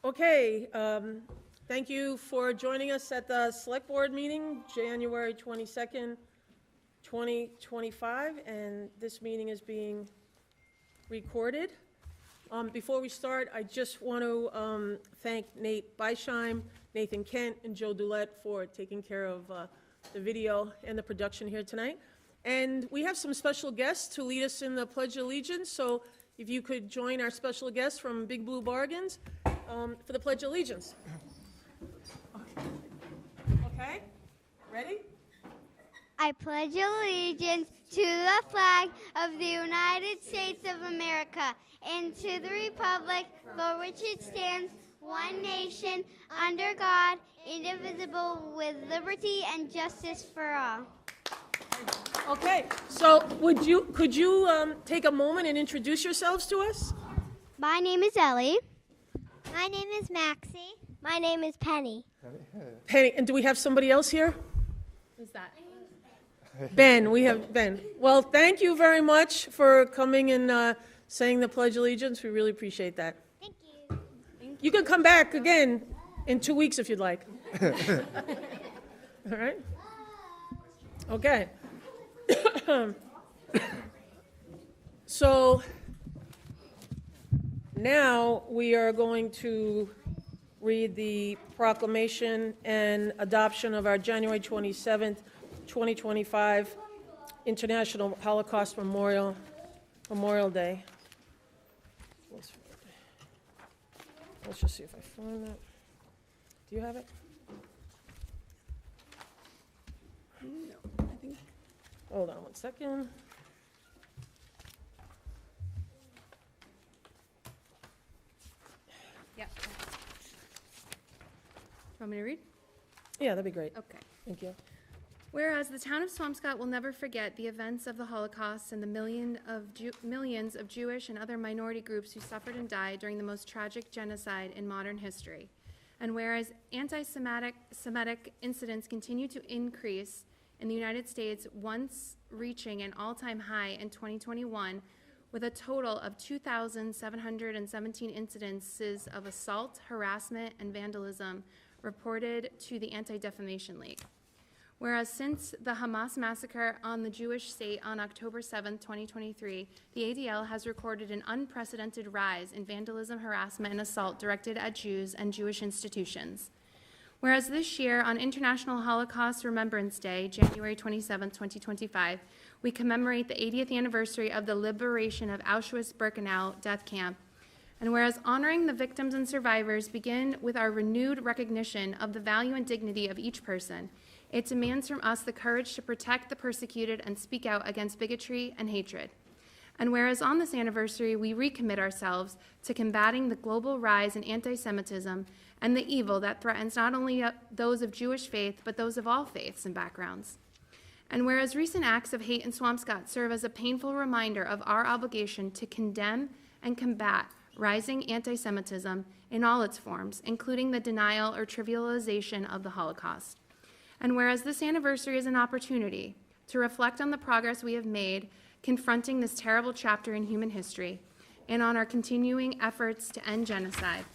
Okay, thank you for joining us at the Select Board meeting, January 22nd, 2025, and this meeting is being recorded. Before we start, I just want to thank Nate Beisheim, Nathan Kent, and Joe Doulette for taking care of the video and the production here tonight. And we have some special guests to lead us in the Pledge of Allegiance, so if you could join our special guests from Big Blue Bargains for the Pledge of Allegiance. Okay, ready? I pledge allegiance to the flag of the United States of America and to the republic for which it stands, one nation, under God, indivisible, with liberty and justice for all. Okay, so could you take a moment and introduce yourselves to us? My name is Ellie. My name is Maxie. My name is Penny. Penny, and do we have somebody else here? Who's that? Ben, we have Ben. Well, thank you very much for coming and saying the Pledge of Allegiance. We really appreciate that. Thank you. You can come back again in 2 weeks if you'd like. All right? Okay. So now we are going to read the proclamation and adoption of our January 27th, 2025 International Holocaust Memorial Day. Let's just see if I find that. Do you have it? No, I think. Hold on one second. Yeah. Want me to read? Yeah, that'd be great. Okay. Thank you. Whereas the town of Swampscott will never forget the events of the Holocaust and the millions of Jewish and other minority groups who suffered and died during the most tragic genocide in modern history. And whereas anti-Semitic incidents continue to increase in the United States, once reaching an all-time high in 2021, with a total of 2,717 incidences of assault, harassment, and vandalism reported to the Anti-Defamation League. Whereas since the Hamas massacre on the Jewish state on October 7, 2023, the ADL has recorded an unprecedented rise in vandalism, harassment, and assault directed at Jews and Jewish institutions. Whereas this year, on International Holocaust Remembrance Day, January 27, 2025, we commemorate the 80th anniversary of the liberation of Auschwitz-Birkenau death camp. And whereas honoring the victims and survivors begin with our renewed recognition of the value and dignity of each person, it demands from us the courage to protect the persecuted and speak out against bigotry and hatred. And whereas on this anniversary, we recommit ourselves to combating the global rise in anti-Semitism and the evil that threatens not only those of Jewish faith, but those of all faiths and backgrounds. And whereas recent acts of hate in Swampscott serve as a painful reminder of our obligation to condemn and combat rising anti-Semitism in all its forms, including the denial or trivialization of the Holocaust. And whereas this anniversary is an opportunity to reflect on the progress we have made confronting this terrible chapter in human history and on our continuing efforts to end genocide.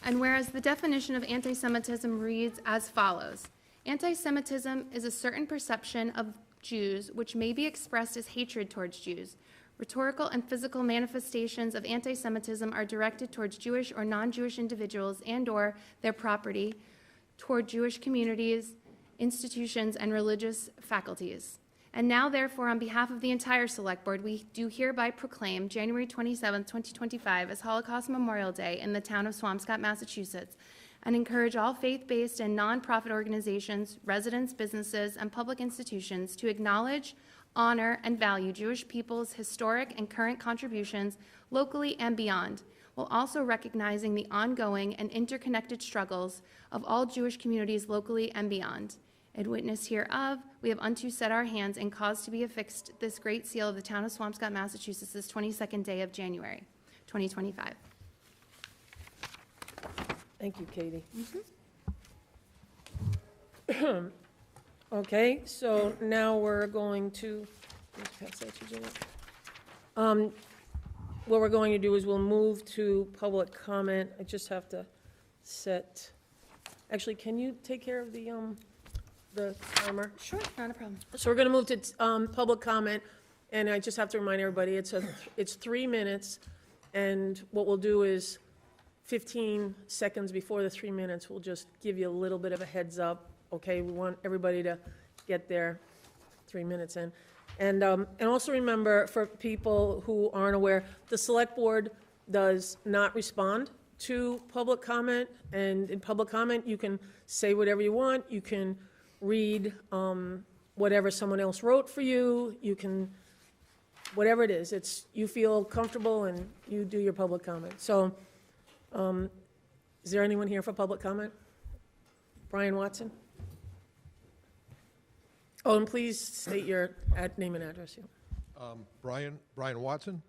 And whereas the definition of anti-Semitism reads as follows: anti-Semitism is a certain perception of Jews which may be expressed as hatred towards Jews. Rhetorical and physical manifestations of anti-Semitism are directed towards Jewish or non-Jewish individuals and/or their property, toward Jewish communities, institutions, and religious faculties. And now, therefore, on behalf of the entire Select Board, we do hereby proclaim January 27, 2025 as Holocaust Memorial Day in the town of Swampscott, Massachusetts, and encourage all faith-based and nonprofit organizations, residents, businesses, and public institutions to acknowledge, honor, and value Jewish people's historic and current contributions locally and beyond, while also recognizing the ongoing and interconnected struggles of all Jewish communities locally and beyond. In witness hereof, we have unto set our hands and caused to be affixed this great seal of the town of Swampscott, Massachusetts, this 22nd day of January, 2025. Thank you, Katie. Okay, so now we're going to pass that to Janet. what we're going to do is we'll move to public comment. I just have to set, actually, can you take care of the timer? Sure, not a problem. So we're going to move to public comment, and I just have to remind everybody, it's 3 minutes, and what we'll do is 15 seconds before the 3 minutes, we'll just give you a little bit of a heads up, okay? We want everybody to get their 3 minutes in. And also remember, for people who aren't aware, the Select Board does not respond to public comment, and in public comment, you can say whatever you want, you can read whatever someone else wrote for you, you can, whatever it is, you feel comfortable and you do your public comment. So, is there anyone here for public comment? Brian Watson? Oh, and please state your name and address. Yeah. Brian Watson.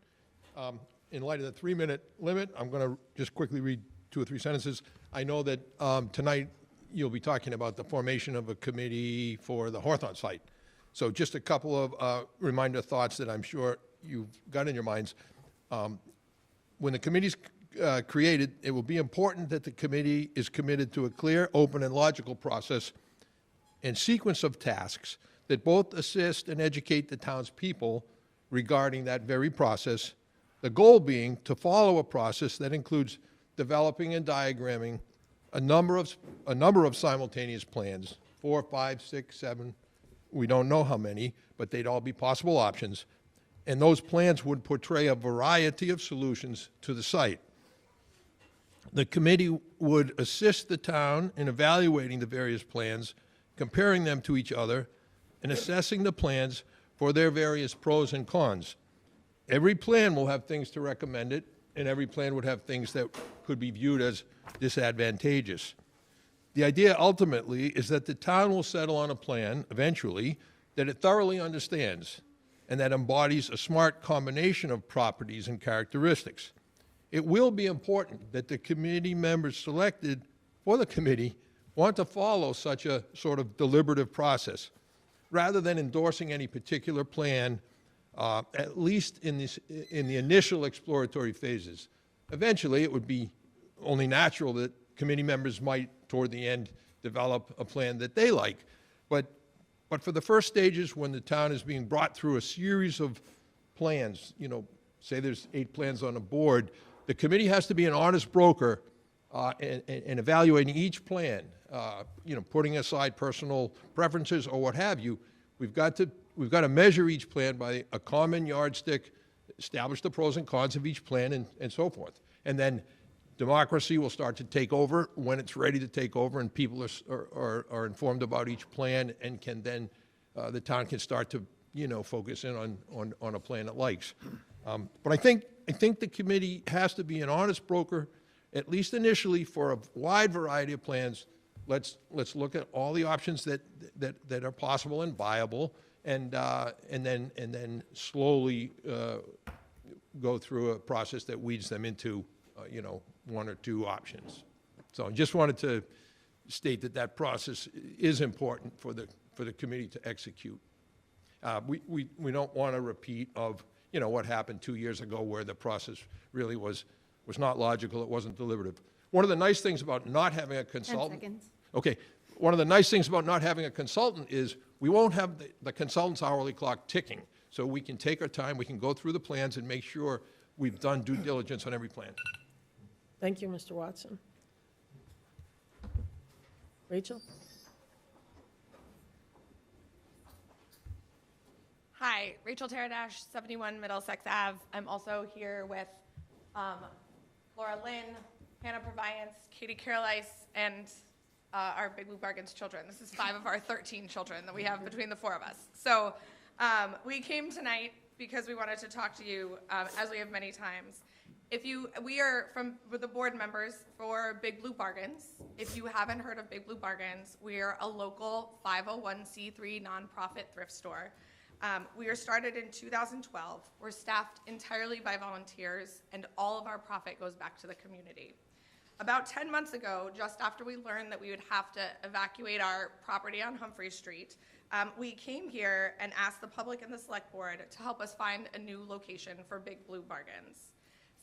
In light of the 3-minute limit, I'm going to just quickly read 2 or 3 sentences. I know that tonight you'll be talking about the formation of a committee for the Hawthorne site. So just a couple of reminder thoughts that I'm sure you've got in your minds. When the committee's created, it will be important that the committee is committed to a clear, open, and logical process and sequence of tasks that both assist and educate the townspeople regarding that very process, the goal being to follow a process that includes developing and diagramming a number of simultaneous plans, 4, 5, 6, 7, we don't know how many, but they'd all be possible options, and those plans would portray a variety of solutions to the site. The committee would assist the town in evaluating the various plans, comparing them to each other, and assessing the plans for their various pros and cons. Every plan will have things to recommend it, and every plan would have things that could be viewed as disadvantageous. The idea ultimately is that the town will settle on a plan, eventually, that it thoroughly understands and that embodies a smart combination of properties and characteristics. It will be important that the committee members selected for the committee want to follow such a sort of deliberative process, rather than endorsing any particular plan, at least in the initial exploratory phases. Eventually, it would be only natural that committee members might, toward the end, develop a plan that they like. But for the first stages, when the town is being brought through a series of plans, say there's 8 plans on a board, the committee has to be an honest broker in evaluating each plan, putting aside personal preferences or what have you. We've got to measure each plan by a common yardstick, establish the pros and cons of each plan, and so forth. And then democracy will start to take over when it's ready to take over, and people are informed about each plan, and can then the town can start to focus in on a plan it likes. But I think the committee has to be an honest broker, at least initially, for a wide variety of plans. Let's look at all the options that are possible and viable, and then slowly go through a process that weeds them into 1 or 2 options. So I just wanted to state that process is important for the committee to execute. We don't want a repeat of what happened 2 years ago, where the process really was not logical, it wasn't deliberative. One of the nice things about not having a consultant... 10 seconds. Okay. One of the nice things about not having a consultant is we won't have the consultant's hourly clock ticking. So we can take our time, we can go through the plans and make sure we've done due diligence on every plan. Thank you, Mr. Watson. Rachel? Hi, Rachel Teradash, 71 Middlesex Ave. I'm also here with Laura Lynn, Hannah Proviance, Katie Carolice, and our Big Blue Bargains children. This is 5 of our 13 children that we have between the 4 of us. So we came tonight because we wanted to talk to you, as we have many times. We are from the board members for Big Blue Bargains. If you haven't heard of Big Blue Bargains, we are a local 501c3 nonprofit thrift store. We were started in 2012. We're staffed entirely by volunteers, and all of our profit goes back to the community. About 10 months ago, just after we learned that we would have to evacuate our property on Humphrey Street, we came here and asked the public and the select board to help us find a new location for Big Blue Bargains.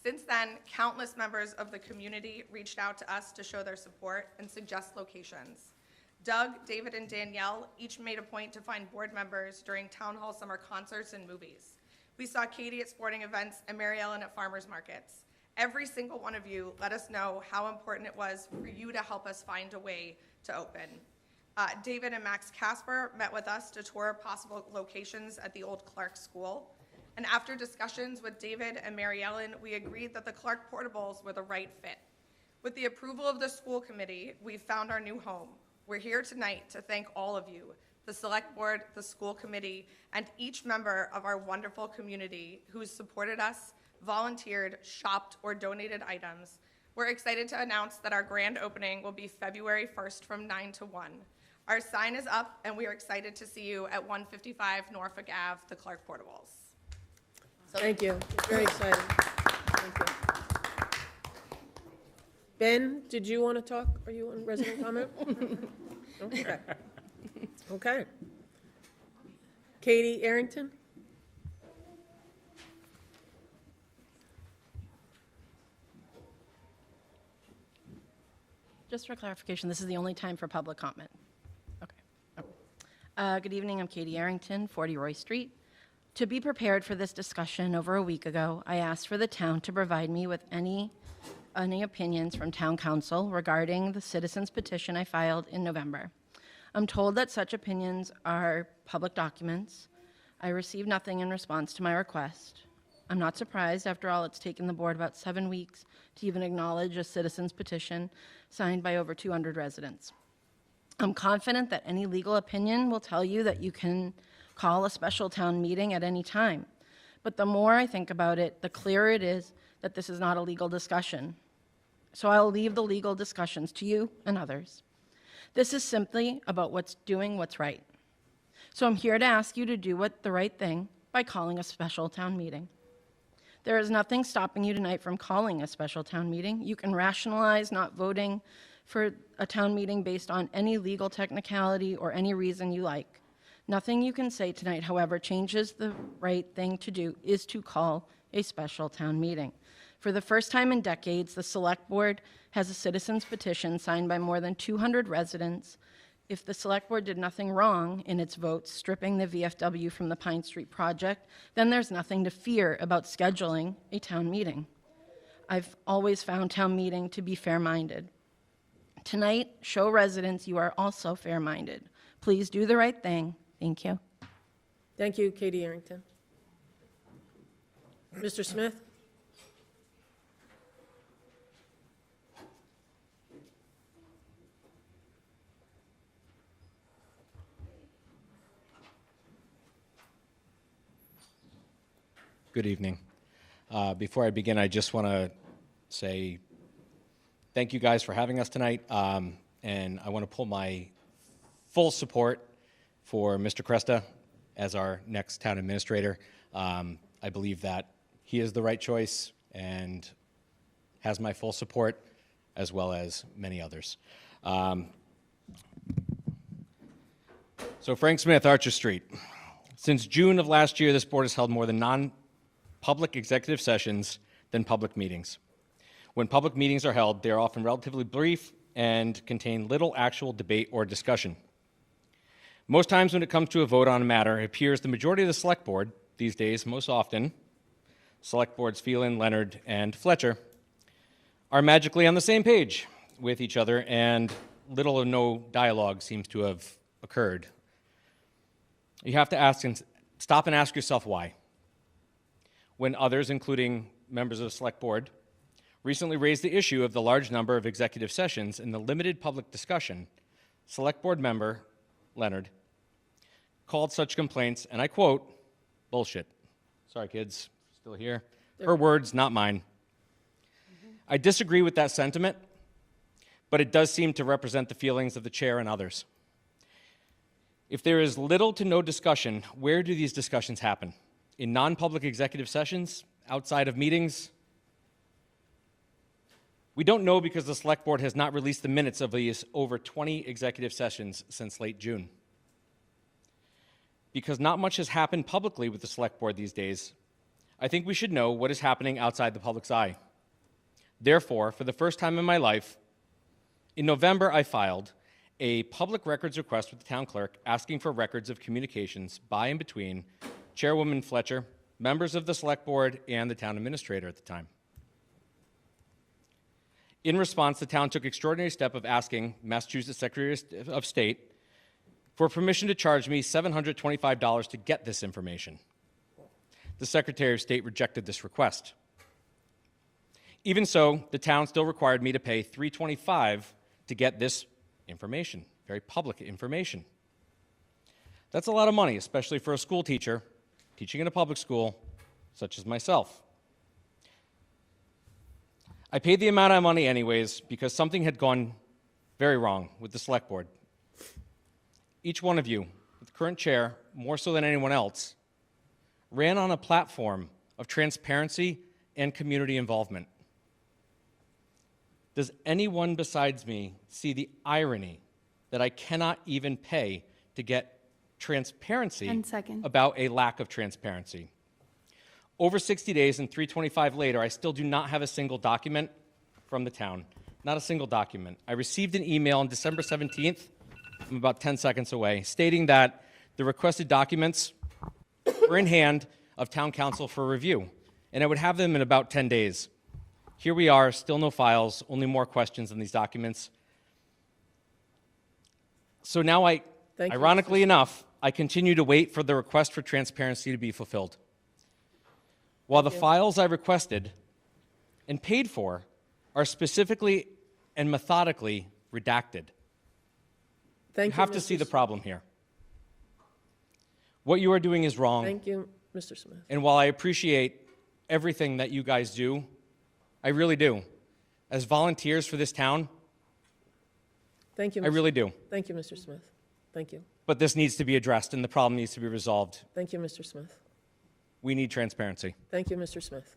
Since then, countless members of the community reached out to us to show their support and suggest locations. Doug, David, and Danielle each made a point to find board members during town hall summer concerts and movies. We saw Katie at sporting events and Mary Ellen at farmers markets. Every single one of you let us know how important it was for you to help us find a way to open. David and Max Casper met with us to tour possible locations at the old Clark School. And after discussions with David and Mary Ellen, we agreed that the Clark Portables were the right fit. With the approval of the school committee, we've found our new home. We're here tonight to thank all of you, the select board, the school committee, and each member of our wonderful community who's supported us, volunteered, shopped, or donated items. We're excited to announce that our grand opening will be February 1st from 9 to 1. Our sign is up, and we are excited to see you at 155 Norfolk Ave, the Clark Portables. Thank you. It's very exciting. Thank you. Ben, did you want to talk? Are you on resident comment? Okay. Okay. Katie Arrington? Just for clarification, this is the only time for public comment. Okay. Good evening, I'm Katie Arrington, 40 Roy Street. To be prepared for this discussion over a week ago, I asked for the town to provide me with any opinions from town council regarding the citizens petition I filed in November. I'm told that such opinions are public documents. I received nothing in response to my request. I'm not surprised. After all, it's taken the board about 7 weeks to even acknowledge a citizens petition signed by over 200 residents. I'm confident that any legal opinion will tell you that you can call a special town meeting at any time. But the more I think about it, the clearer it is that this is not a legal discussion. So I'll leave the legal discussions to you and others. This is simply about doing what's right. So I'm here to ask you to do the right thing by calling a special town meeting. There is nothing stopping you tonight from calling a special town meeting. You can rationalize not voting for a town meeting based on any legal technicality or any reason you like. Nothing you can say tonight, however, changes the right thing to do is to call a special town meeting. For the first time in decades, the select board has a citizens petition signed by more than 200 residents. If the select board did nothing wrong in its votes stripping the VFW from the Pine Street project, then there's nothing to fear about scheduling a town meeting. I've always found town meeting to be fair-minded. Tonight, show residents you are also fair-minded. Please do the right thing. Thank you. Thank you, Katie Arrington. Mr. Smith? Good evening. Before I begin, I just want to say thank you guys for having us tonight, and I want to pull my full support for Mr. Cresta as our next town administrator. I believe that he is the right choice and has my full support, as well as many others. So Frank Smith, Archer Street. Since June of last year, this board has held more than non-public executive sessions than public meetings. When public meetings are held, they are often relatively brief and contain little actual debate or discussion. Most times when it comes to a vote on a matter, it appears the majority of the select board, these days most often, select boards Phelan, Leonard, and Fletcher, are magically on the same page with each other, and little or no dialogue seems to have occurred. You have to stop and ask yourself why. When others, including members of the select board, recently raised the issue of the large number of executive sessions and the limited public discussion, select board member Leonard called such complaints, and I quote, bullshit. Sorry, kids, still here. Her words, not mine. I disagree with that sentiment, but it does seem to represent the feelings of the chair and others. If there is little to no discussion, where do these discussions happen? In non-public executive sessions, outside of meetings? We don't know because the select board has not released the minutes of these over 20 executive sessions since late June. Because not much has happened publicly with the select board these days, I think we should know what is happening outside the public's eye. Therefore, for the first time in my life, in November, I filed a public records request with the town clerk asking for records of communications by and between Chairwoman Fletcher, members of the Select Board, and the town administrator at the time. In response, the town took extraordinary step of asking Massachusetts Secretary of State for permission to charge me $725 to get this information. The Secretary of State rejected this request. Even so, the town still required me to pay $325 to get this information, very public information. That's a lot of money, especially for a school teacher teaching in a public school, such as myself. I paid the amount of money anyways because something had gone very wrong with the Select Board. Each one of you, with the current chair, more so than anyone else, ran on a platform of transparency and community involvement. Does anyone besides me see the irony that I cannot even pay to get transparency 10 seconds. about a lack of transparency? Over 60 days and $325 later, I still do not have a single document from the town. Not a single document. I received an email on December 17th, I'm about 10 seconds away, stating that the requested documents were in hand of town council for review, and I would have them in about 10 days. Here we are, still no files, only more questions on these documents. So now ironically enough, I continue to wait for the request for transparency to be fulfilled. While the files I requested and paid for are specifically and methodically redacted. Thank You have to see the problem here. What you are doing is wrong. Thank you, Mr. Smith. And while I appreciate everything that you guys do, I really do. As volunteers for this town, Thank you, I really do. Thank you, Mr. Smith. Thank you. But this needs to be addressed and the problem needs to be resolved. Thank you, Mr. Smith. We need transparency. Thank you, Mr. Smith.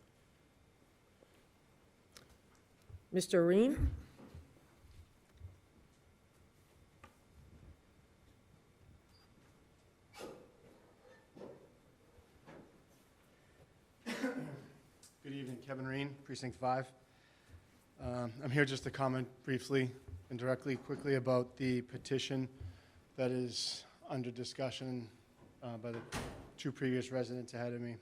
Mr. Reen? Good evening, Kevin Reen, Precinct 5. I'm here just to comment briefly and directly, quickly about the petition that is under discussion by the two previous residents ahead of me.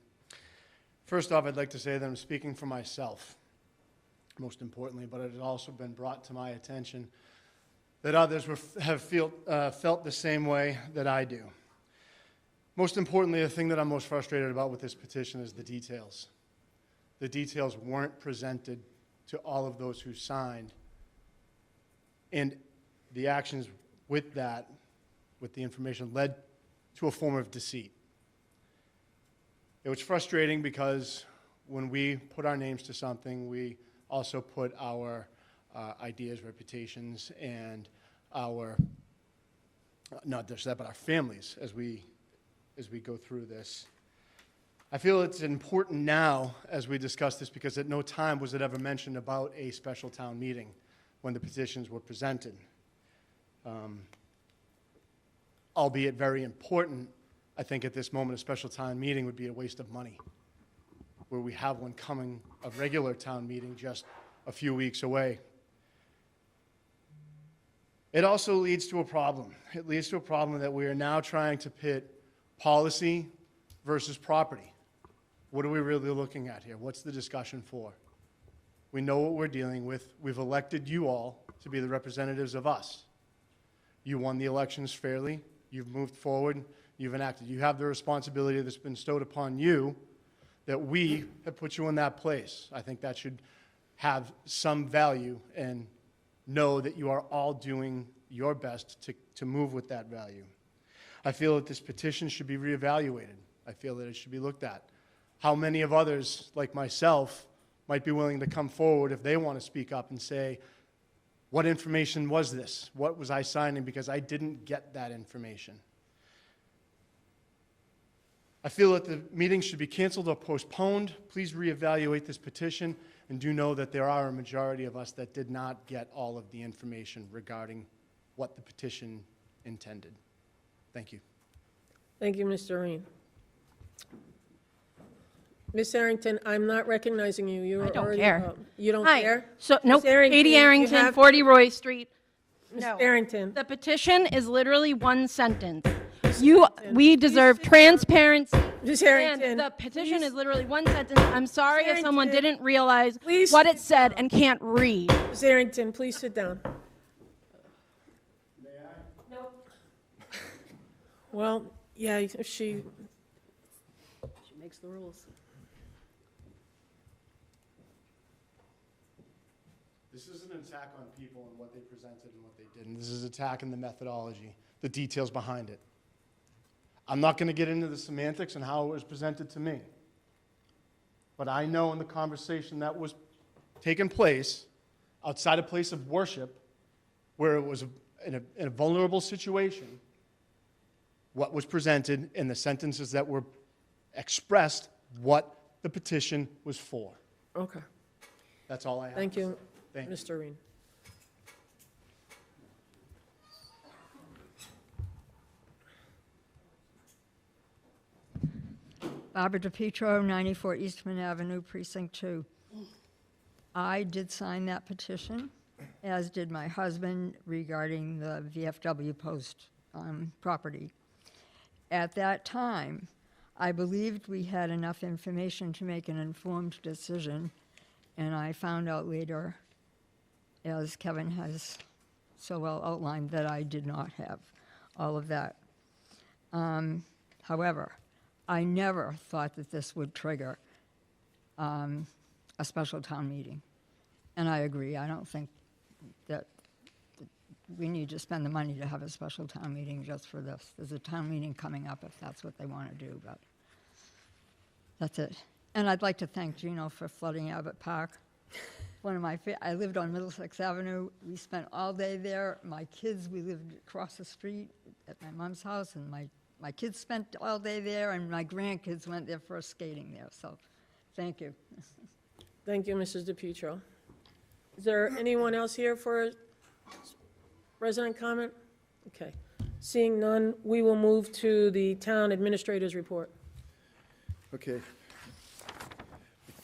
First off, I'd like to say that I'm speaking for myself, most importantly, but it has also been brought to my attention that others have felt the same way that I do. Most importantly, the thing that I'm most frustrated about with this petition is the details. The details weren't presented to all of those who signed, and the actions with that, with the information, led to a form of deceit. It was frustrating because when we put our names to something, we also put our ideas, reputations, and our, not just that, but our families as we go through this. I feel it's important now as we discuss this because at no time was it ever mentioned about a special town meeting when the petitions were presented. Albeit very important, I think at this moment a special town meeting would be a waste of money, where we have one coming, a regular town meeting just a few weeks away. It also leads to a problem. It leads to a problem that we are now trying to pit policy versus property. What are we really looking at here? What's the discussion for? We know what we're dealing with. We've elected you all to be the representatives of us. You won the elections fairly. You've moved forward. You've enacted. You have the responsibility that's been bestowed upon you that we have put you in that place. I think that should have some value and know that you are all doing your best to move with that value. I feel that this petition should be reevaluated. I feel that it should be looked at. How many of others, like myself, might be willing to come forward if they want to speak up and say, what information was this? What was I signing because I didn't get that information? I feel that the meeting should be canceled or postponed. Please reevaluate this petition and do know that there are a majority of us that did not get all of the information regarding what the petition intended. Thank you. Thank you, Mr. Reen. Miss Arrington, I'm not recognizing you. You're I don't already care. up. You don't Hi. care? So, nope, Arrington, Katie you Arrington, have- 40 Roy Street. Miss No. Arrington, The petition is literally one sentence. We deserve transparency. Miss And Arrington. the petition please- is literally one sentence. I'm sorry if someone Arrington, didn't realize please what it sit said and can't read. Miss Arrington, please sit down. Well, yeah, if she makes the rules. This is an attack on people and what they presented and what they didn't. This is attacking the methodology, the details behind it. I'm not going to get into the semantics and how it was presented to me. But I know in the conversation that was taking place outside a place of worship, where it was in a vulnerable situation, what was presented in the sentences that were expressed, what the petition was for. Okay, That's all I have. thank you, Thank you. Mr. Reen. Barbara DePietro, 94 Eastman Avenue, Precinct 2. I did sign that petition, as did my husband, regarding the VFW Post property. At that time, I believed we had enough information to make an informed decision, and I found out later, as Kevin has so well outlined, that I did not have all of that. However, I never thought that this would trigger a special town meeting. And I agree, I don't think that we need to spend the money to have a special town meeting just for this. There's a town meeting coming up if that's what they want to do, but that's it. And I'd like to thank Gino for flooding Abbott Park. One of my, I lived on Middlesex Avenue. We spent all day there. My kids, we lived across the street at my mom's house, and my kids spent all day there, and my grandkids went there first skating there. So, thank you. Thank you, Mrs. DePietro. Is there anyone else here for a resident comment? Okay. Seeing none, we will move to the town administrator's report. Okay.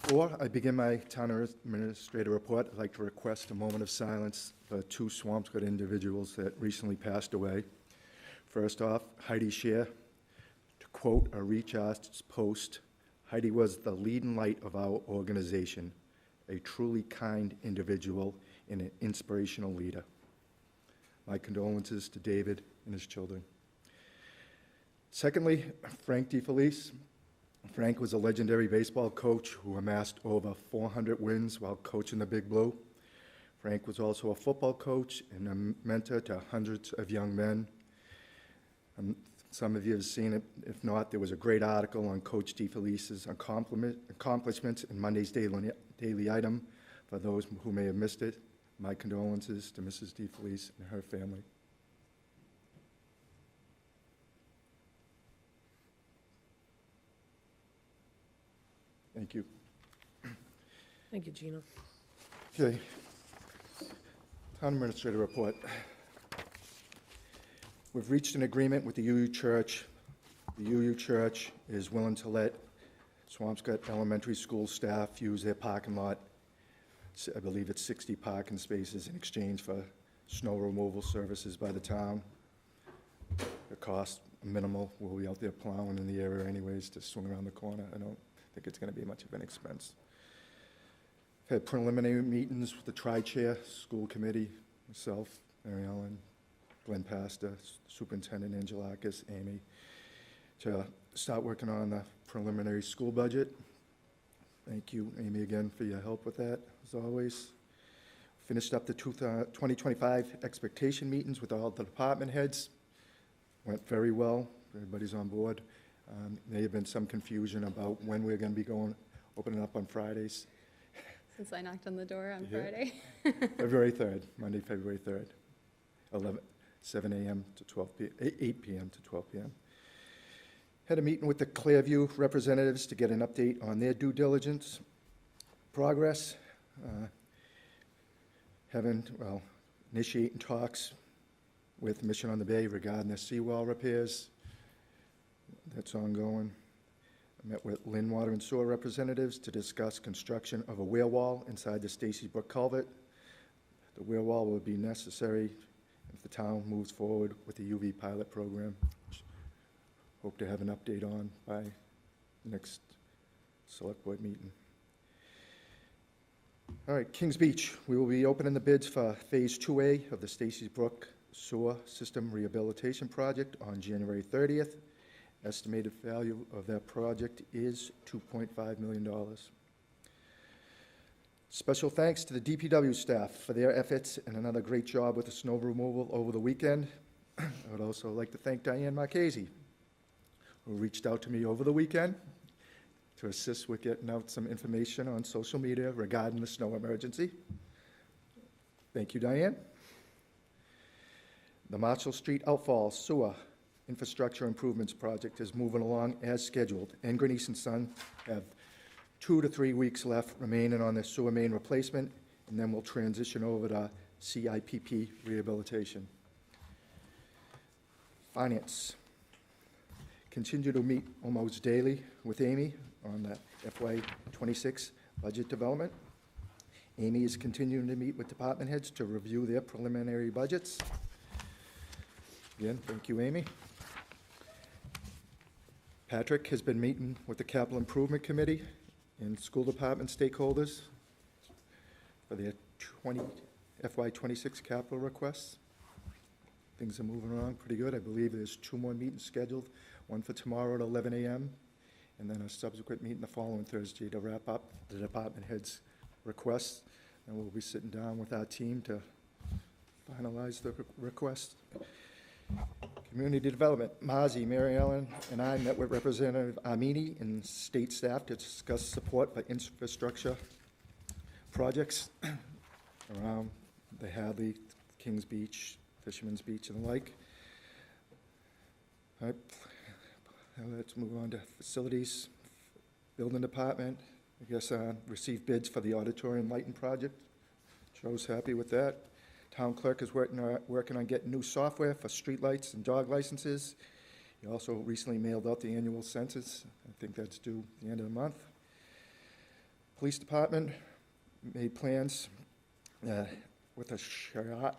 Before I begin my town administrator report, I'd like to request a moment of silence for two Swampscott individuals that recently passed away. First off, Heidi Scheer. To quote a Reach Us post, Heidi was the leading light of our organization, a truly kind individual and an inspirational leader. My condolences to David and his children. Secondly, Frank DeFelice. Frank was a legendary baseball coach who amassed over 400 wins while coaching the Big Blue. Frank was also a football coach and a mentor to hundreds of young men. Some of you have seen it. If not, there was a great article on Coach DeFelice's accomplishments in Monday's daily item. For those who may have missed it, my condolences to Mrs. DeFelice and her family. Thank you. Thank you, Gino. Okay. Town Administrator report. We've reached an agreement with the UU Church. The UU Church is willing to let Swampscott Elementary School staff use their parking lot. I believe it's 60 parking spaces in exchange for snow removal services by the town. The cost minimal. We'll be out there plowing in the area anyways to swing around the corner. I don't think it's going to be much of an expense. I've had preliminary meetings with the Tri-Chair, School Committee, myself, Mary Ellen, Glenn Pastor, Superintendent Angelakis, Amy, to start working on the preliminary school budget. Thank you, Amy, again for your help with that, as always. Finished up the 2025 expectation meetings with all the department heads. Went very well. Everybody's on board. There have been some confusion about when we're going to be opening up on Fridays. Since I knocked on the door on Yeah. Friday. February 3rd, Monday, February 3rd, 7 a.m. to 12 p.m., 8 p.m. to 12 p.m. Had a meeting with the Clearview representatives to get an update on their due diligence progress. Initiating talks with Mission on the Bay regarding the seawall repairs. That's ongoing. I met with Lynn Water and Sewer representatives to discuss construction of a weir wall inside the Stacy Brook culvert. The weir wall will be necessary if the town moves forward with the UV pilot program. Hope to have an update on by next select board meeting. All right, Kings Beach, we will be opening the bids for Phase 2A of the Stacy Brook Sewer System Rehabilitation Project on January 30th. Estimated value of that project is $2.5 million. Special thanks to the DPW staff for their efforts and another great job with the snow removal over the weekend. I would also like to thank Diane Marchese, who reached out to me over the weekend to assist with getting out some information on social media regarding the snow emergency. Thank you, Diane. The Marshall Street Outfall Sewer Infrastructure Improvements Project is moving along as scheduled. Engrenese and Son have 2 to 3 weeks left remaining on their sewer main replacement, and then we'll transition over to CIPP rehabilitation. Finance. Continue to meet almost daily with Amy on the FY26 budget development. Amy is continuing to meet with department heads to review their preliminary budgets. Again, thank you, Amy. Patrick has been meeting with the Capital Improvement Committee and school department stakeholders for their FY26 capital requests. Things are moving along pretty good. I believe there's 2 more meetings scheduled, one for tomorrow at 11 a.m., and then a subsequent meeting the following Thursday to wrap up the department heads' requests. And we'll be sitting down with our team to finalize the request. Community Development, Marzi, Mary Ellen, and I met with Representative Armini and state staff to discuss support for infrastructure projects around the Hadley, Kings Beach, Fisherman's Beach, and the like. All right, now let's move on to facilities. Building Department, I guess, received bids for the auditorium lighting project. Joe's happy with that. Town clerk is working on getting new software for streetlights and dog licenses. He also recently mailed out the annual census. I think that's due at the end of the month. Police Department made plans with a Sharat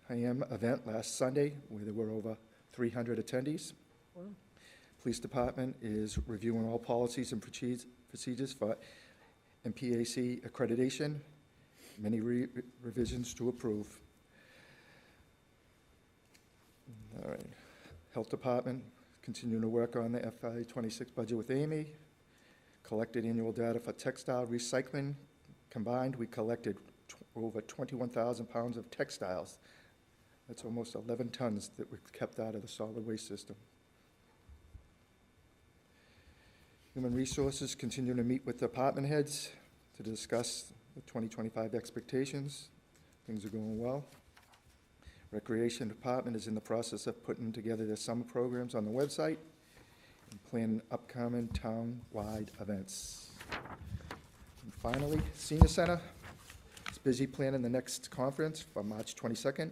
Hayam event last Sunday where there were over 300 attendees. Wow. Police Department is reviewing all policies and procedures for MPAC accreditation. Many revisions to approve. All right. Health Department, continuing to work on the FY26 budget with Amy. Collected annual data for textile recycling. Combined, we collected over 21,000 pounds of textiles. That's almost 11 tons that we kept out of the solid waste system. Human Resources continue to meet with department heads to discuss the 2025 expectations. Things are going well. Recreation Department is in the process of putting together their summer programs on the website and planning upcoming town-wide events. And finally, Senior Center is busy planning the next conference for March 22nd.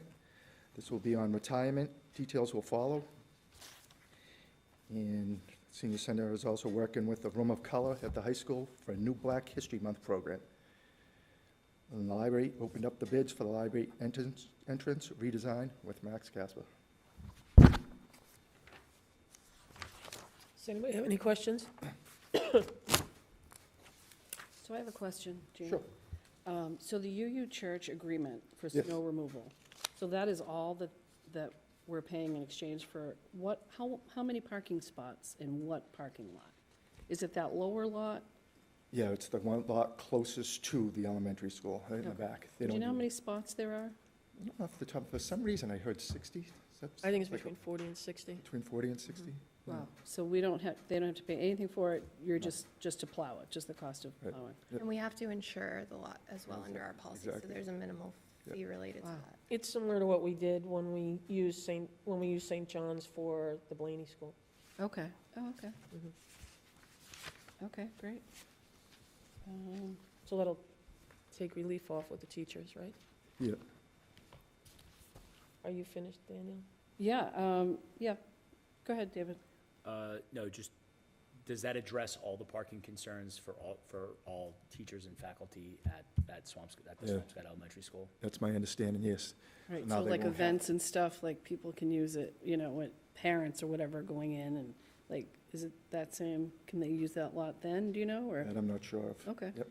This will be on retirement. Details will follow. And Senior Center is also working with the Room of Color at the high school for a new Black History Month program. And the library opened up the bids for the library entrance redesign with Max Casper. Does anybody have any questions? So I have a question, Jean. Sure. So the UU Church agreement for Yes. snow removal, so that is all that we're paying in exchange for what, how many parking spots in what parking lot? Is it that lower lot? Yeah, it's the one lot closest to the elementary school, right in the Okay. back. Do you know how many spots there are? Off the top, for some reason, I heard 60. Is that I think it's like between 40 and 60. between 40 and 60? Yeah. Wow, so they don't have to pay anything for it, you're just to plow it, just the cost of Right. plowing? Yep. And we have to insure the lot as well under our policy, so Exactly. there's a minimal Yep. fee related to Wow. that. It's similar to what we did when we used St. John's for the Blaney School. Okay, oh, okay. Mhm. Okay, great. So that'll take relief off with the teachers, right? Yeah. Are you finished, Daniel? Yeah, yeah, go ahead, David. No, just Does that address all the parking concerns for all teachers and faculty at the Swampscott Elementary School? That's my understanding, yes. Right, Now so they like won't have- events and stuff, like people can use it, you know, with parents or whatever going in and like, is it that same, can they use that lot then, do you know, or? That I'm not sure of. Okay. Yep.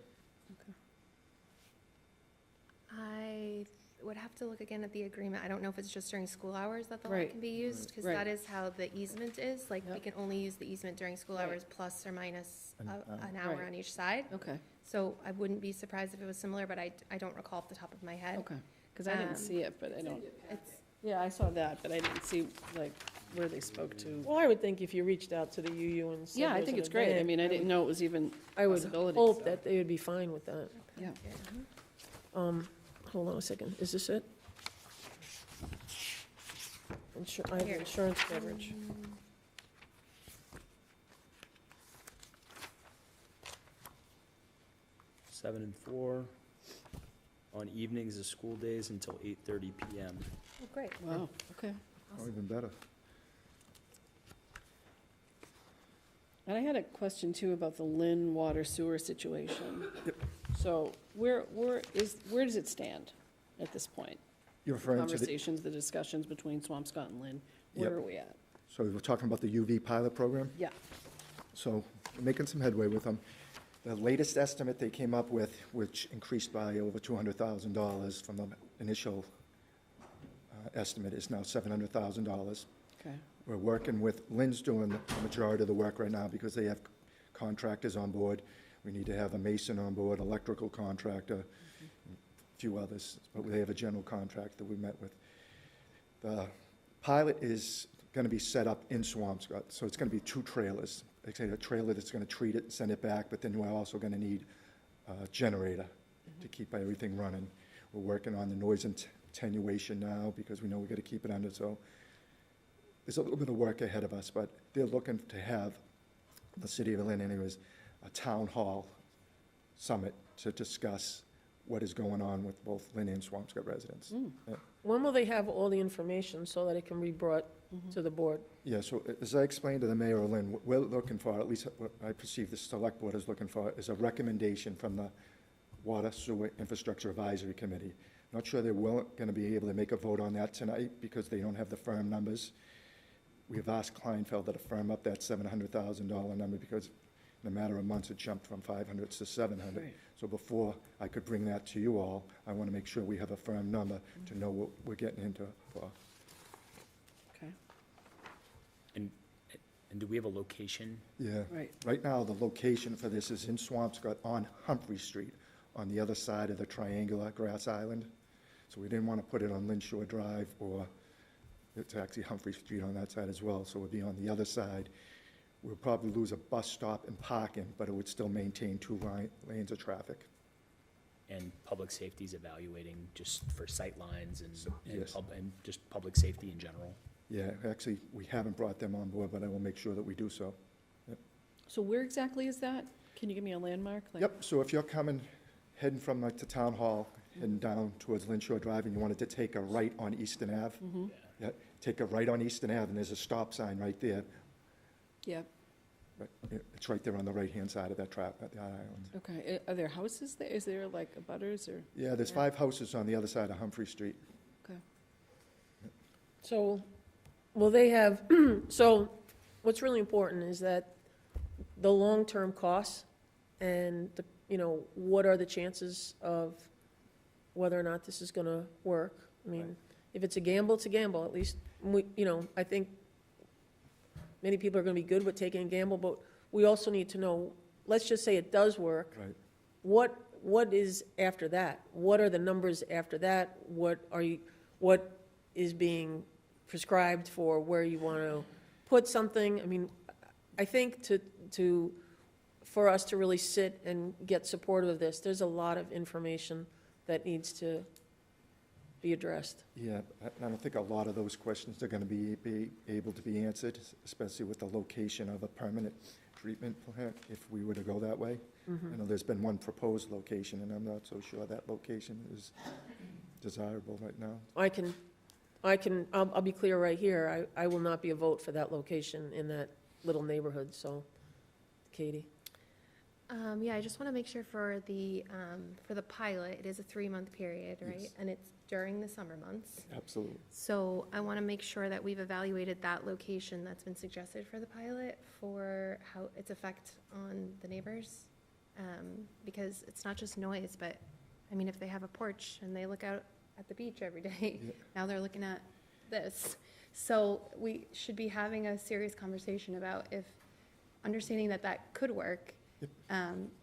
I would have to look again at the agreement. I don't know if it's just during school hours that the lot Right. can be used, because Right. that is how the easement is. Like, we Yep. can only use the easement during school Right. hours plus or minus An an hour Right. on each side. Okay, So I wouldn't be surprised if it was similar, but I don't recall off the top of my head. okay, because I didn't Um, see it, but I don't, It's, yeah, I saw that, but I didn't see like where they spoke to. Well, I would think if you reached out to the UU and said Yeah, I there's think an it's great. I event, mean, I didn't know it was even I would possibility, hope so. that they would be fine with that. Yeah. Hold on a second, is this it? I have Here. insurance coverage. 7 and 4, on evenings of school days until 8:30 PM. oh, great. Wow, okay. Oh, even better. And I had a question too about the Lynn water sewer situation. So where does it stand at this point? You're referring to the, Conversations, the discussions between Swampscott and Lynn, where Yep. are we at? so we're talking about the UV pilot program? Yeah, So we're making some headway with them. The latest estimate they came up with, which increased by over $200,000 from the initial estimate, is now $700,000. okay, We're working with, Lynn's doing the majority of the work right now because they have contractors on board. We need to have a mason on board, electrical contractor, a few others, but they have a general contractor we met with. The pilot is going to be set up in Swampscott, so it's going to be 2 trailers. Like I say, a trailer that's going to treat it and send it back, but then we're also going to need a generator to keep everything running. We're working on the noise attenuation now because we know we've got to keep it under, so there's a little bit of work ahead of us, but they're looking to have, the city of Lynn anyways, a town hall summit to discuss what is going on with both Lynn and Swampscott residents. Yeah. When will they have all the information so that it can be brought to the board? Yeah, so as I explained to the mayor of Lynn, what we're looking for, at least what I perceive the select board is looking for, is a recommendation from the Water Sewer Infrastructure Advisory Committee. Not sure they're going to be able to make a vote on that tonight because they don't have the firm numbers. We have asked Kleinfeld to firm up that $700,000 number because in a matter of months, it jumped from 500 to 700. Right. So before I could bring that to you all, I want to make sure we have a firm number to know what we're getting into for. okay, And do we have a location? Yeah. right. Right now, the location for this is in Swampscott on Humphrey Street, on the other side of the triangular grass island. So we didn't want to put it on Lynn Shore Drive, or it's actually Humphrey Street on that side as well, so it would be on the other side. We'll probably lose a bus stop and parking, but it would still maintain 2 lanes of traffic. And public safety is evaluating just for sight lines and yes. and just public safety in general? Yeah, actually, we haven't brought them on board, but I will make sure that we do so. So where exactly is that? Can you give me a landmark? Like- Yep, so if you're coming, heading from like the town hall, heading down towards Lynn Shore Drive, and you wanted to take a right on Easton Ave, yeah, take a right on Easton Ave, and there's a stop sign right there. Yeah, But it's right there on the right-hand side of that island. okay. Are there houses there? Is there like a butters or? Yeah, there's 5 houses on the other side of Humphrey Street. Okay. So, will they have, so what's really important is that the long-term costs and the, what are the chances of whether or not this is going to work? I mean, if it's a gamble, it's a gamble. At least, I think many people are going to be good with taking a gamble, but we also need to know, let's just say it does work. Right. What is after that? What are the numbers after that? What is being prescribed for where you want to put something? I mean, I think for us to really sit and get supportive of this, there's a lot of information that needs to be addressed. Yeah, I don't think a lot of those questions are going to be able to be answered, especially with the location of a permanent treatment plant, if we were to go that way. I know there's been one proposed location, and I'm not so sure that location is desirable right now. I'll be clear right here, I will not be a vote for that location in that little neighborhood, so Katie. Yeah, I just want to make sure for the pilot, it is a 3-month period, right? Yes. And it's during the summer months. Absolutely. So I want to make sure that we've evaluated that location that's been suggested for the pilot for how its effect on the neighbors. Because it's not just noise, but, I mean, if they have a porch and they look out at the beach every day, Yeah. now they're looking at this. So we should be having a serious conversation about if, understanding that that could work,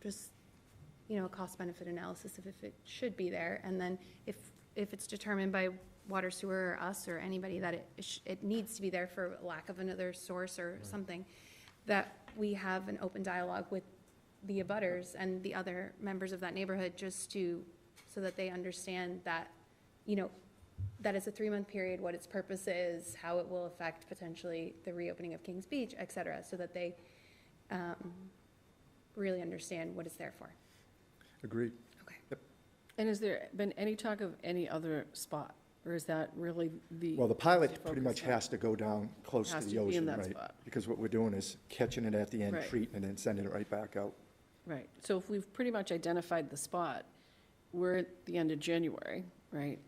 just, you know, a cost-benefit analysis of if it should be there. And then if it's determined by water, sewer, or us, or anybody that it needs to be there for lack of another source or something, that we have an open dialogue with the abutters and the other members of that neighborhood, just so that they understand that, you know, that it's a 3-month period, what its purpose is, how it will affect potentially the reopening of Kings Beach, et cetera, so that they really understand what it's there for. Agreed. Okay. Yep. And has there been any talk of any other spot, or is that really the? Well, the pilot focus pretty much on? has to go down close to Has the to be in ocean, that right? spot. Because what we're doing is catching it at the end, Right. treating it, and sending it right back out. Right, so if we've pretty much identified the spot, we're at the end of January, right?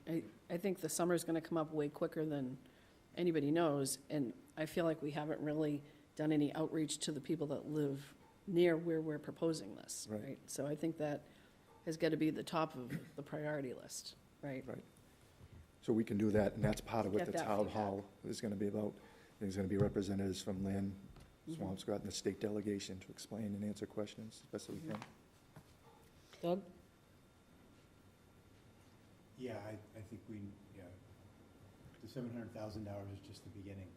I think the summer's gonna come up way quicker than anybody knows, and I feel like we haven't really done any outreach to the people that live near where we're proposing this, Right. right? So I think that has gotta be the top of the priority list, right? Right. So we can do that, and that's part of what Get the that town feedback. hall is gonna be about. There's gonna be representatives from Lynn, Mm-hmm. Swampscott, and the state delegation to explain and answer questions as best we can. Doug? Yeah, I think the $700,000 is just the beginning.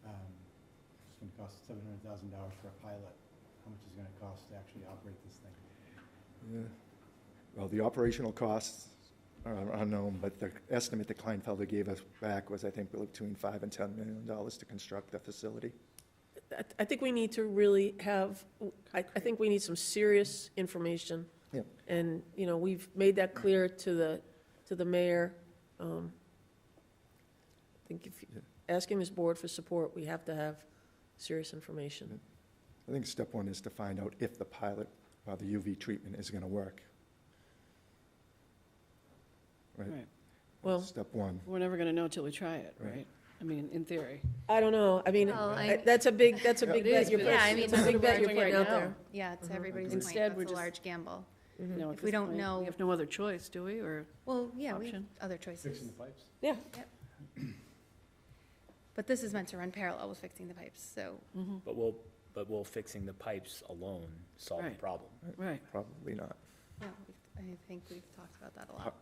It's gonna cost $700,000 for a pilot. How much is it gonna cost to actually operate this thing? Yeah. Well, the operational costs are unknown, but the estimate that Kleinfelder gave us back was, I think, between $5 and $10 million to construct the facility. I think we need to really have, I think we need some serious information. Yep. And, you know, we've made that clear to the mayor. I think if, asking this board for support, we have to have serious information. I think step one is to find out if the pilot, the UV treatment is gonna work. Right? Right. Well, Step one. We're never gonna know till we try it, Right. right? I mean, in theory. I don't know, I mean, Well, that's a big It bet is, you're but putting, Yeah, I mean, it's a big bet you're doing putting right out now. there. Yeah, to everybody's point, Instead, we're that's a just- large gamble. You know, at If we this don't point, know- We have no other choice, do we, or? Well, yeah, we have Option. other choices. Fixing the pipes? Yeah, But this is meant to run parallel with fixing the pipes, so. But will fixing the pipes alone solve the Right. problem? Right. Probably not. Yeah, I think we've talked about that a lot.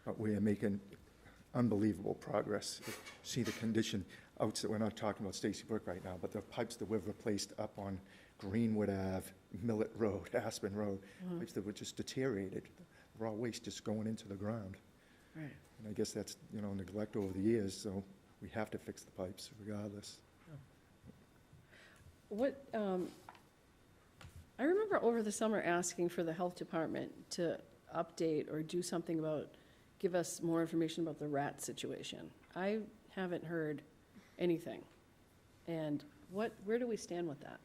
But we are making unbelievable progress. See the condition outside, we're not talking about Stacy Brook right now, but the pipes that we've replaced up on Greenwood Ave, Millet Road, Aspen Road, pipes that were just deteriorated, raw waste just going into the ground. Right. And I guess that's, neglect over the years, so we have to fix the pipes regardless. What, I remember over the summer asking for the health department to update or do something about, give us more information about the rat situation. I haven't heard anything. And where do we stand with that?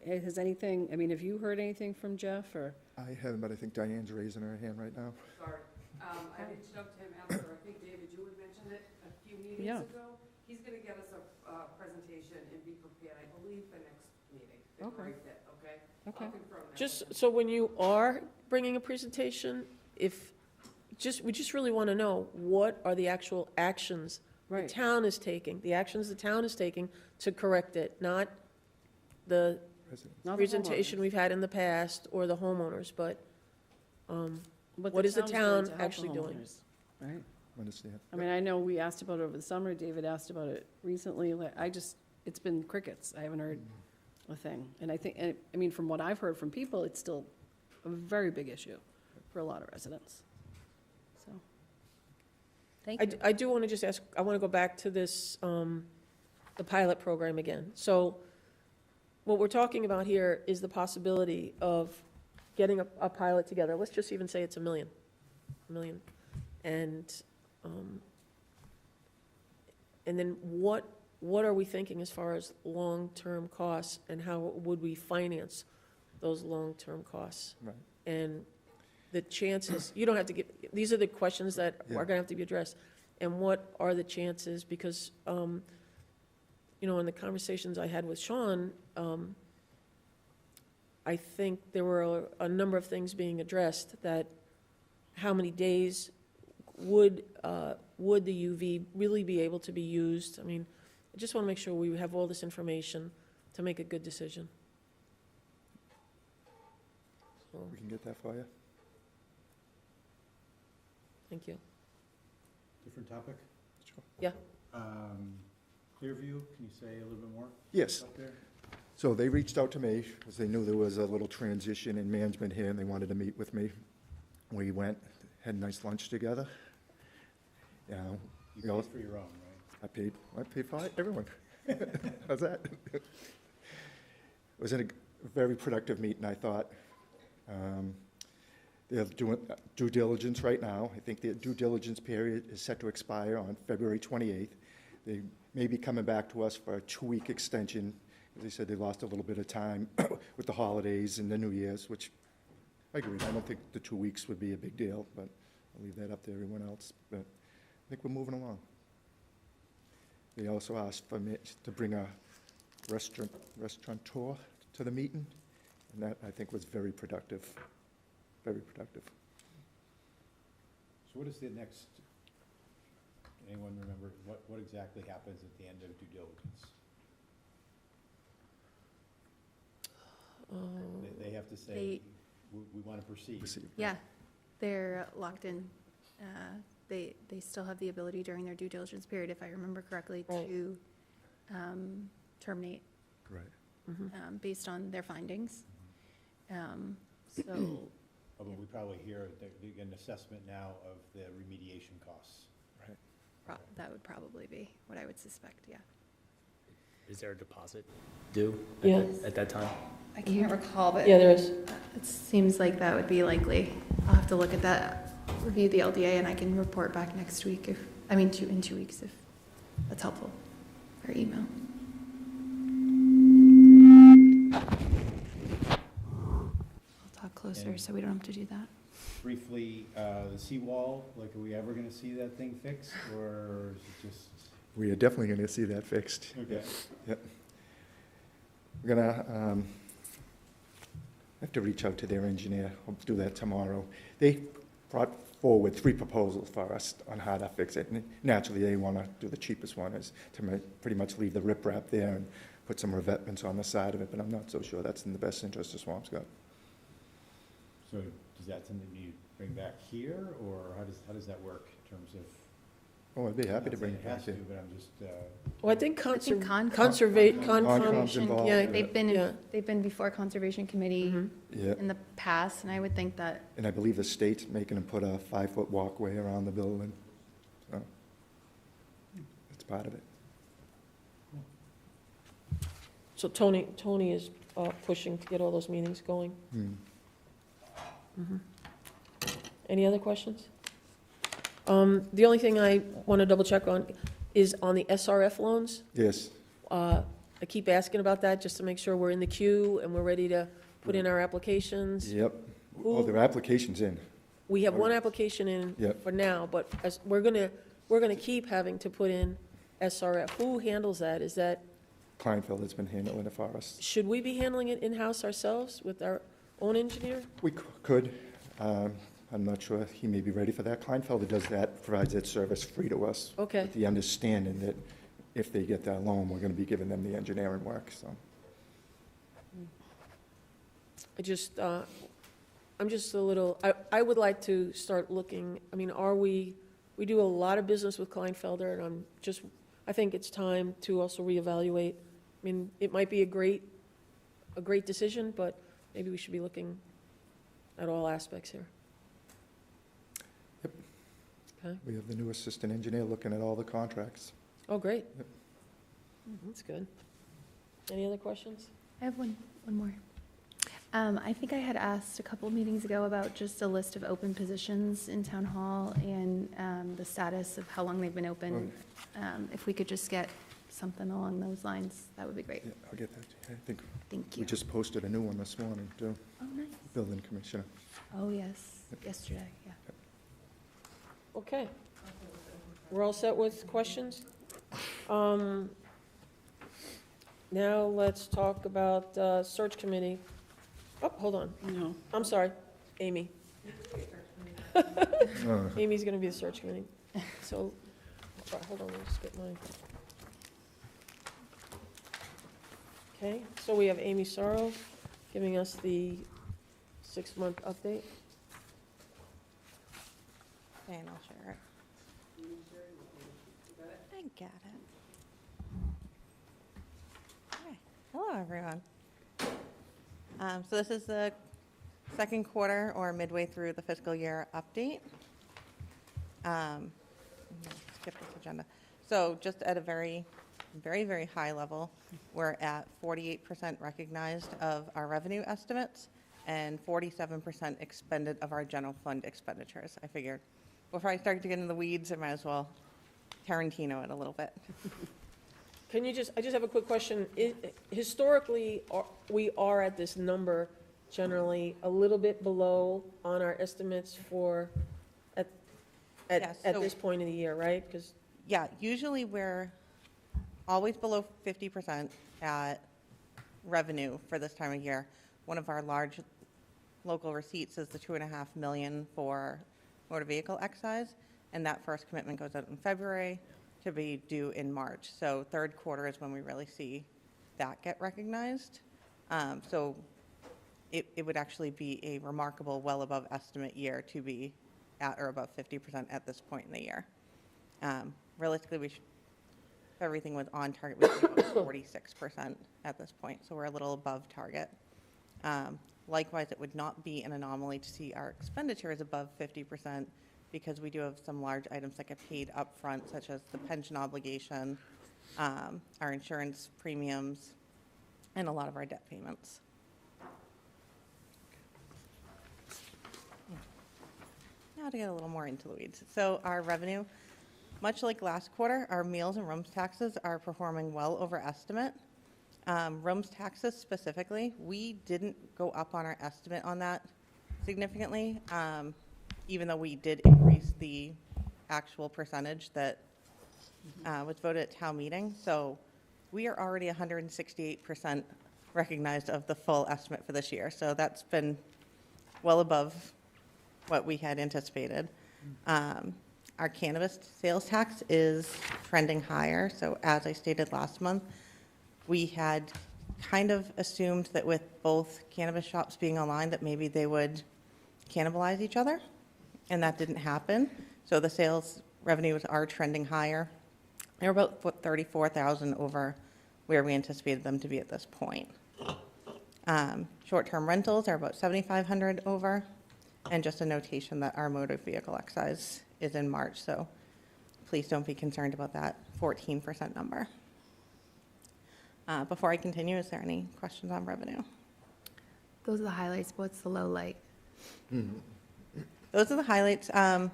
Has anything, I mean, have you heard anything from Jeff, or? I haven't, but I think Diane's raising her hand right now. Sorry. I reached out to him after, I think, David, you had mentioned it a few meetings Yeah. ago. He's gonna get us a presentation and be prepared, I believe, for next meeting. If Okay. we're right there, okay? Okay. I'll confirm that. just, so when you are bringing a presentation, we just really want to know, what are the actual actions the Right. town is taking, the actions the town is taking to correct it, not the President. Not the presentation homeowners. we've had in the past or the homeowners, but, But what is the town's doing town to help the actually doing? homeowners, Right? Understand. I mean, I know we asked about it over the summer, David asked about it recently, it's been crickets, I haven't heard a thing. And I think, I mean, from what I've heard from people, it's still a very big issue for a lot of residents. So, thank you. I do want to just ask, I want to go back to this, the pilot program again. So what we're talking about here is the possibility of getting a pilot together. Let's just even say it's $1 million. And then what what are we thinking as far as long-term costs, and how would we finance those long-term costs? Right. And the chances, you don't have to give, these are the questions that Yeah. are gonna have to be addressed. And what are the chances, because, you know, in the conversations I had with Sean, I think there were a number of things being addressed, that how many days would the UV really be able to be used? I mean, I just want to make sure we have all this information to make a good decision. So, We can get that for you. thank you. Different topic? Sure. Yeah. Clearview, can you say a little bit more Yes. up there? So they reached out to me because they knew there was a little transition in management here, and they wanted to meet with me. We went, had a nice lunch together. You know, You paid for your own, right? I paid for it, everyone. How's that? It was a very productive meeting, I thought. They're doing due diligence right now. I think the due diligence period is set to expire on February 28th. They may be coming back to us for a 2-week extension. As they said, they lost a little bit of time with the holidays and the New Year's, which I agree. I don't think the 2 weeks would be a big deal, but I'll leave that up to everyone else. But I think we're moving along. They also asked for me to bring a restaurateur to the meeting, and that, I think, was very productive. Very productive. So what is the next, anyone remember, what exactly happens at the end of due diligence? They have to say, we want to proceed. Yeah, they're locked in. They still have the ability during their due diligence period, if I remember correctly, Right. to terminate Right. based on their findings. So, Oh, but we probably hear an assessment now of the remediation costs. Right. that would probably be what I would suspect, yeah. Is there a deposit due Yeah. at that time? I can't recall, but Yeah, there is. it seems like that would be likely. I'll have to look at that, review the LDA, and I can report back next week in 2 weeks, if that's helpful, or email. I'll talk closer, And- so we don't have to do that. Briefly, the seawall, like, are we ever going to see that thing fixed, or is it just? We are definitely going to see that fixed. Okay. Yep. We're gonna have to reach out to their engineer. I'll do that tomorrow. They brought forward 3 proposals for us on how to fix it. And naturally, they want to do the cheapest one, is to pretty much leave the riprap there and put some revetments on the side of it, but I'm not so sure that's in the best interest of Swampscott. So is that something you bring back here, or how does that work in terms of? Oh, I'd be happy I'm to not bring saying it back has to, here. but I'm just, Well, I think Concom. Concom's involved. yeah. They've been, Yeah. they've been before Conservation Committee Yeah, in the past, and I would think that, and I believe the state's making them put a 5-foot walkway around the building. So it's part of it. So Tony is pushing to get all those meetings going. Any other questions? The only thing I want to double check on is on the SRF loans. Yes, I keep asking about that just to make sure we're in the queue and we're ready to put in our applications. yep. Oh, their application's in. We have one application in Yep. for now, but as we're gonna keep having to put in SRF. Who handles that? Is that, Kleinfeld has been handling it for us. should we be handling it in-house ourselves with our own engineer? We could. I'm not sure he may be ready for that. Kleinfelder does that, provides that service free to us. Okay. With the understanding that if they get that loan, we're going to be giving them the engineering work, so. I'm just a little, I would like to start looking, I mean, we do a lot of business with Kleinfelder, and I think it's time to also reevaluate. I mean, it might be a great decision, but maybe we should be looking at all aspects here. Yep. Okay. We have the new assistant engineer looking at all the contracts. Oh, great. Yep. That's good. Any other questions? I have one more. I think I had asked a couple meetings ago about just a list of open positions in Town Hall and the status of how long they've been open. If we could just get something along those lines, that would be great. Yeah, I'll get that. I think Thank we you. just posted a new one this morning, too, Oh, nice. building commissioner. Oh, yes, yesterday, yeah. Okay. We're all set with questions? Now let's talk about search committee. Oh, hold on. No. I'm sorry, Amy. Amy's gonna be the search committee. So, hold on, let me just get mine. Okay, so we have Amy Sorrow giving us the 6-month update. And I'll share it. I got it. Okay. Hello, everyone. So this is the second quarter or midway through the fiscal year update. Skip this agenda. So just at a very, very high level, we're at 48% recognized of our revenue estimates and 47% expended of our general fund expenditures. I figured before I start to get into the weeds, I might as well Tarantino it a little bit. Can you I just have a quick question. Historically, we are at this number generally a little bit below on our estimates for, at this point in the year, right? Because Yeah, usually we're always below 50% at revenue for this time of year. One of our large local receipts is the $2.5 million for motor vehicle excise, and that first commitment goes out in February to be due in March. So third quarter is when we really see that get recognized. So it would actually be a remarkable, well above estimate year to be at or above 50% at this point in the year. Realistically, if everything was on target, we'd be about 46% at this point, so we're a little above target. Likewise, it would not be an anomaly to see our expenditures above 50% because we do have some large items that get paid upfront, such as the pension obligation, our insurance premiums, and a lot of our debt payments. Now to get a little more into the weeds. So our revenue, much like last quarter, our meals and rooms taxes are performing well over estimate. Rooms taxes specifically, we didn't go up on our estimate on that significantly, even though we did increase the actual percentage that was voted at town meeting. So we are already 168% recognized of the full estimate for this year. So that's been well above what we had anticipated. Our cannabis sales tax is trending higher. So as I stated last month, we had kind of assumed that with both cannabis shops being online that maybe they would cannibalize each other, and that didn't happen. So the sales revenues are trending higher. They're about 34,000 over where we anticipated them to be at this point. Short-term rentals are about 7,500 over, and just a notation that our motor vehicle excise is in March, so please don't be concerned about that 14% number. Before I continue, is there any questions on revenue? Those are the highlights. What's the low light? Those are the highlights. The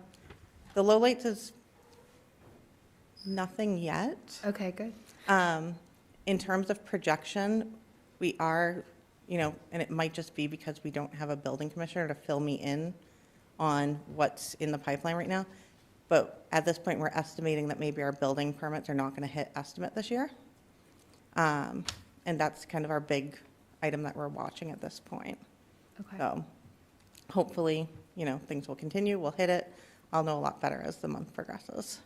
lowlights is nothing yet. Okay, good. In terms of projection, we are, and it might just be because we don't have a building commissioner to fill me in on what's in the pipeline right now. But at this point, we're estimating that maybe our building permits are not going to hit estimate this year. And that's kind of our big item that we're watching at this point. Okay. So hopefully, things will continue. We'll hit it. I'll know a lot better as the month progresses.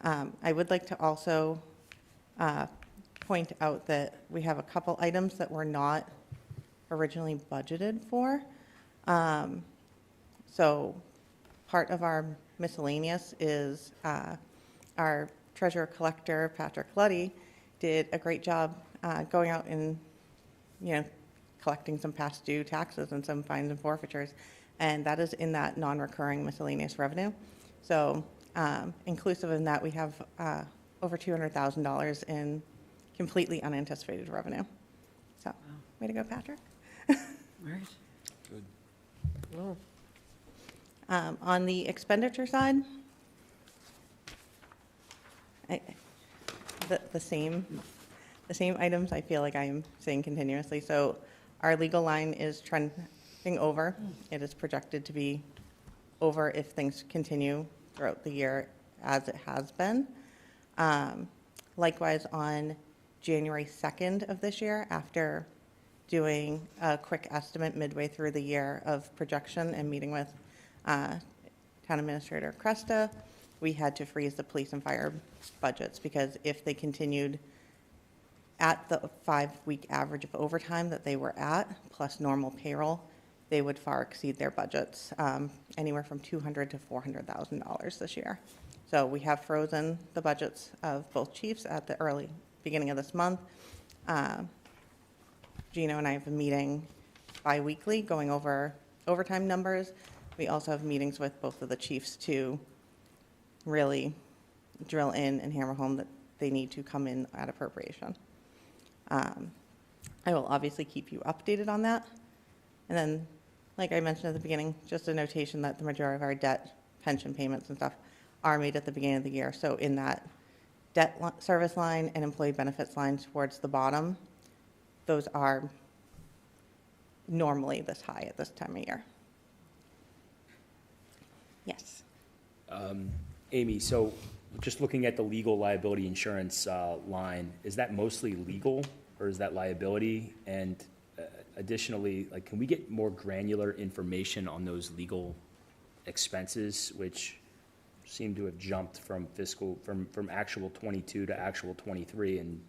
I would like to also point out that we have a couple items that were not originally budgeted for. So part of our miscellaneous is our treasurer collector, Patrick Luddy, did a great job going out and, collecting some past due taxes and some fines and forfeitures. And that is in that non-recurring miscellaneous revenue. So inclusive in that, we have over $200,000 in completely unanticipated revenue. So, way to go, Patrick. Right. Good. Well, on the expenditure side, the same items I feel like I am saying continuously. So our legal line is trending over. It is projected to be over if things continue throughout the year as it has been. Likewise, on January 2nd of this year, after doing a quick estimate midway through the year of projection and meeting with Town Administrator Cresta, we had to freeze the police and fire budgets because if they continued at the 5-week average of overtime that they were at, plus normal payroll, they would far exceed their budgets, anywhere from $200,000 to $400,000 this year. So we have frozen the budgets of both chiefs at the early beginning of this month. Gino and I have a meeting bi-weekly going over overtime numbers. We also have meetings with both of the chiefs to really drill in and hammer home that they need to come in at appropriation. I will obviously keep you updated on that. And then, like I mentioned at the beginning, just a notation that the majority of our debt, pension payments and stuff are made at the beginning of the year. So in that debt service line and employee benefits line towards the bottom, those are normally this high at this time of year. Yes. Amy, so just looking at the legal liability insurance line, is that mostly legal or is that liability? And additionally, like, can we get more granular information on those legal expenses, which seem to have jumped from actual 22 to actual 23 and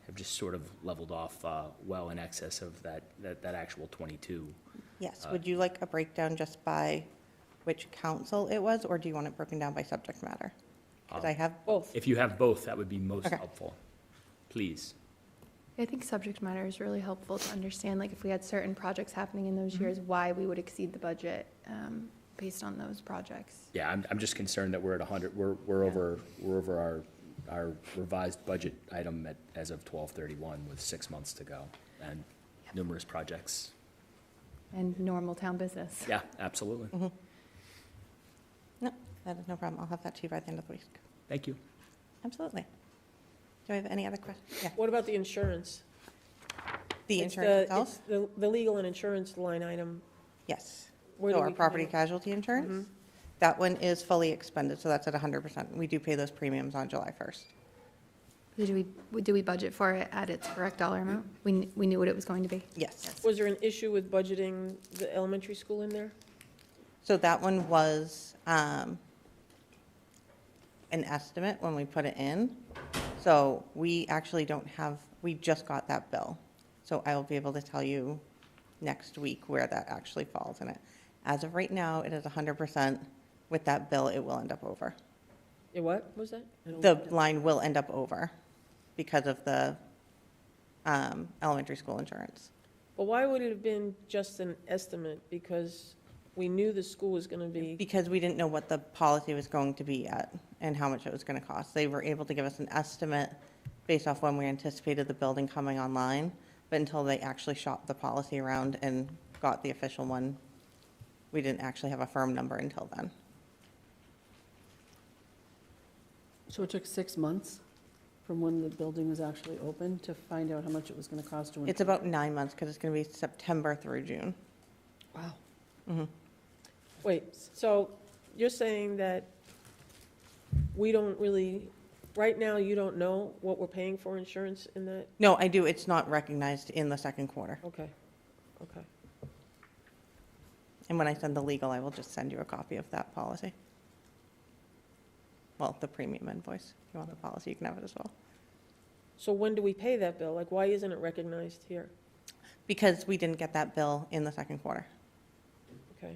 have just sort of leveled off well in excess of that actual 22? Yes. Would you like a breakdown just by which council it was, or do you want it broken down by subject matter? Because I have both. If you have both, that would be most Okay. helpful. Please. I think subject matter is really helpful to understand, like if we had certain projects happening in those years, why we would exceed the budget based on those projects. Yeah, I'm just concerned that we're at 100, we're over our revised budget item as of 12/31 with 6 months to go and numerous projects. And normal town business. Yeah, absolutely. No, that is no problem. I'll have that to you by the end of the week. Thank you. Absolutely. Do I have any other questions? Yeah. What about the insurance? The It's insurance it's itself? the legal and insurance line item. Yes. Where So do our we property pay? casualty insurance, that one is fully expended, so that's at 100%. We do pay those premiums on July 1st. Do we budget for it at its correct dollar amount? We knew what it was going to be? Yes. Was there an issue with budgeting the elementary school in there? So that one was an estimate when we put it in. So we actually don't have, we just got that bill. So I will be able to tell you next week where that actually falls in it. As of right now, it is 100%. With that bill, it will end up over. What was that? The line will end up over because of the elementary school insurance. But why would it have been just an estimate? Because we knew the school was going to be, Because we didn't know what the policy was going to be at and how much it was going to cost. They were able to give us an estimate based off when we anticipated the building coming online, but until they actually shopped the policy around and got the official one, we didn't actually have a firm number until then. So it took 6 months from when the building was actually open to find out how much it was going to cost to? It's about 9 months because it's going to be September through June. Wow. wait, so you're saying that we don't really, right now, you don't know what we're paying for insurance in that? No, I do. It's not recognized in the second quarter. Okay, okay. And when I send the legal, I will just send you a copy of that policy. Well, the premium invoice. If you want the policy, you can have it as well. So when do we pay that bill? Like, why isn't it recognized here? Because we didn't get that bill in the second quarter. Okay.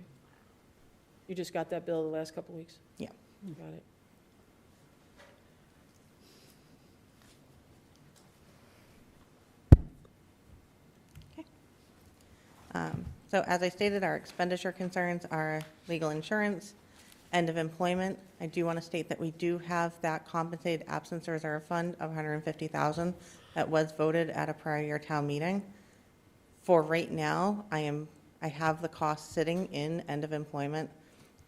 You just got that bill the last couple weeks? Yeah. Got it. So as I stated, our expenditure concerns are legal insurance, end of employment. I do want to state that we do have that compensated absence reserve fund of $150,000 that was voted at a prior year town meeting. For right now, I have the cost sitting in end of employment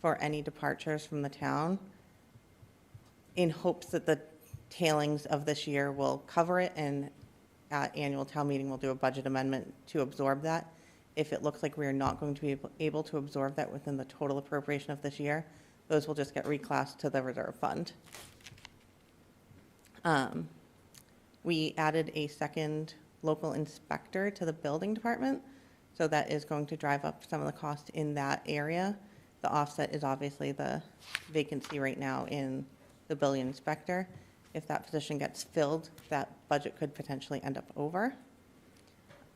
for any departures from the town in hopes that the tailings of this year will cover it, and at annual town meeting, we'll do a budget amendment to absorb that. If it looks like we are not going to be able to absorb that within the total appropriation of this year, those will just get reclassed to the reserve fund. We added a second local inspector to the building department, so that is going to drive up some of the cost in that area. The offset is obviously the vacancy right now in the building inspector. If that position gets filled, that budget could potentially end up over.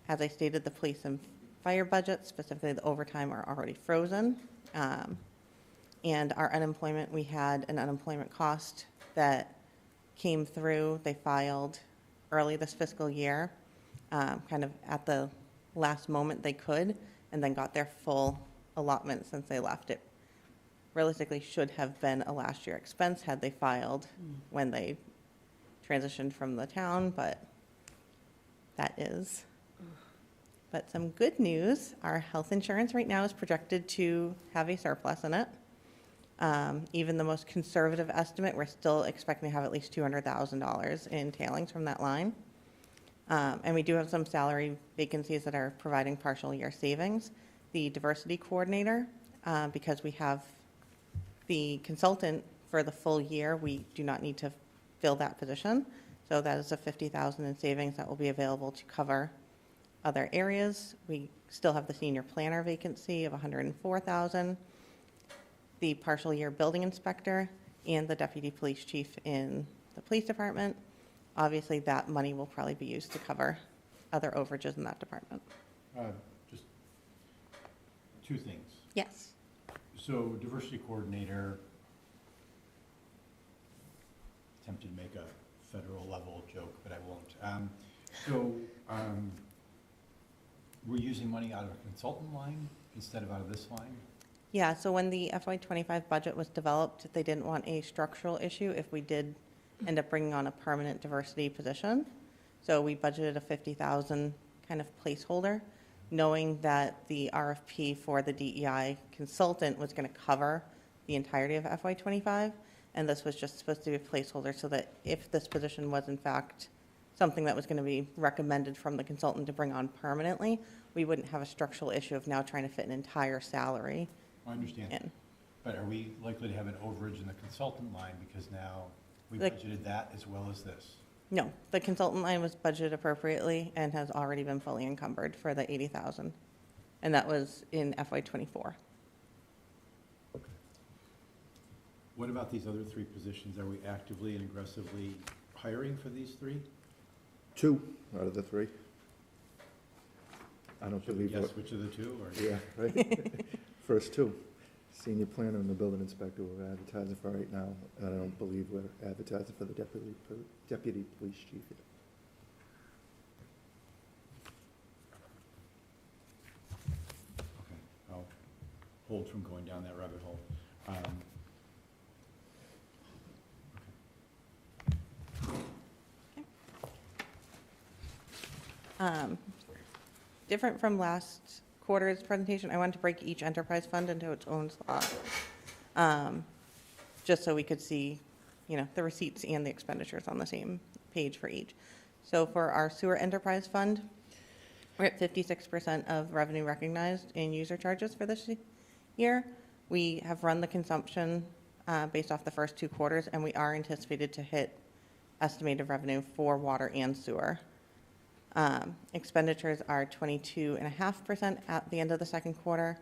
As I stated, the police and fire budgets, specifically the overtime, are already frozen. And our unemployment, we had an unemployment cost that came through. They filed early this fiscal year, kind of at the last moment they could, and then got their full allotment since they left. It realistically should have been a last year expense had they filed when they transitioned from the town, but that is. But some good news, our health insurance right now is projected to have a surplus in it. Even the most conservative estimate, we're still expecting to have at least $200,000 in tailings from that line. And we do have some salary vacancies that are providing partial year savings. The diversity coordinator, because we have the consultant for the full year, we do not need to fill that position. So that is a $50,000 in savings that will be available to cover other areas. We still have the senior planner vacancy of $104,000, the partial year building inspector, and the deputy police chief in the police department. Obviously, that money will probably be used to cover other overages in that department. Just two things. Yes. So diversity coordinator, attempted to make a federal level joke, but I won't. We're using money out of a consultant line instead of out of this line? Yeah, so when the FY25 budget was developed, they didn't want a structural issue if we did end up bringing on a permanent diversity position. So we budgeted a $50,000 kind of placeholder, knowing that the RFP for the DEI consultant was going to cover the entirety of FY25, and this was just supposed to be a placeholder so that if this position was in fact something that was going to be recommended from the consultant to bring on permanently, we wouldn't have a structural issue of now trying to fit an entire salary. I understand. In. But are we likely to have an overage in the consultant line because now we The- budgeted that as well as this? No, the consultant line was budgeted appropriately and has already been fully encumbered for the $80,000, and that was in FY24. What about these other three positions? Are we actively and aggressively hiring for these three? 2 out of the 3. I don't Should we believe. guess which of the two, or? Yeah, right. First 2. Senior planner and the building inspector we're advertising for right now. And I don't believe we're advertising for the deputy police chief yet. Okay, I'll hold from going down that rabbit hole. Different from last quarter's presentation, I wanted to break each enterprise fund into its own slot, just so we could see, the receipts and the expenditures on the same page for each. So for our sewer enterprise fund, we're at 56% of revenue recognized in user charges for this year. We have run the consumption based off the first 2 quarters, and we are anticipated to hit estimated revenue for water and sewer. Expenditures are 22.5% at the end of the second quarter.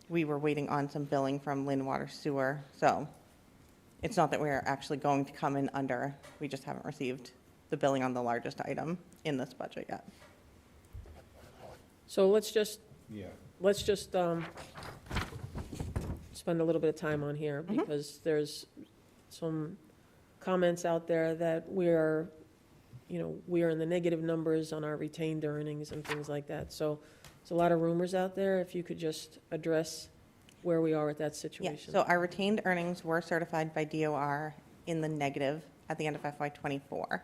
We were waiting on some billing from Lynn Water Sewer, so it's not that we're actually going to come in under. We just haven't received the billing on the largest item in this budget yet. So let's just Yeah. spend a little bit of time on here, because there's some comments out there that we are in the negative numbers on our retained earnings and things like that. So there's a lot of rumors out there. If you could just address where we are with that Yeah, situation. so our retained earnings were certified by DOR in the negative at the end of FY24.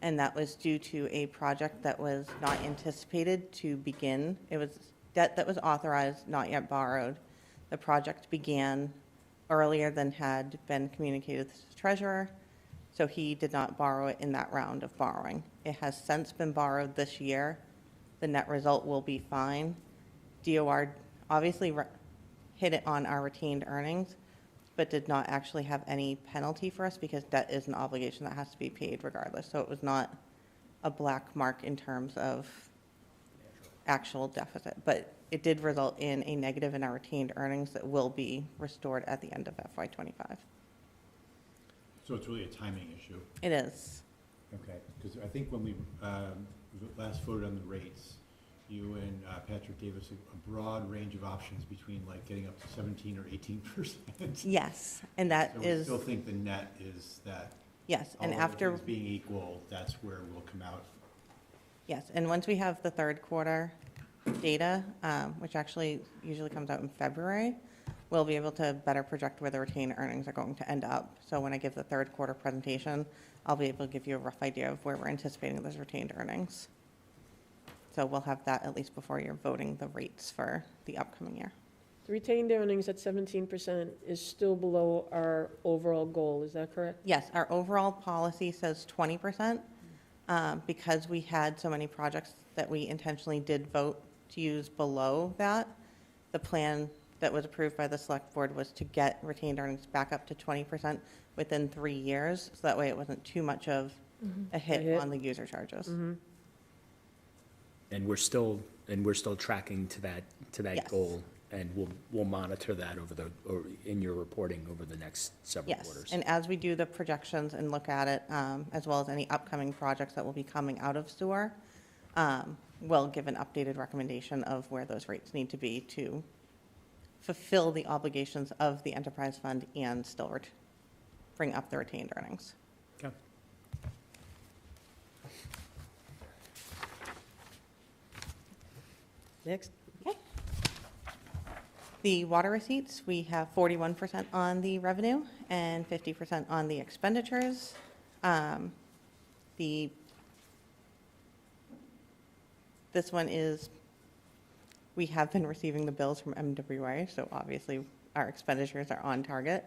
And that was due to a project that was not anticipated to begin. It was debt that was authorized, not yet borrowed. The project began earlier than had been communicated to the treasurer. So he did not borrow it in that round of borrowing. It has since been borrowed this year. The net result will be fine. DOR obviously hit it on our retained earnings, but did not actually have any penalty for us because debt is an obligation that has to be paid regardless. So it was not a black mark in terms of actual deficit, but it did result in a negative in our retained earnings that will be restored at the end of FY25. So it's really a timing issue? It is. Okay, because I think when we last voted on the rates, you and Patrick gave us a broad range of options between like getting up to 17 or 18%. Yes, and that So is. we still think the net is that. Yes, and all other after. things being equal, that's where we'll come out. Yes, and once we have the third quarter data, which actually usually comes out in February, we'll be able to better project where the retained earnings are going to end up. So when I give the third quarter presentation, I'll be able to give you a rough idea of where we're anticipating those retained earnings. So we'll have that at least before you're voting the rates for the upcoming year. The retained earnings at 17% is still below our overall goal, is that correct? Yes, our overall policy says 20%. Because we had so many projects that we intentionally did vote to use below that, the plan that was approved by the select board was to get retained earnings back up to 20% within 3 years. So that way it wasn't too much of a hit on the user charges. And we're still tracking to that Yes. goal, and we'll monitor that or in your reporting over the next several quarters. Yes, and as we do the projections and look at it, as well as any upcoming projects that will be coming out of sewer, we'll give an updated recommendation of where those rates need to be to fulfill the obligations of the enterprise fund and still bring up the retained earnings. Okay. Next. Okay. The water receipts, we have 41% on the revenue and 50% on the expenditures. This one is, we have been receiving the bills from MWA, so obviously our expenditures are on target.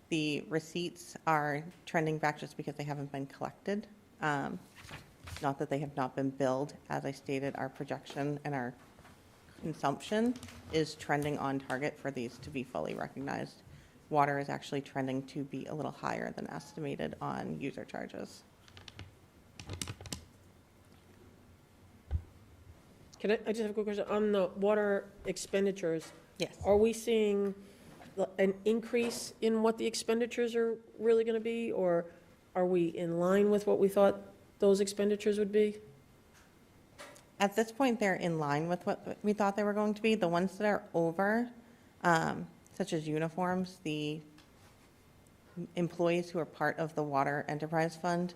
The receipts are trending back just because they haven't been collected. Not that they have not been billed. As I stated, our projection and our consumption is trending on target for these to be fully recognized. Water is actually trending to be a little higher than estimated on user charges. I just have a quick question, on the water expenditures? Yes. Are we seeing an increase in what the expenditures are really going to be, or are we in line with what we thought those expenditures would be? At this point, they're in line with what we thought they were going to be. The ones that are over, such as uniforms, the employees who are part of the Water Enterprise Fund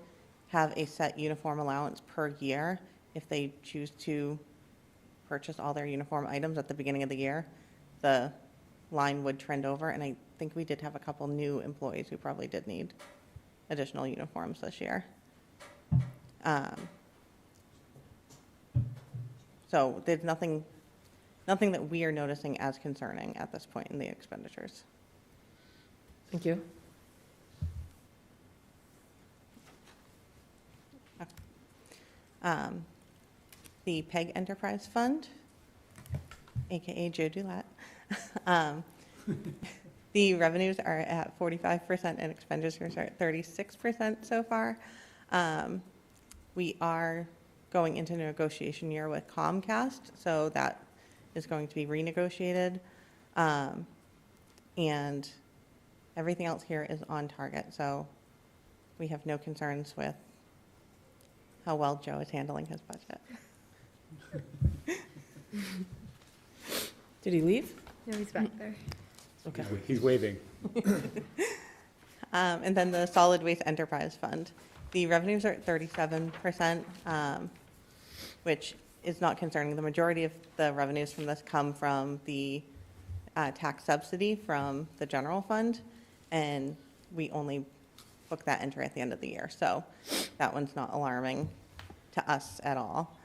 have a set uniform allowance per year. If they choose to purchase all their uniform items at the beginning of the year, the line would trend over, and I think we did have a couple new employees who probably did need additional uniforms this year. So there's nothing that we are noticing as concerning at this point in the expenditures. Thank you. The PEG Enterprise Fund, AKA Joe Dulett, the revenues are at 45% and expenditures are at 36% so far. We are going into negotiation year with Comcast, so that is going to be renegotiated. And everything else here is on target, so we have no concerns with how well Joe is handling his budget. Did he leave? No, he's back there. Okay. He's waving. And then the Solid Waste Enterprise Fund. The revenues are at 37%, which is not concerning. The majority of the revenues from this come from the tax subsidy from the general fund, and we only book that entry at the end of the year. So that one's not alarming to us at all.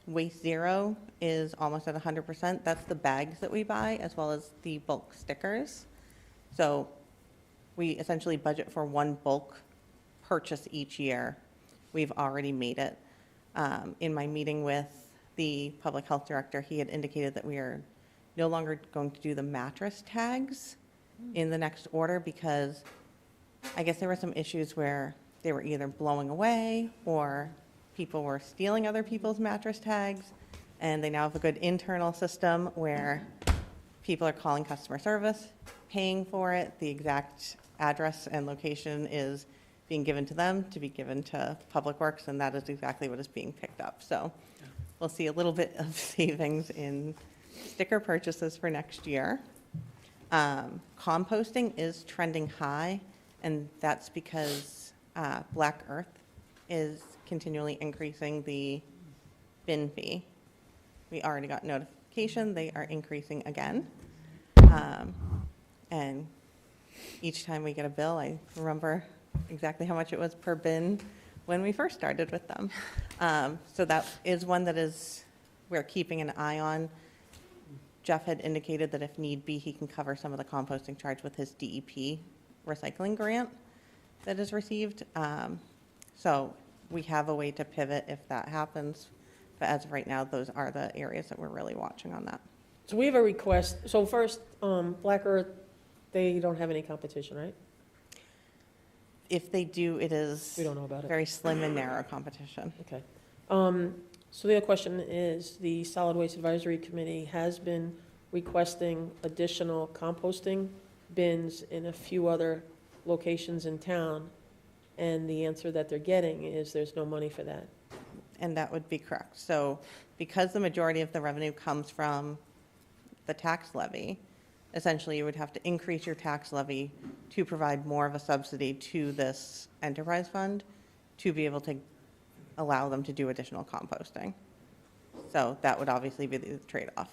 Waste Zero is almost at 100%. That's the bags that we buy as well as the bulk stickers. So we essentially budget for one bulk purchase each year, we've already made it. In my meeting with the public health director, he had indicated that we are no longer going to do the mattress tags in the next order because I guess there were some issues where they were either blowing away or people were stealing other people's mattress tags. And they now have a good internal system where people are calling customer service, paying for it. The exact address and location is being given to them to be given to Public Works, and that is exactly what is being picked up. So we'll see a little bit of savings in sticker purchases for next year. Composting is trending high, and that's because Black Earth is continually increasing the bin fee. We already got notification, they are increasing again. And each time we get a bill, I remember exactly how much it was per bin when we first started with them. So that is one that we're keeping an eye on. Jeff had indicated that if need be, he can cover some of the composting charge with his DEP recycling grant that is received. So we have a way to pivot if that happens. But as of right now, those are the areas that we're really watching on that. So we have a request. So first, Black Earth, they don't have any competition, right? If they do, it is We don't know about it. very slim and narrow competition. Okay. So the other question is, the Solid Waste Advisory Committee has been requesting additional composting bins in a few other locations in town, and the answer that they're getting is there's no money for that. And that would be correct. So because the majority of the revenue comes from the tax levy, essentially you would have to increase your tax levy to provide more of a subsidy to this enterprise fund to be able to allow them to do additional composting. So that would obviously be the trade-off.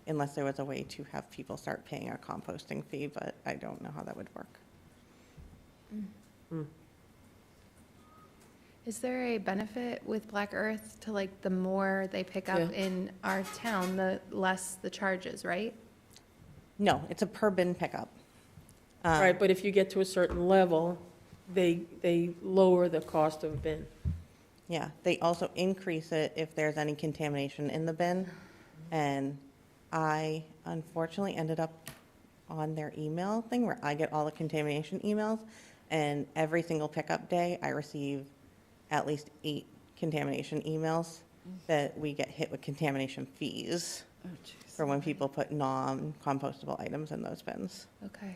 Unless there was a way to have people start paying a composting fee, but I don't know how that would work. Is there a benefit with Black Earth to like the more they pick up Yeah. in our town, the less the charges, right? No, it's a per bin pickup. Right, but if you get to a certain level, they lower the cost of a bin. Yeah, they also increase it if there's any contamination in the bin. And I unfortunately ended up on their email thing where I get all the contamination emails. And every single pickup day, I receive at least 8 contamination emails that we get hit with contamination fees for when people put non-compostable items in those bins. Okay.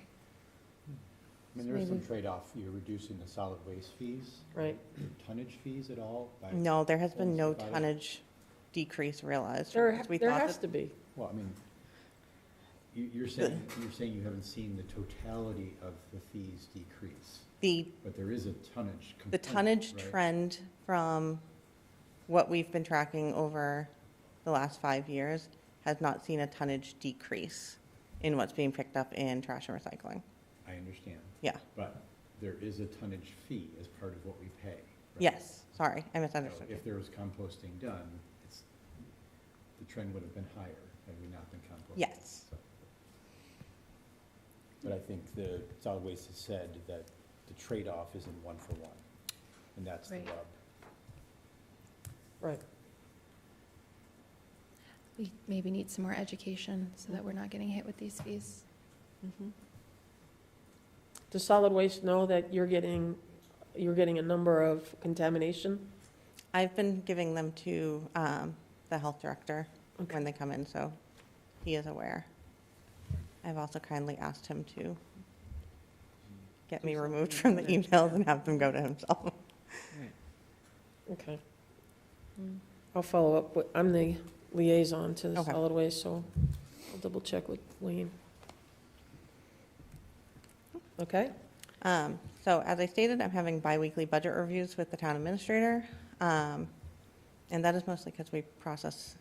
I mean, there's some trade-off. You're reducing the solid waste fees. Right. Tonnage fees at all? by No, there has been no provided? tonnage decrease realized. There We there thought has that- to be. Well, I mean, you're saying you haven't seen the totality of the fees decrease, but there is a tonnage component, The tonnage right? trend from what we've been tracking over the last 5 years has not seen a tonnage decrease in what's being picked up in trash and recycling. I understand. Yeah. But there is a tonnage fee as part of what we pay. right? Yes, sorry, I So misunderstood you. if there was composting done, the trend would have been higher had we not been composting. Yes. So. But I think the solid waste has said that the trade-off isn't 1-for-1, and that's the Right. rub. Right. We maybe need some more education so that we're not getting hit with these fees. Does solid waste know that you're getting a number of contamination? I've been giving them to the health director when they come in, so he is aware. I've also kindly asked him to get me removed from the emails and have them go to himself. Okay. I'll follow up with, I'm the liaison to the Okay. solid waste, so I'll double check with Wayne. Okay? So as I stated, I'm having bi-weekly budget reviews with the town administrator. And that is mostly because we process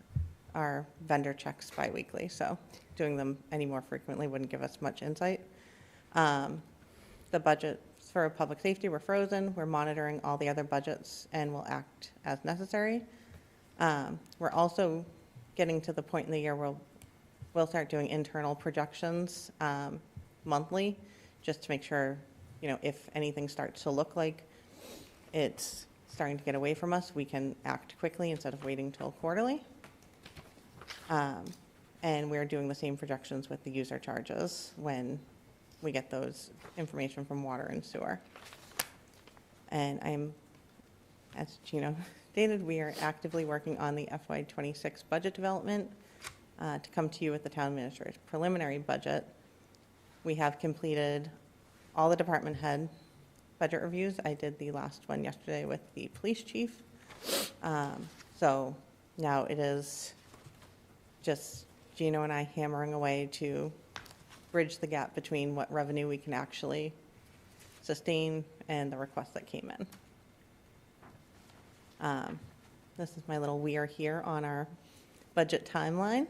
our vendor checks bi-weekly, so doing them any more frequently wouldn't give us much insight. The budgets for public safety were frozen. We're monitoring all the other budgets and will act as necessary. We're also getting to the point in the year where we'll start doing internal projections monthly, just to make sure, if anything starts to look like it's starting to get away from us, we can act quickly instead of waiting till quarterly. And we're doing the same projections with the user charges when we get those information from water and sewer. And as Gino stated, we are actively working on the FY26 budget development to come to you with the town administrator's preliminary budget. We have completed all the department head budget reviews. I did the last one yesterday with the police chief. So now it is just Gino and I hammering away to bridge the gap between what revenue we can actually sustain and the requests that came in. This is my little weir here on our budget timeline,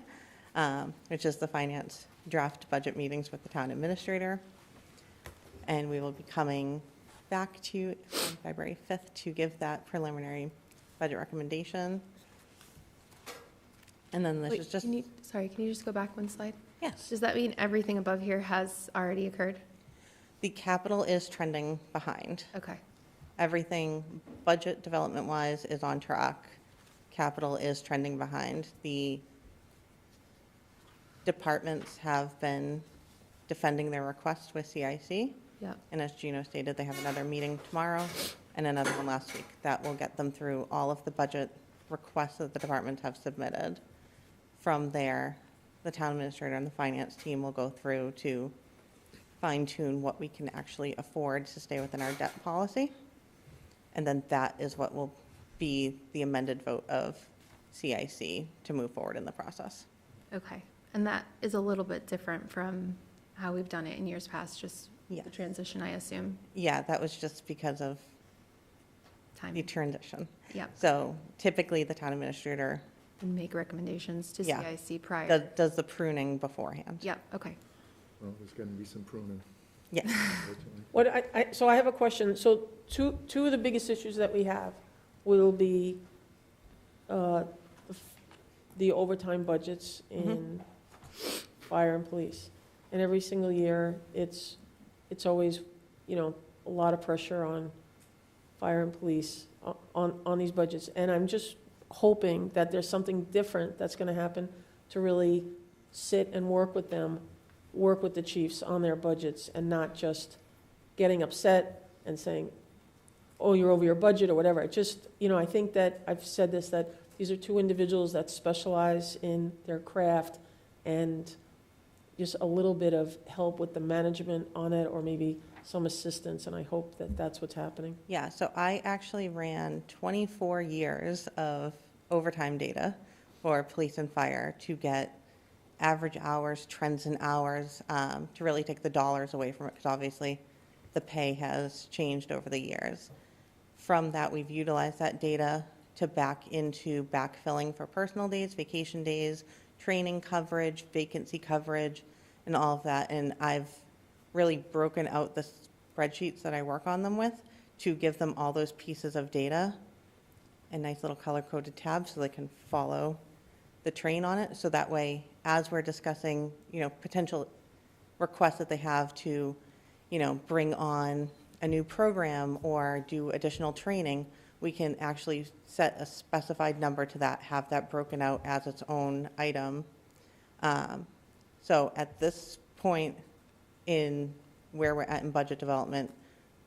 which is the finance draft budget meetings with the town administrator. And we will be coming back to you on February 5th to give that preliminary budget recommendation. And then this is just... Sorry, can you just go back one slide? Yes. Does that mean everything above here has already occurred? The capital is trending behind. Okay. Everything budget development-wise is on track. Capital is trending behind. The departments have been defending their request with CIC. Yeah. And as Gino stated, they have another meeting tomorrow and another one last week. That will get them through all of the budget requests that the departments have submitted. From there, the town administrator and the finance team will go through to fine-tune what we can actually afford to stay within our debt policy. And then that is what will be the amended vote of CIC to move forward in the process. Okay. And that is a little bit different from how we've done it in years past, just the transition, I assume? Yeah, that was just because of the transition. Yep. So typically, the town administrator And make recommendations to Yeah. CIC prior? does the pruning beforehand. Yep, okay. Well, there's going to be some pruning. Yeah. unfortunately. So I have a question. So two of the biggest issues that we have will be the overtime budgets in fire and police. And every single year, it's always, a lot of pressure on fire and police on these budgets. And I'm just hoping that there's something different that's going to happen to really sit and work with them, work with the chiefs on their budgets, and not just getting upset and saying, oh, you're over your budget or whatever. I just, I think that, I've said this, that these are two individuals that specialize in their craft, and just a little bit of help with the management on it, or maybe some assistance, and I hope that that's what's happening. Yeah, so I actually ran 24 years of overtime data for police and fire to get average hours, trends in hours, to really take the dollars away from it, because obviously the pay has changed over the years. From that, we've utilized that data to back into backfilling for personal days, vacation days, training coverage, vacancy coverage, and all of that. And I've really broken out the spreadsheets that I work on them with to give them all those pieces of data and nice little color-coded tabs so they can follow the train on it. So that way, as we're discussing, potential requests that they have to, bring on a new program or do additional training, we can actually set a specified number to that, have that broken out as its own item. So at this point in where we're at in budget development,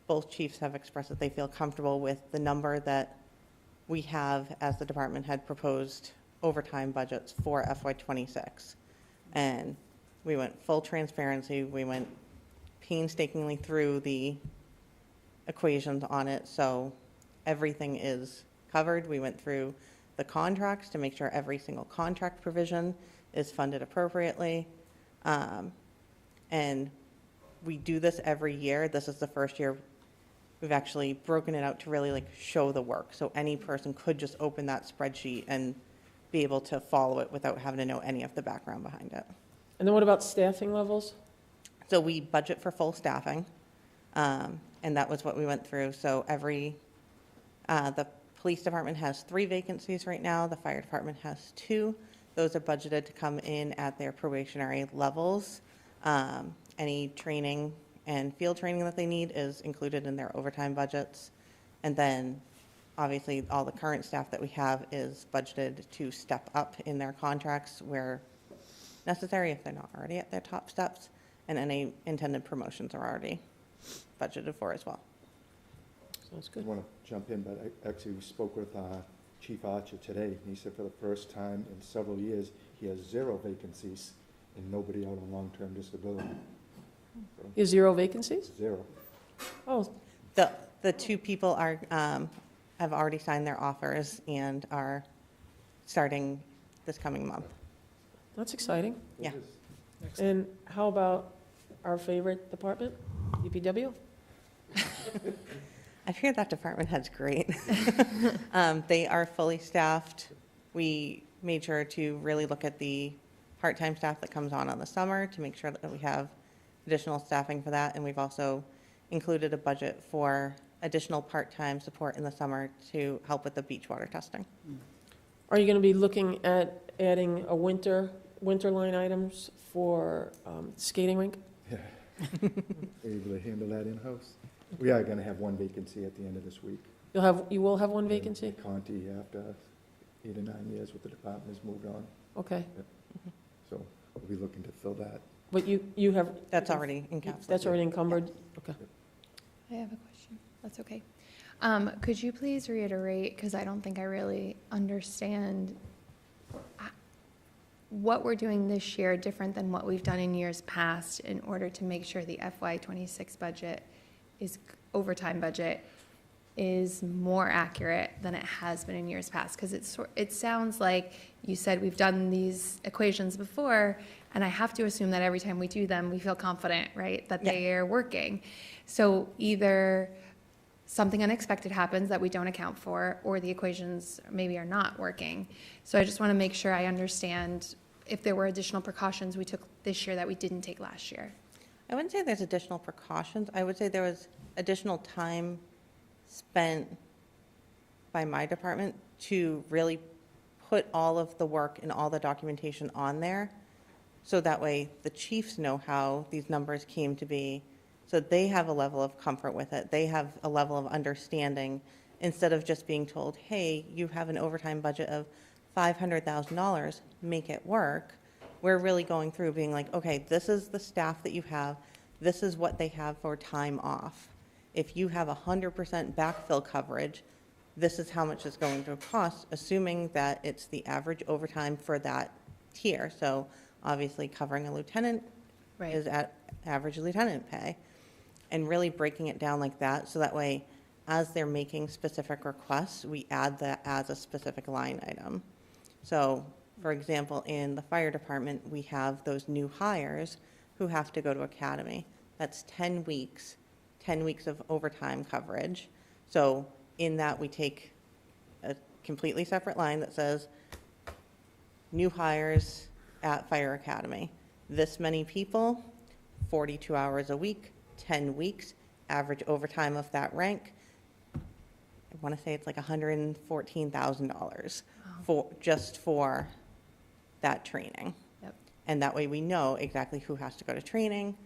both chiefs have expressed that they feel comfortable with the number that we have as the department had proposed overtime budgets for FY26. And we went full transparency. We went painstakingly through the equations on it. So everything is covered. We went through the contracts to make sure every single contract provision is funded appropriately. And we do this every year. This is the first year we've actually broken it out to really show the work. So any person could just open that spreadsheet and be able to follow it without having to know any of the background behind it. And then what about staffing levels? So we budget for full staffing, and that was what we went through. So the police department has 3 vacancies right now. The fire department has 2. Those are budgeted to come in at their probationary levels. Any training and field training that they need is included in their overtime budgets. And then, obviously, all the current staff that we have is budgeted to step up in their contracts where necessary, if they're not already at their top steps, and any intended promotions are already budgeted for as well. Sounds I good. want to jump in, but I actually spoke with Chief Archer today, and he said for the first time in several years, he has 0 vacancies and nobody out on long-term disability. So, You have 0 vacancies? 0. Oh, The 2 people are, have already signed their offers and are starting this coming month. that's exciting. Yeah. And how about our favorite department, DPW? I hear that department head's great. They are fully staffed. We made sure to really look at the part-time staff that comes on the summer to make sure that we have additional staffing for that. And we've also included a budget for additional part-time support in the summer to help with the beach water testing. Are you going to be looking at adding a winter line items for skating rink? Yeah. We're able to handle that in-house. We are going to have 1 vacancy at the end of this week. You will have 1 vacancy? Conti, after 8 or 9 years with the department, has moved on. Okay. So we'll be looking to fill that. But you have... That's already encapsulated. That's already encumbered? Okay. I have a question. That's okay. Could you please reiterate, because I don't think I really understand what we're doing this year different than what we've done in years past in order to make sure the FY26 budget overtime budget is more accurate than it has been in years past? Because it sounds like you said we've done these equations before, and I have to assume that every time we do them, we feel confident, right, that they are working. So either something unexpected happens that we don't account for, or the equations maybe are not working. So I just want to make sure I understand if there were additional precautions we took this year that we didn't take last year. I wouldn't say there's additional precautions. I would say there was additional time spent by my department to really put all of the work and all the documentation on there, so that way the chiefs know how these numbers came to be, so they have a level of comfort with it. They have a level of understanding, instead of just being told, hey, you have an overtime budget of $500,000, make it work. We're really going through being like, okay, this is the staff that you have. This is what they have for time off. If you have 100% backfill coverage, this is how much it's going to cost, assuming that it's the average overtime for that tier. So obviously covering a lieutenant is at average lieutenant pay, and really breaking it down like that. So that way, as they're making specific requests, we add that as a specific line item. So for example, in the fire department, we have those new hires who have to go to academy. That's 10 weeks of overtime coverage. So in that, we take a completely separate line that says, new hires at fire academy. This many people, 42 hours a week, 10 weeks, average overtime of that rank. I want to say it's like $114,000 just for that training. Yep. And that way we know exactly who has to go to training,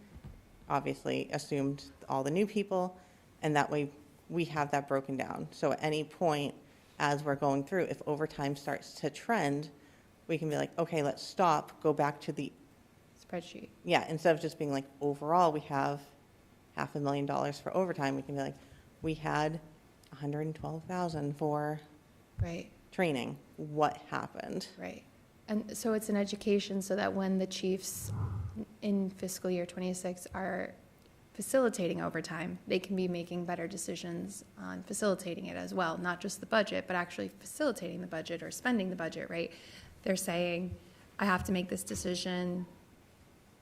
obviously assumed all the new people, and that way we have that broken down. So at any point, as we're going through, if overtime starts to trend, we can be like, okay, let's stop, go back to the spreadsheet. Yeah, instead of just being like, overall, we have $500,000 for overtime, we can be like, we had $112,000 for training. What happened? Right. And so it's an education so that when the chiefs in fiscal year 26 are facilitating overtime, they can be making better decisions on facilitating it as well, not just the budget, but actually facilitating the budget or spending the budget, right? They're saying, I have to make this decision,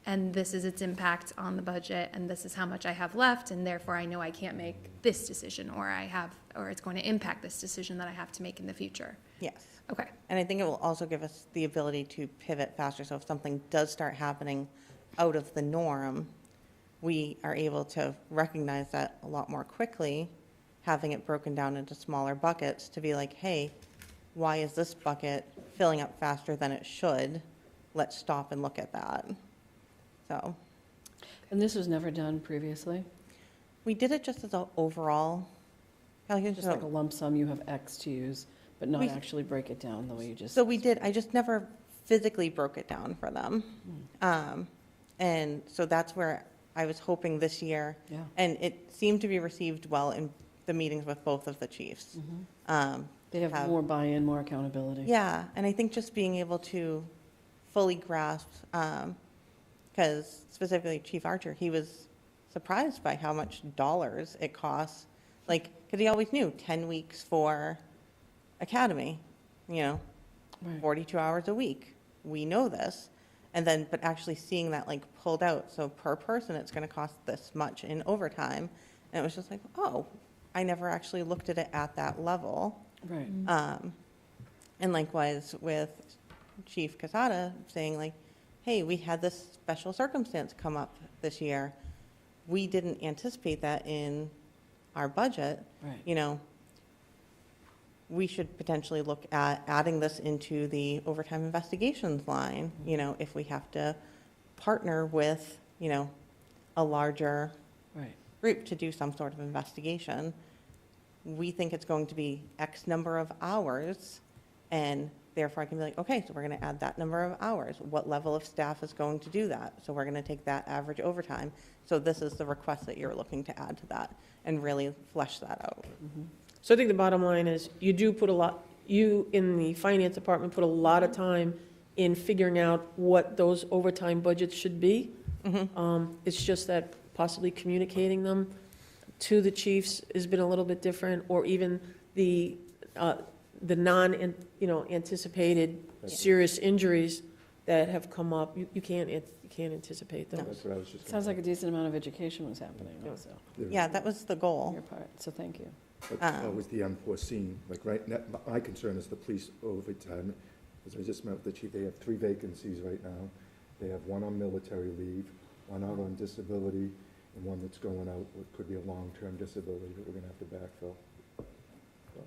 and this is its impact on the budget, and this is how much I have left, and therefore I know I can't make this decision, or it's going to impact this decision that I have to make in the future. Yes. Okay. And I think it will also give us the ability to pivot faster. So if something does start happening out of the norm, we are able to recognize that a lot more quickly, having it broken down into smaller buckets to be like, hey, why is this bucket filling up faster than it should? Let's stop and look at that. So. And this was never done previously? We did it just as an overall calculation. Just like a lump sum, you have X to use, but not We- actually break it down the way you just. So we did, I just never physically broke it down for them. And so that's where I was hoping this year. Yeah. And it seemed to be received well in the meetings with both of the chiefs. They have more buy-in, more accountability. Yeah, and I think just being able to fully grasp, because specifically Chief Archer, he was surprised by how much dollars it costs. Like, because he always knew 10 weeks for academy, you know, Right. 42 hours a week. We know this. And then, but actually seeing that like pulled out, so per person, it's going to cost this much in overtime. And it was just like, oh, I never actually looked at it at that level. Right. And likewise with Chief Casada saying like, hey, we had this special circumstance come up this year. We didn't anticipate that in our budget. Right. You know, we should potentially look at adding this into the overtime investigations line, you know, if we have to partner with, you know, a larger Right. group to do some sort of investigation. We think it's going to be X number of hours, and therefore I can be like, okay, so we're going to add that number of hours. What level of staff is going to do that? So we're going to take that average overtime. So this is the request that you're looking to add to that, and really flesh that out. So I think the bottom line is, you do put a lot, you in the finance department put a lot of time in figuring out what those overtime budgets should be. It's just that possibly communicating them to the chiefs has been a little bit different, or even the anticipated serious injuries that have come up. You can't anticipate those. That's what I was just. Sounds like a decent amount of education was happening also. Yeah, that was the goal. On your part, so thank you. That was the unforeseen, like, right, my concern is the police overtime, as I just met with the chief, they have 3 vacancies right now. They have 1 on military leave, 1 out on disability, and 1 that's going out, what could be a long-term disability that we're gonna have to backfill. So,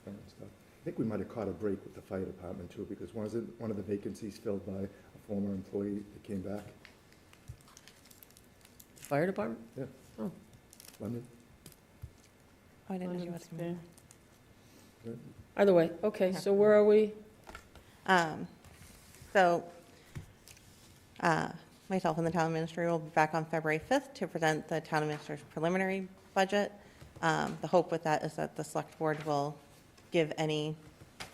kind of stuff. I think we might have caught a break with the fire department too, because one of the vacancies filled by a former employee that came back. Fire department? Yeah. Oh. London. Oh, I didn't know you was coming. Either way, okay, so where are we? So, myself and the town administrator will be back on February 5th to present the town administrator's preliminary budget. The hope with that is that the select board will give any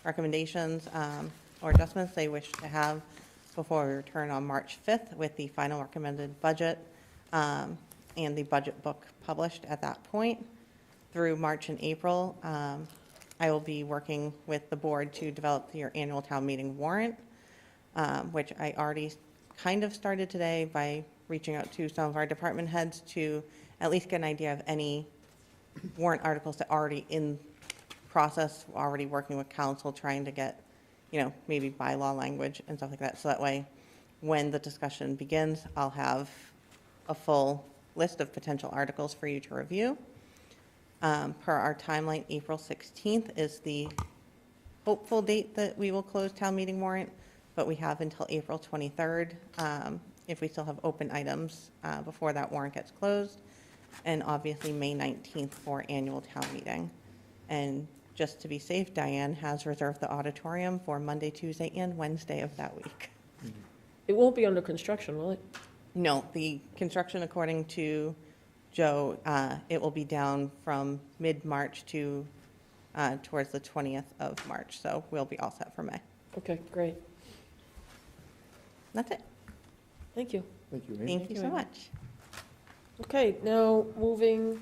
recommendations or adjustments they wish to have before we return on March 5th with the final recommended budget and the budget book published at that point. Through March and April, I will be working with the board to develop your annual town meeting warrant, which I already kind of started today by reaching out to some of our department heads to at least get an idea of any warrant articles that are already in process, already working with council, trying to get, you know, maybe bylaw language and stuff like that. So that way, when the discussion begins, I'll have a full list of potential articles for you to review. Per our timeline, April 16th is the hopeful date that we will close town meeting warrant, but we have until April 23rd if we still have open items before that warrant gets closed, and obviously May 19th for annual town meeting. And just to be safe, Diane has reserved the auditorium for Monday, Tuesday, and Wednesday of that week. It won't be under construction, will it? No, the construction, according to Joe, it will be down from mid-March to towards the 20th of March, so we'll be all set for May. Okay, great. That's it. Thank you. Thank you, Amy. Thank you so much. Okay, now moving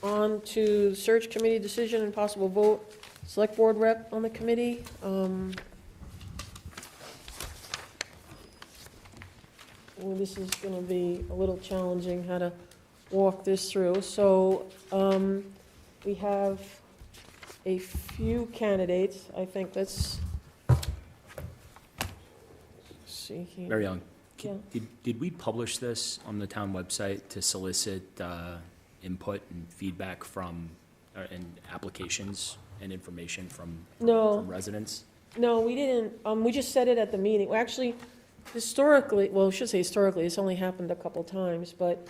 on to search committee decision and possible vote. Select board rep on the committee. Well, this is going to be a little challenging how to walk this through. So we have a few candidates. I think let's see here. Mary Ellen, Yeah. did we publish this on the town website to solicit input and feedback from, and applications and information from No. from residents? No, we didn't. We just said it at the meeting. Well, actually, historically, well, I should say historically, it's only happened a couple times, but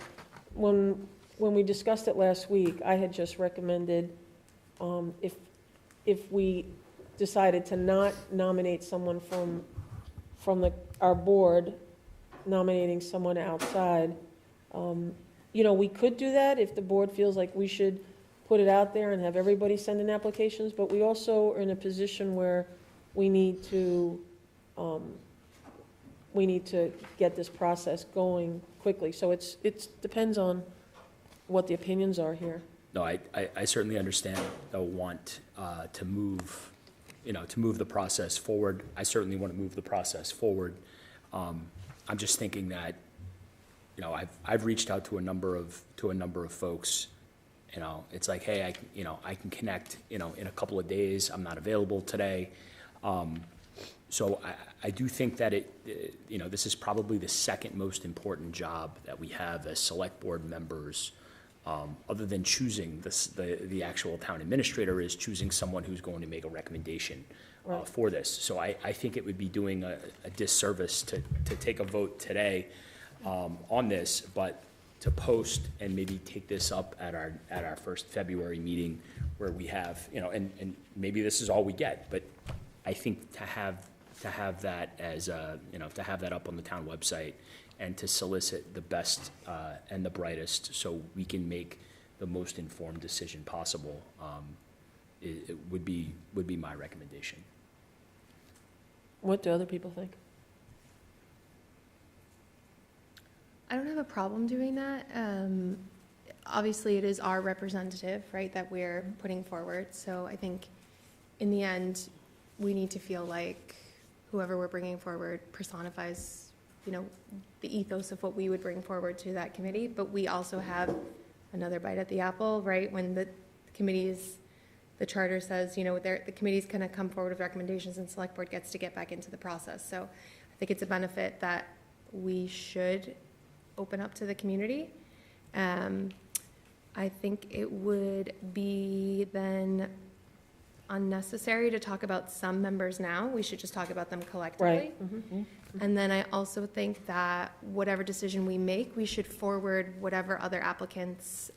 when we discussed it last week, I had just recommended, if we decided to not nominate someone from our board, nominating someone outside, we could do that if the board feels like we should put it out there and have everybody send in applications, but we also are in a position where we need to get this process going quickly. So it depends on what the opinions are here. No, I certainly understand the want to move, to move the process forward. I certainly want to move the process forward. I'm just thinking that, I've reached out to a number of folks. It's like, hey, I can connect, in a couple of days. I'm not available today. So I do think that this is probably the second most important job that we have as select board members, other than choosing the actual town administrator, is choosing someone who's going to make a recommendation for this. So I think it would be doing a disservice to take a vote today on this, but to post and maybe take this up at our first February meeting, where we have, and maybe this is all we get, but I think to have that as to have that up on the town website and to solicit the best and the brightest, so we can make the most informed decision possible, it would be my recommendation. What do other people think? I don't have a problem doing that. Obviously, it is our representative, right, that we're putting forward. So I think in the end, we need to feel like whoever we're bringing forward personifies, the ethos of what we would bring forward to that committee. But we also have another bite at the apple, right? When the charter says, the committee's going to come forward with recommendations and select board gets to get back into the process. So I think it's a benefit that we should open up to the community. I think it would be then unnecessary to talk about some members now. We should just talk about them collectively. Right. Mm-hmm. And then I also think that whatever decision we make, we should forward whatever other applicants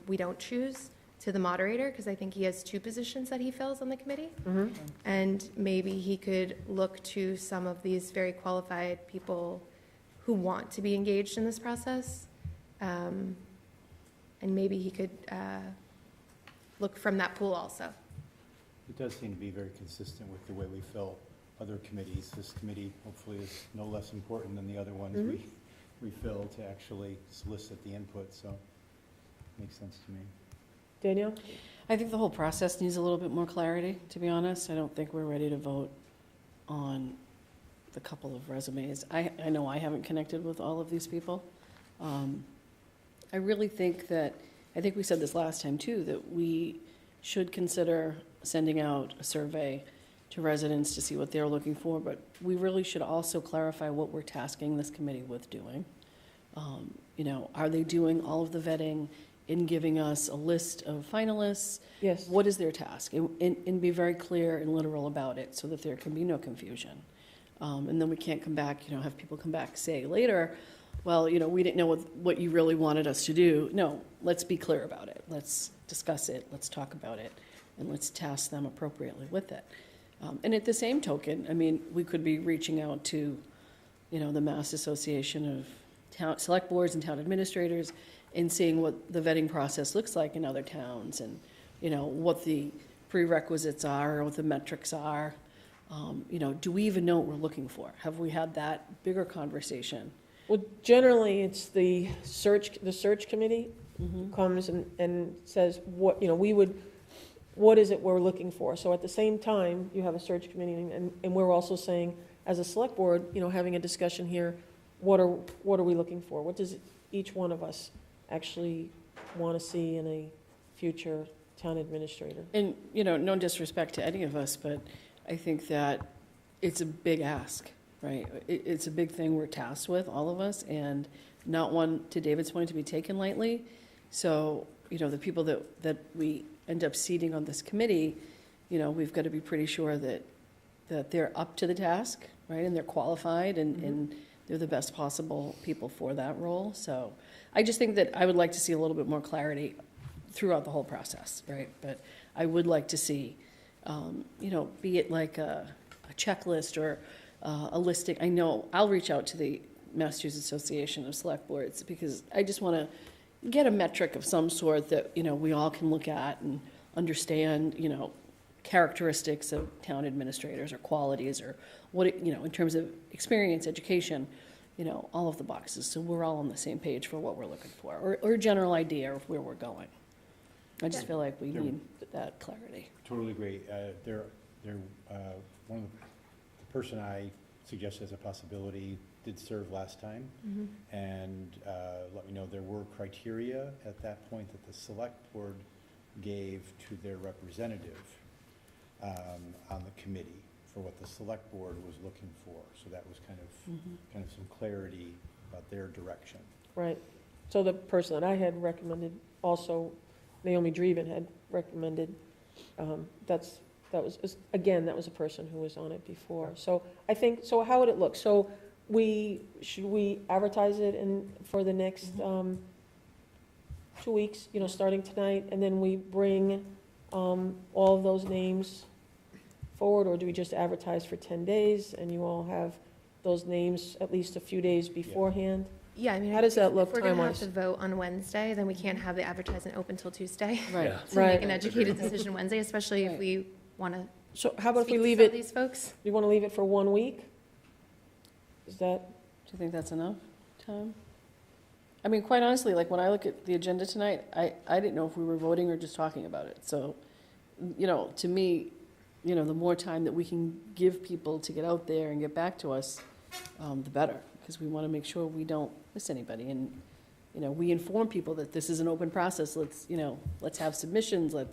we don't choose to the moderator, because I think he has 2 positions that he fills on the committee. Mm-hmm. And maybe he could look to some of these very qualified people who want to be engaged in this process. And maybe he could look from that pool also. It does seem to be very consistent with the way we fill other committees. This committee hopefully is no less important than the other ones we fill to actually solicit the input, so it makes sense to me. Danielle? I think the whole process needs a little bit more clarity, to be honest. I don't think we're ready to vote on the couple of resumes. I know I haven't connected with all of these people. I really think I think we said this last time too, that we should consider sending out a survey to residents to see what they're looking for, but we really should also clarify what we're tasking this committee with doing. Are they doing all of the vetting in giving us a list of finalists? Yes. What is their task? And be very clear and literal about it so that there can be no confusion. And then we can't come back, have people come back, say later, well, we didn't know what you really wanted us to do. No, let's be clear about it. Let's discuss it. Let's talk about it. And let's task them appropriately with it. And at the same token, we could be reaching out to, the Mass Association of Select Boards and Town Administrators and seeing what the vetting process looks like in other towns and, what the prerequisites are, or what the metrics are. Do we even know what we're looking for? Have we had that bigger conversation? Well, generally, it's the search committee comes and says, what is it we're looking for? So at the same time, you have a search committee, and we're also saying, as a select board, having a discussion here, what are we looking for? What does each one of us actually want to see in a future town administrator? And, no disrespect to any of us, but I think that it's a big ask, right? It's a big thing we're tasked with, all of us, and not one, to David's point, to be taken lightly. So, the people that we end up seating on this committee, we've got to be pretty sure that they're up to the task, right? And they're qualified and they're the best possible people for that role. So I just think that I would like to see a little bit more clarity throughout the whole process, right? But I would like to see, be it like a checklist or a listing. I know I'll reach out to the Massachusetts Association of Select Boards because I just want to get a metric of some sort that, we all can look at and understand, characteristics of town administrators or qualities or what, in terms of experience, education, all of the boxes. So we're all on the same page for what we're looking for or a general idea of where we're going. I just feel like we need that clarity. Totally agree. One of the person I suggested as a possibility did serve last time, and let me know there were criteria at that point that the select board gave to their representative on the committee for what the select board was looking for. So that was kind of some clarity about their direction. Right. So the person that I had recommended, also Naomi Dreven had recommended, that was a person who was on it before. So I think, so how would it look? So should we advertise it for the next 2 weeks, starting tonight, and then we bring all of those names forward, or do we just advertise for 10 days and you all have those names at least a few days beforehand? Yeah, I mean, how does that look if we're going to have time-wise? to vote on Wednesday, then we can't have the advertisement open till Tuesday. Right. To make an educated decision Wednesday, especially if we want to. So how about if we speak to leave some it, of these folks? you want to leave it for 1 week? Is that, Do you think that's enough time? I mean, quite honestly, like when I look at the agenda tonight, I didn't know if we were voting or just talking about it. So, to me, the more time that we can give people to get out there and get back to us, the better, because we want to make sure we don't miss anybody. And, we inform people that this is an open process. Let's have submissions. I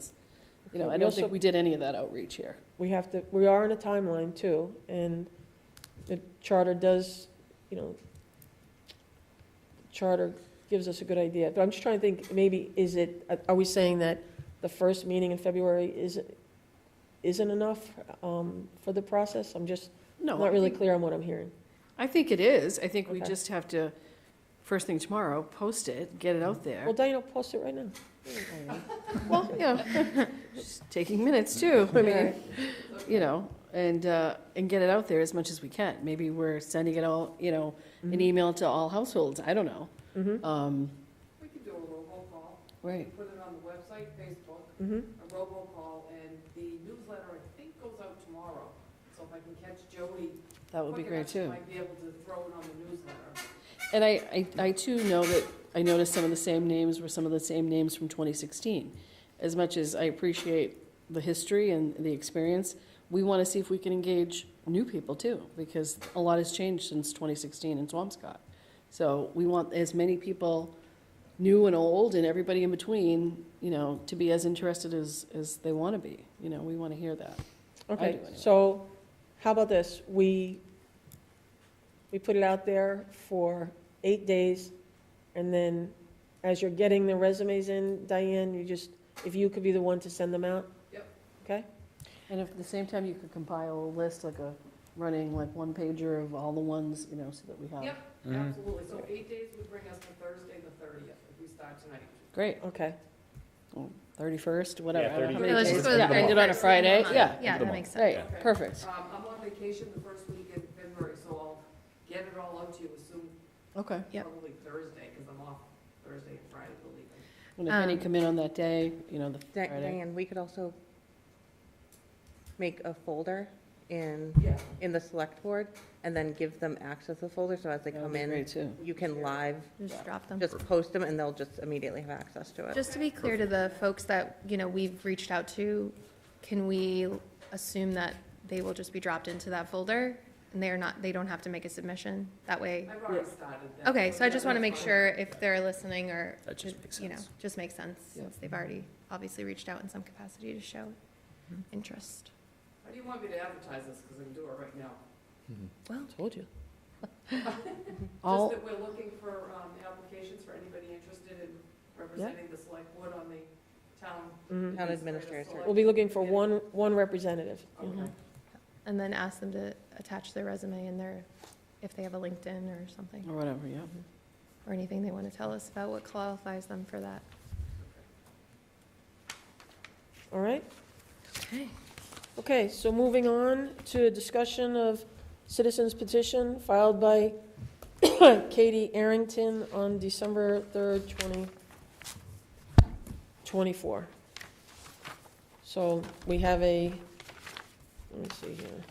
We don't think also- we did any of that outreach here. we are in a timeline too, and the charter does, charter gives us a good idea. But I'm just trying to think, maybe are we saying that the first meeting in February isn't enough for the process? I'm just No, not I really think- clear on what I'm hearing. I think it is. I think we Okay. just have to, first thing tomorrow, post it, get it out there. Well, Diane will post it right now. Well, just taking minutes too. I mean, and get it out there as much as we can. Maybe we're sending it all, an email to all households. I don't know. We could do a robocall. Right. Put it on the website, Facebook, Mm-hmm. a robocall, and the newsletter, I think, goes out tomorrow. So if I can catch Jody. That would be quick great enough, she too. might be able to throw it on the newsletter. And I too know that, I noticed some of the same names were some of the same names from 2016. As much as I appreciate the history and the experience, we want to see if we can engage new people too, because a lot has changed since 2016 in Swampscott. So we want as many people, new and old and everybody in between, to be as interested as they want to be. We want to hear that. I Okay, do anyway. so how about this? We put it out there for 8 days, and then as you're getting the resumes in, Diane, if you could be the one to send them out? Yep. Okay? And if at the same time you could compile a list, like running one pager of all the ones, so that we have. Yep, absolutely. So 8 days would bring us to Thursday, the 30th, if we start tonight. Great. Okay. 31st, whatever. Yeah, I don't know how 30. many Let's days. just go to the End it on a 31st. Friday, yeah. Yeah, that makes sense. Right, Okay. perfect. I'm on vacation the first week in February, so I'll get it all out to you as soon, Okay. Yep. probably Thursday, because I'm off Thursday and Friday, believe it. And if any come in on that day, the Friday. Diane, we could also make a folder in the select board and then give them access to the folder, so as they That would come be in, great too. you can live, Just drop them. just post them and they'll just immediately have access to it. Just to be clear to the folks that, we've reached out to, can we assume that they will just be dropped into that folder? And they don't have to make a submission? That way? I've already started that. Okay, so I just Yeah, want to that's make fine. sure if they're listening or, That just makes sense. just makes sense, Yeah. since they've already obviously reached out in some capacity to show interest. How do you want me to advertise this, because I can do it right now? Well, told you. All- Just that we're looking for applications for anybody interested in representing the select board on the town. Mhm. Town administrator. We'll be looking for one representative. Okay. And then ask them to attach their resume and their if they have a LinkedIn or something, Or whatever, yeah. or anything they want to tell us about what qualifies them for that. All right? Okay. Okay, so moving on to a discussion of citizens petition filed by Katie Arrington on December 3rd, 2024. So we have a, let me see here.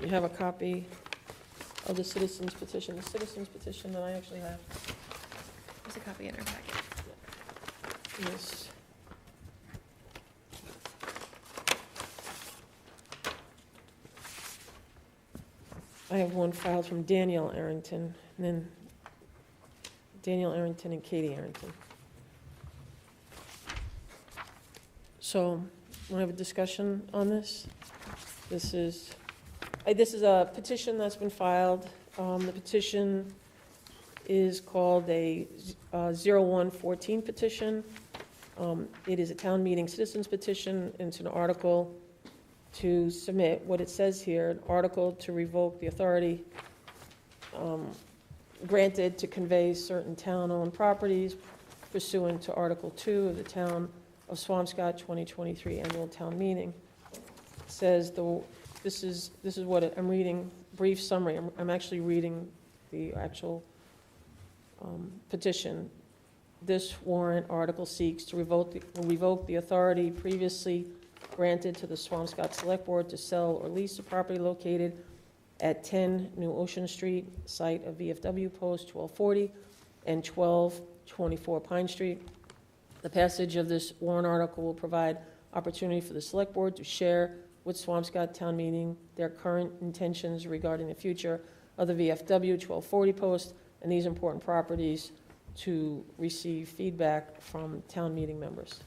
We have a copy of the citizens petition that I actually have. There's a copy in our packet. Yes. I have one filed from Danielle Arrington, and then Danielle Arrington and Katie Arrington. So, want to have a discussion on this? This is a petition that's been filed. The petition is called a 0114 petition. It is a town meeting citizens petition. It's an article to submit, what it says here, an article to revoke the authority granted to convey certain town-owned properties pursuant to Article 2 of the Town of Swampscott 2023 Annual Town Meeting. It says, this is what I'm reading, brief summary. I'm actually reading the actual petition. This warrant article seeks to revoke the authority previously granted to the Swampscott Select Board to sell or lease a property located at 10 New Ocean Street, site of VFW Post 1240, and 1224 Pine Street. The passage of this warrant article will provide opportunity for the Select Board to share with Swampscott Town Meeting their current intentions regarding the future of the VFW 1240 Post and these important properties, to receive feedback from town meeting members.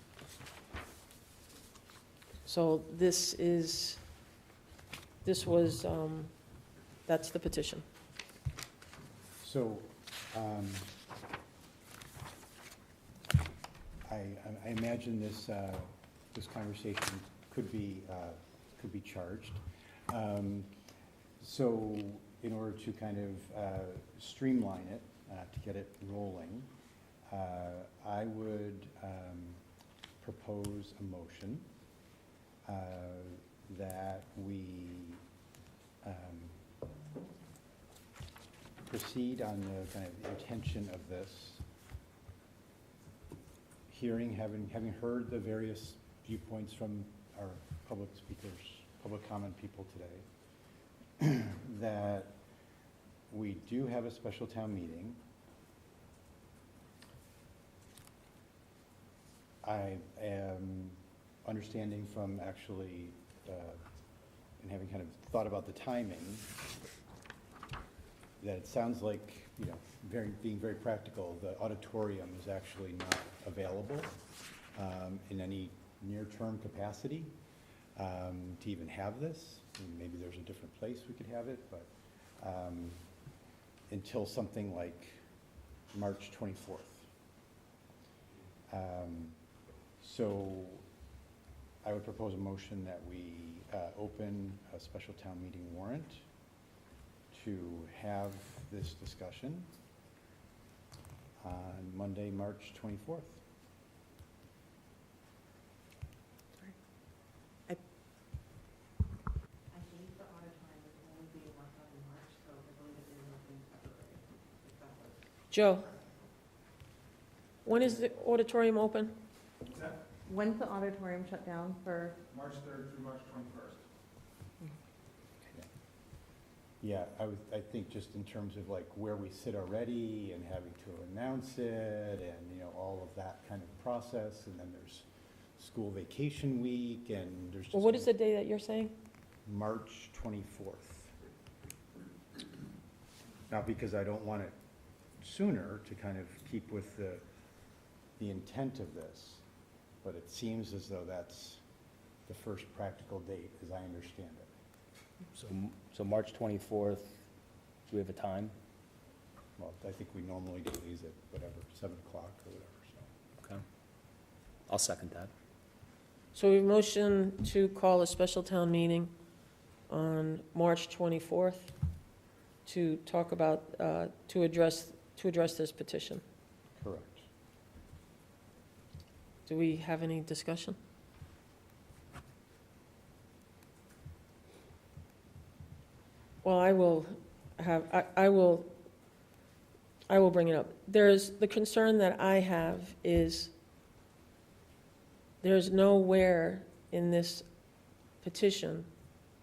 So that's the petition. So, I imagine this conversation could be charged. So, in order to kind of streamline it, to get it rolling, I would propose a motion that we proceed on the kind of intention of this hearing, having heard the various viewpoints from our public speakers, public comment people today, that we do have a special town meeting. I am understanding from actually, and having kind of thought about the timing, that it sounds like, being very practical, the auditorium is actually not available in any near-term capacity to even have this. Maybe there's a different place we could have it, but until something like March 24th. So I would propose a motion that we open a special town meeting warrant to have this discussion on Monday, March 24th. I believe the auditorium is only being worked on in March, so I believe it is in February. if that was- Joe, when is the auditorium open? When's the auditorium shut down for? March 3rd through March 21st. Yeah, I think just in terms of like where we sit already and having to announce it and, all of that kind of process, and then there's school vacation week, and there's just. Well, what is the day that you're saying? March 24th. Not because I don't want it sooner, to kind of keep with the intent of this, but it seems as though that's the first practical date, as I understand it. So March 24th, do we have a time? Well, I think we normally do these at whatever, 7 o'clock or whatever, so. Okay. I'll second that. So we motion to call a special town meeting on March 24th to talk about, to address this petition. Correct. Do we have any discussion? Well, I will bring it up. The concern that I have is there's nowhere in this petition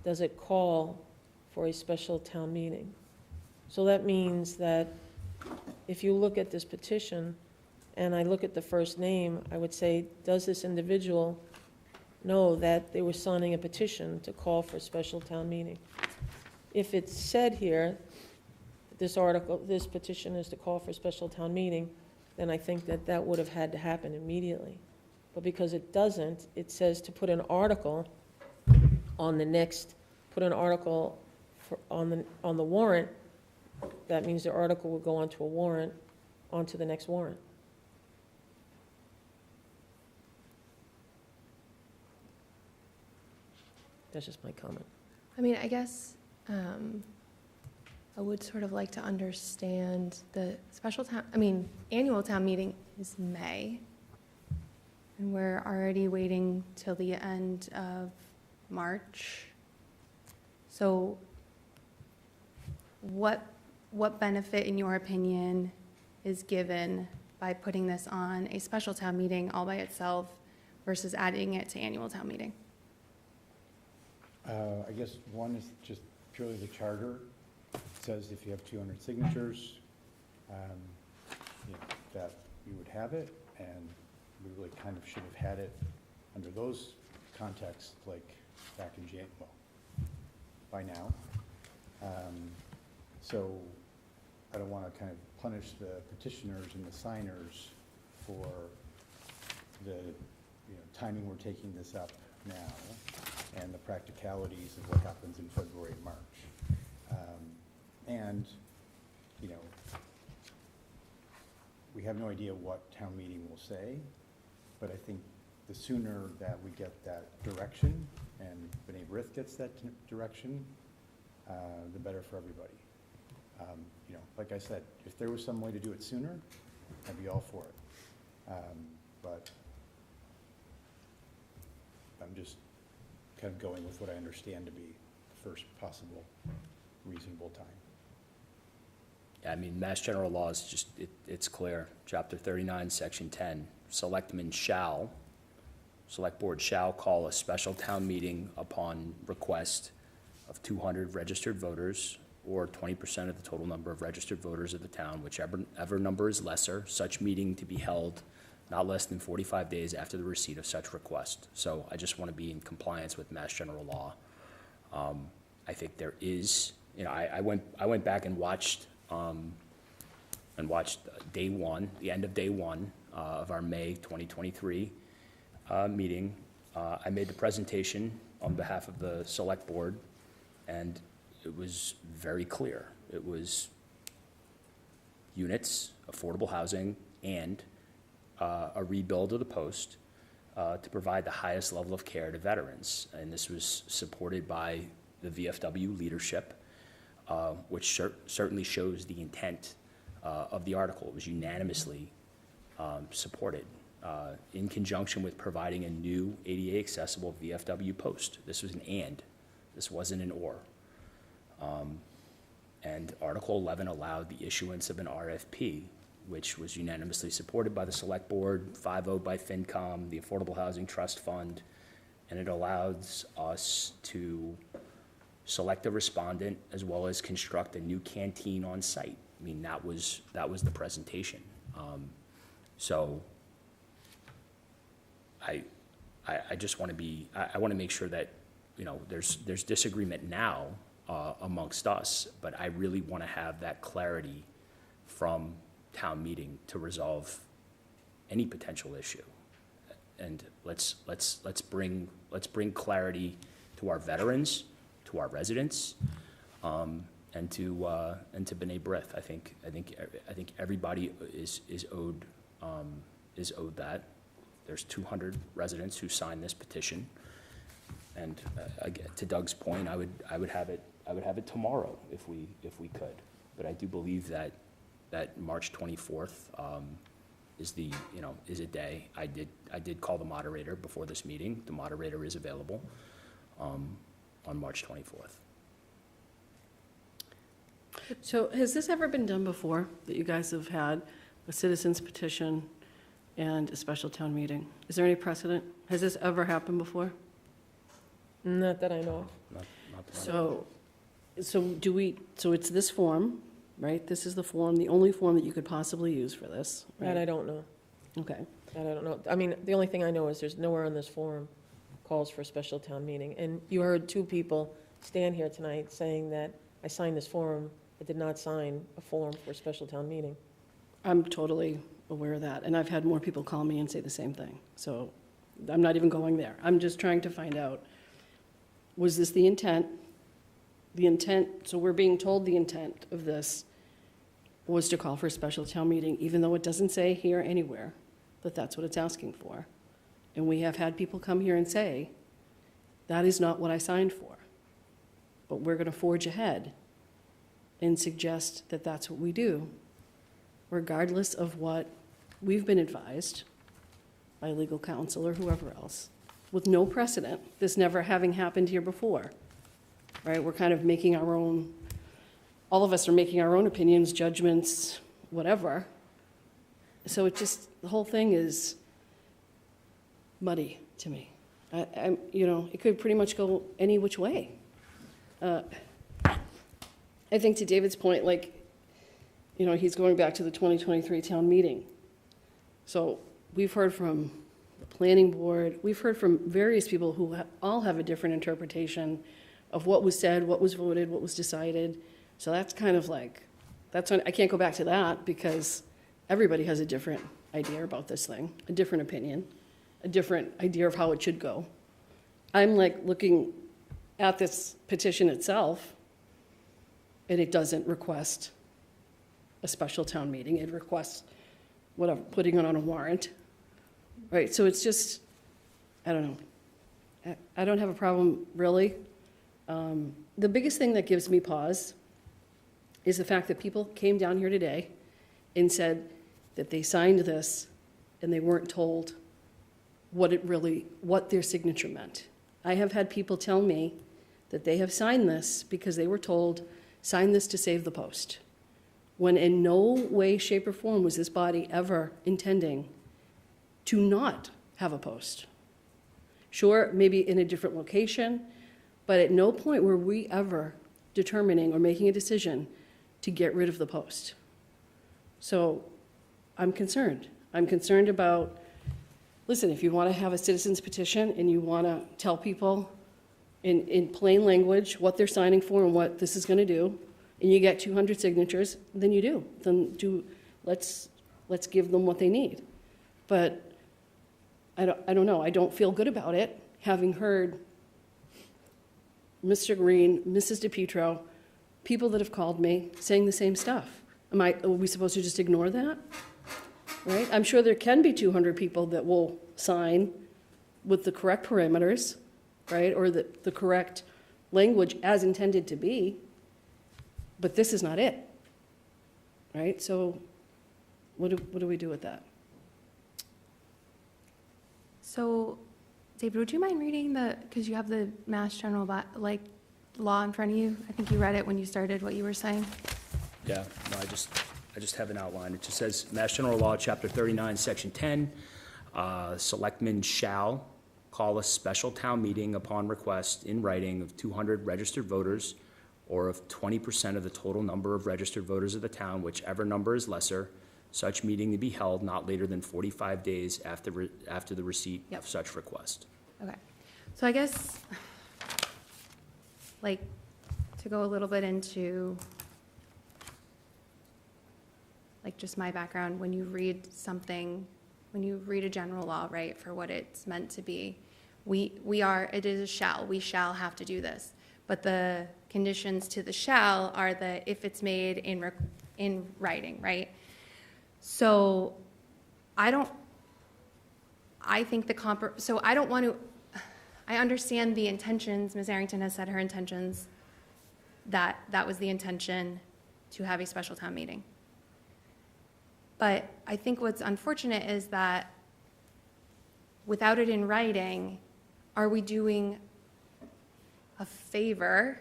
does it call for a special town meeting. So that means that if you look at this petition, and I look at the first name, I would say, does this individual know that they were signing a petition to call for a special town meeting? If it's said here, this petition is to call for a special town meeting, then I think that would have had to happen immediately. But because it doesn't, it says to put an article on the next, put an article on the warrant. That means the article will go onto a warrant, onto the next warrant. That's just my comment. I mean, I guess I would sort of like to understand the annual town meeting is May, and we're already waiting till the end of March. So what benefit, in your opinion, is given by putting this on a special town meeting all by itself versus adding it to annual town meeting? I guess one is just purely the charter. It says if you have 200 signatures, that you would have it, and we really kind of should have had it under those contexts, like back in by now. So I don't want to kind of punish the petitioners and the signers for the timing we're taking this up now and the practicalities of what happens in February and March. And we have no idea what town meeting will say, but I think the sooner that we get that direction and B'nai B'rith gets that direction, the better for everybody. Like I said, if there was some way to do it sooner, I'd be all for it. But I'm just kind of going with what I understand to be the first possible reasonable time. Yeah, I mean, Mass General Law is just, it's clear. Chapter 39, Section 10, select board shall call a special town meeting upon request of 200 registered voters or 20% of the total number of registered voters of the town, whichever number is lesser, such meeting to be held not less than 45 days after the receipt of such request. So I just want to be in compliance with Mass General Law. I think there is, I went back and watched day one, the end of day one of our May 2023 meeting. I made the presentation on behalf of the select board, and it was very clear. It was units, affordable housing, and a rebuild of the post to provide the highest level of care to veterans. And this was supported by the VFW leadership, which certainly shows the intent of the article. It was unanimously supported in conjunction with providing a new ADA accessible VFW post. This was an and, this wasn't an or. And Article 11 allowed the issuance of an RFP, which was unanimously supported by the Select Board, 5-0 by FinCom, the Affordable Housing Trust Fund, and it allows us to select a respondent as well as construct a new canteen on site. I mean, that was the presentation. So I just want to be, I want to make sure that, there's disagreement now amongst us, but I really want to have that clarity from town meeting to resolve any potential issue. And let's bring clarity to our veterans, to our residents, and to B'nai B'rith. I think everybody is owed that. There's 200 residents who signed this petition, and again, to Doug's point, I would have it I would have it tomorrow if we could. But I do believe that March 24th is is a day. I did call the moderator before this meeting. The moderator is available on March 24th. So has this ever been done before, that you guys have had a citizen's petition and a special town meeting? Is there any precedent? Has this ever happened before? Not that I know of. So so it's this form, right? This is the form, the only form that you could possibly use for this, right? That I don't know. Okay. That I don't know. I mean, the only thing I know is there's nowhere on this form calls for a special town meeting. And you heard two people stand here tonight saying that I signed this form. I did not sign a form for a special town meeting. I'm totally aware of that, and I've had more people call me and say the same thing. So I'm not even going there. I'm just trying to find out, was this the intent? The intent, so we're being told the intent of this was to call for a special town meeting, even though it doesn't say here anywhere that that's what it's asking for. And we have had people come here and say, that is not what I signed for. But we're going to forge ahead and suggest that that's what we do, regardless of what we've been advised by legal counsel or whoever else, with no precedent, this never having happened here before, right? We're kind of making our own, all of us are making our own opinions, judgments, whatever. So it just, the whole thing is muddy to me. It could pretty much go any which way. I think to David's point, he's going back to the 2023 town meeting. So we've heard from the planning board, we've heard from various people who all have a different interpretation of what was said, what was voted, what was decided. So that's kind of I can't go back to that because everybody has a different idea about this thing, a different opinion, a different idea of how it should go. I'm looking at this petition itself, and it doesn't request a special town meeting. It requests putting it on a warrant, right? So it's just, I don't know. I don't have a problem, really. The biggest thing that gives me pause is the fact that people came down here today and said that they signed this and they weren't told what their signature meant. I have had people tell me that they have signed this because they were told, sign this to save the post, when in no way, shape, or form was this body ever intending to not have a post. Sure, maybe in a different location, but at no point were we ever determining or making a decision to get rid of the post. So I'm concerned. I'm concerned about, listen, if you want to have a citizen's petition and you want to tell people in plain language what they're signing for and what this is going to do, and you get 200 signatures, then you do. Then let's give them what they need. But I don't know. I don't feel good about it, having heard Mr. Green, Mrs. DePietro, people that have called me saying the same stuff. Are we supposed to just ignore that? Right? I'm sure there can be 200 people that will sign with the correct parameters, right, or the correct language as intended to be, but this is not it, right? So what do we do with that? So, David, would you mind reading because you have the Mass General law in front of you? I think you read it when you started what you were saying. Yeah, no, I just have an outline. It just says, Mass General Law, Chapter 39, Section 10, selectmen shall call a special town meeting upon request in writing of 200 registered voters or of 20% of the total number of registered voters of the town, whichever number is lesser, such meeting to be held not later than 45 days after the receipt of such request. Okay. So I guess, to go a little bit into just my background, when you read a general law, right, for what it's meant to be, it is a shall, we shall have to do this. But the conditions to the shall are if it's made in writing, right? So I understand the intentions, Ms. Arrington has said her intentions, that that was the intention to have a special town meeting. But I think what's unfortunate is that without it in writing, are we doing a favor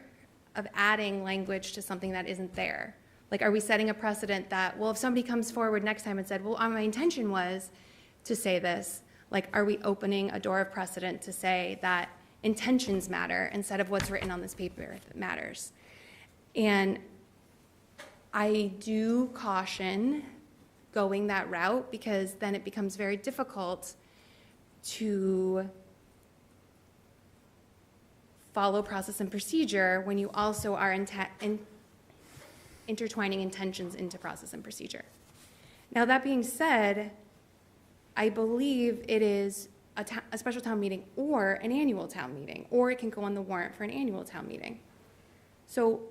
of adding language to something that isn't there? Like, are we setting a precedent that, well, if somebody comes forward next time and said, well, my intention was to say this, like, are we opening a door of precedent to say that intentions matter instead of what's written on this paper that matters? And I do caution going that route, because then it becomes very difficult to follow process and procedure when you also are intertwining intentions into process and procedure. Now, that being said, I believe it is a special town meeting or an annual town meeting, or it can go on the warrant for an annual town meeting. So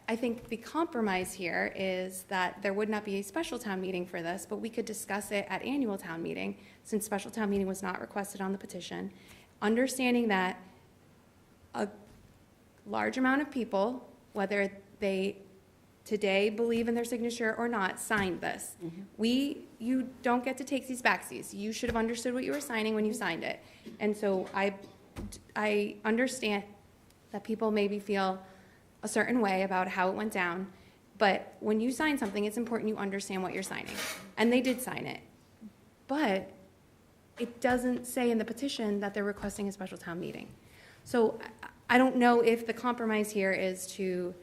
I think the compromise here is that there would not be a special town meeting for this, but we could discuss it at annual town meeting, since special town meeting was not requested on the petition, understanding that a large amount of people, whether they today believe in their signature or not, signed this. You don't get to take these backsies. You should have understood what you were signing when you signed it. And so I understand that people maybe feel a certain way about how it went down, but when you sign something, it's important you understand what you're signing. And they did sign it. But it doesn't say in the petition that they're requesting a special town meeting. So I don't know if the compromise here is to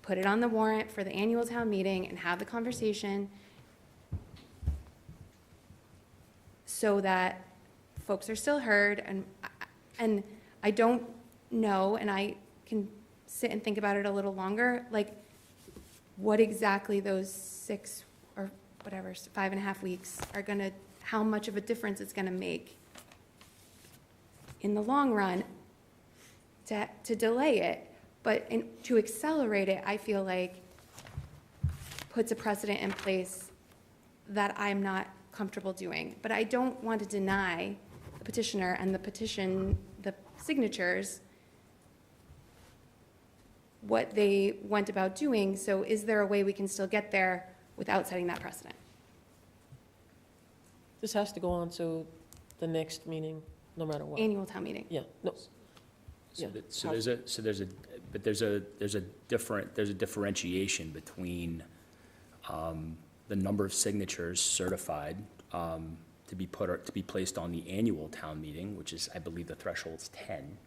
put it on the warrant for the annual town meeting and have the conversation so that folks are still heard. And I don't know, and I can sit and think about it a little longer, like what exactly those 6 or whatever, 5.5 weeks are gonna, how much of a difference it's gonna make in the long run to delay it. But to accelerate it, I feel like puts a precedent in place that I'm not comfortable doing. But I don't want to deny the petitioner and the signatures what they went about doing. So is there a way we can still get there without setting that precedent? This has to go on to the next meeting, no matter what. Annual town meeting. Yeah, no. There's a differentiation between the number of signatures certified to be placed on the annual town meeting, which is, I believe, the threshold's 10.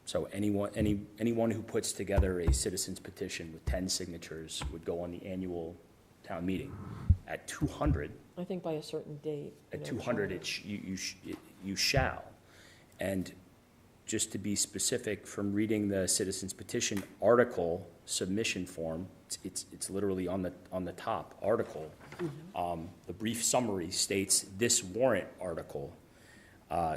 So anyone who puts together a citizen's petition with 10 signatures would go on the annual town meeting. At 200, I think by a certain date. at 200, you shall. And just to be specific, from reading the citizen's petition article submission form, it's literally on the top article. The brief summary states, this warrant article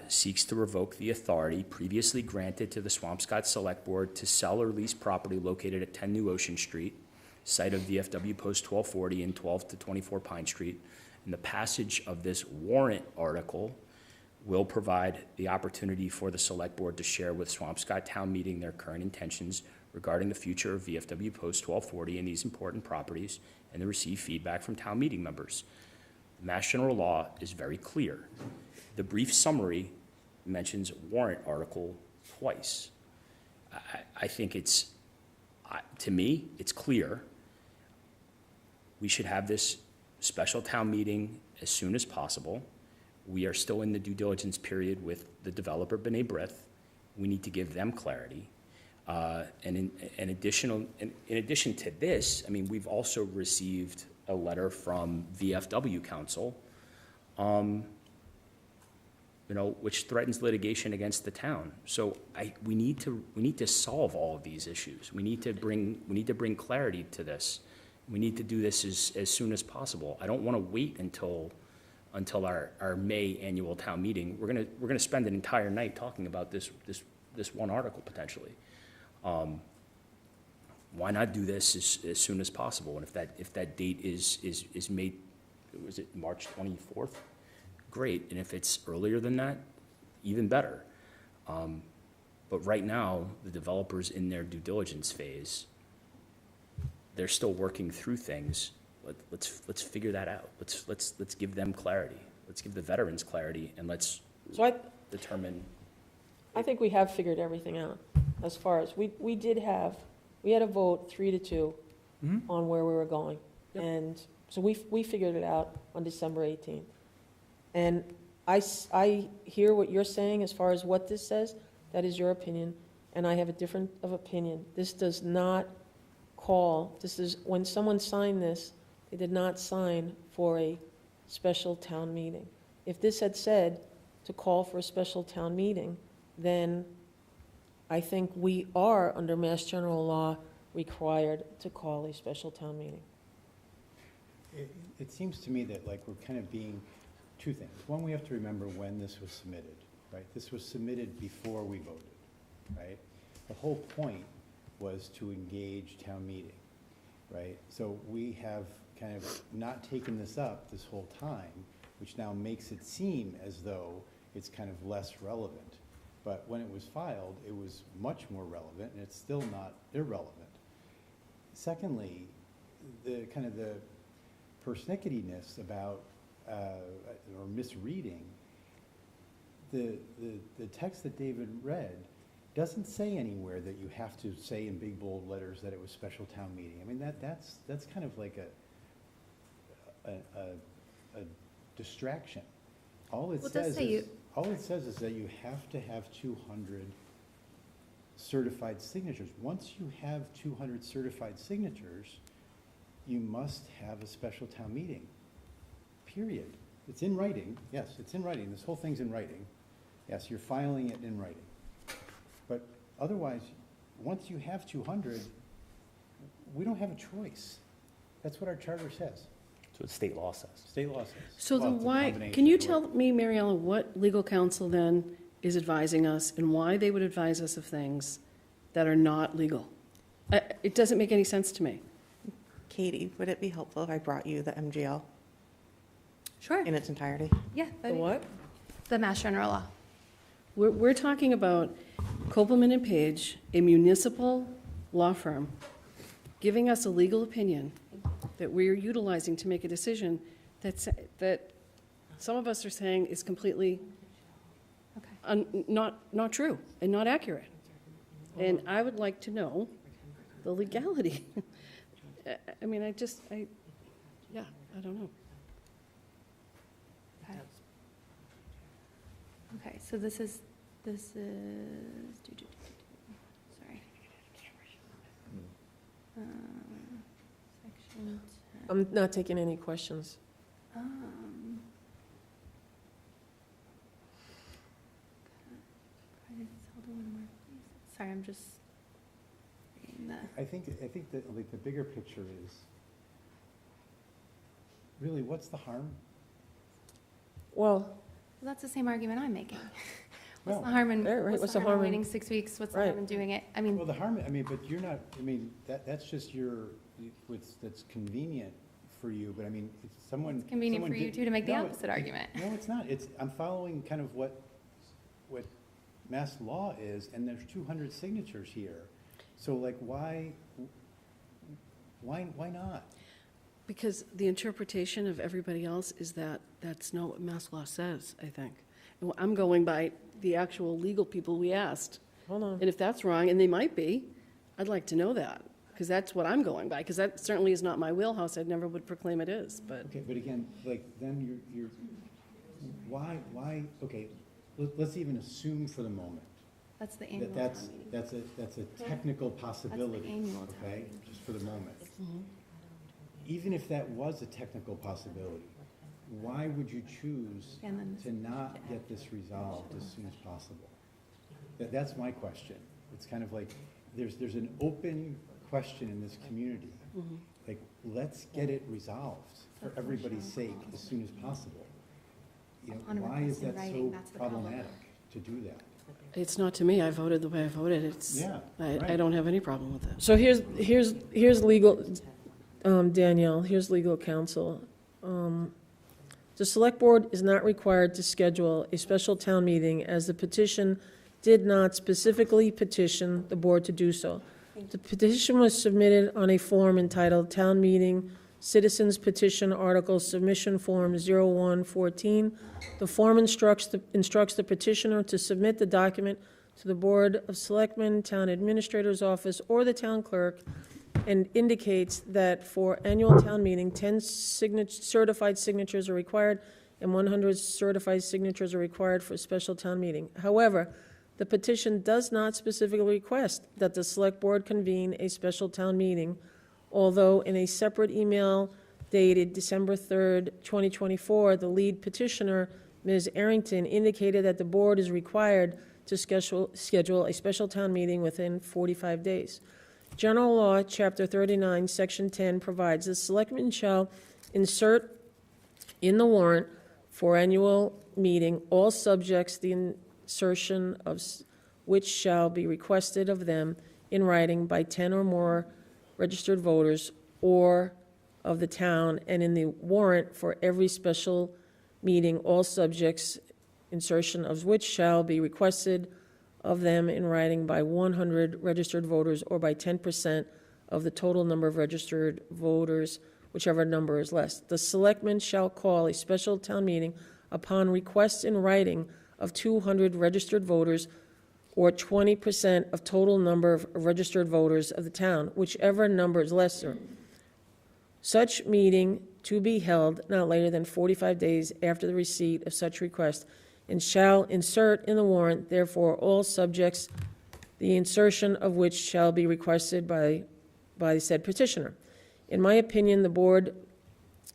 seeks to revoke the authority previously granted to the Swampscott Select Board to sell or lease property located at 10 New Ocean Street, site of VFW Post 1240 and 12 to 24 Pine Street. And the passage of this warrant article will provide the opportunity for the Select Board to share with Swampscott Town Meeting their current intentions regarding the future of VFW Post 1240 and these important properties, and to receive feedback from town meeting members. Mass General Law is very clear. The brief summary mentions warrant article twice. I think to me, it's clear. We should have this special town meeting as soon as possible. We are still in the due diligence period with the developer, B'nai B'rith. We need to give them clarity. And in addition to this, I mean, we've also received a letter from VFW Council, which threatens litigation against the town. So we need to solve all of these issues. We need to bring clarity to this. We need to do this as soon as possible. I don't want to wait until our May annual town meeting. We're gonna spend an entire night talking about this one article potentially. Why not do this as soon as possible? And if that date is May, was it March 24th? Great. And if it's earlier than that, even better. But right now, the developer's in their due diligence phase. They're still working through things. Let's figure that out. Let's give them clarity. Let's give the veterans clarity, and let's determine. I think we have figured everything out as far as, we had a vote 3-2 on where we were going. And so we figured it out on December 18th. And I hear what you're saying as far as what this says. That is your opinion, and I have a different of opinion. This does not call, this is, when someone signed this, they did not sign for a special town meeting. If this had said to call for a special town meeting, then I think we are, under Mass General Law, required to call a special town meeting. It seems to me that like we're kind of being two things. One, we have to remember when this was submitted, right? This was submitted before we voted, right? The whole point was to engage town meeting, right? So we have kind of not taken this up this whole time, which now makes it seem as though it's kind of less relevant. But when it was filed, it was much more relevant, and it's still not irrelevant. Secondly, the kind of the persnickety-ness about, or misreading, the text that David read doesn't say anywhere that you have to say in big bold letters that it was special town meeting. I mean, that's kind of like a distraction. All it says is that you have to have 200 certified signatures. Once you have 200 certified signatures, you must have a special town meeting, period. It's in writing. Yes, it's in writing. This whole thing's in writing. Yes, you're filing it in writing. But otherwise, once you have 200, we don't have a choice. That's what our charter says. So what state law says. State law says. So Well, then it's a why, combination can you of tell both. me, Mariella, what legal counsel then is advising us and why they would advise us of things that are not legal? It doesn't make any sense to me. Katie, would it be helpful if I brought you the MGL Sure. in its entirety? Yeah. The what? The Mass General Law. We're talking about Copeland and Page, a municipal law firm, giving us a legal opinion that we're utilizing to make a decision that some of us are saying is completely not true and not accurate. And I would like to know the legality. I mean, I don't know. Okay, so this is, sorry. Section 10. I'm not taking any questions. Sorry, I'm just reading that. I think that like the bigger picture is really what's the harm? Well, That's the same argument I'm making. What's No. the harm in, Yeah, right, what's the harm in waiting 6 weeks? What's the Right. harm in doing it? I mean, Well, the harm, I mean, but you're not, I mean, that's just that's convenient for you, but I mean, it's someone. it's convenient someone for you did- too to make the no, opposite argument. No, it's not. I'm following kind of what mass law is, and there's 200 signatures here. So like, why not? Because the interpretation of everybody else is that that's not what mass law says, I think. And I'm going by the actual legal people we asked. hold on. And if that's wrong, and they might be, I'd like to know that, because that's what I'm going by, because that certainly is not my wheelhouse. I never would proclaim it is, but. Okay, but again, like, then you're, why, okay, let's even assume for the moment That's the annual that town meeting. that's a technical possibility, annual town okay, meeting. just for the moment. Even if that was a technical possibility, why would you choose And then to not get this resolved as soon as possible? That's my question. It's kind of like, there's an open question in this community. Like, let's get it resolved for everybody's sake as soon as possible. You know, Upon why is request in that writing, so that's the problem. problematic to do that? It's not to me. I voted the way I voted. It's, Yeah, I right. don't have any problem with that. So here's legal, Danielle, here's legal counsel. The select board is not required to schedule a special town meeting as the petition did not specifically petition the board to do so. The petition was submitted on a form entitled Town Meeting Citizens Petition Article Submission Form 0114. The form instructs the petitioner to submit the document to the Board of Selectmen, Town Administrator's Office, or the Town Clerk, and indicates that for annual town meeting, 10 certified signatures are required and 100 certified signatures are required for a special town meeting. However, the petition does not specifically request that the Select Board convene a special town meeting, although in a separate email dated December 3rd, 2024, the lead petitioner, Ms. Arrington, indicated that the board is required to schedule a special town meeting within 45 days. General Law, Chapter 39, Section 10 provides the selectmen shall insert in the warrant for annual meeting all subjects the insertion of which shall be requested of them in writing by 10 or more registered voters or of the town, and in the warrant for every special meeting, all subjects insertion of which shall be requested of them in writing by 100 registered voters or by 10% of the total number of registered voters, whichever number is less. The selectmen shall call a special town meeting upon request in writing of 200 registered voters or 20% of total number of registered voters of the town, whichever number is lesser. Such meeting to be held not later than 45 days after the receipt of such request, and shall insert in the warrant, therefore, all subjects, the insertion of which shall be requested by said petitioner. In my opinion, the board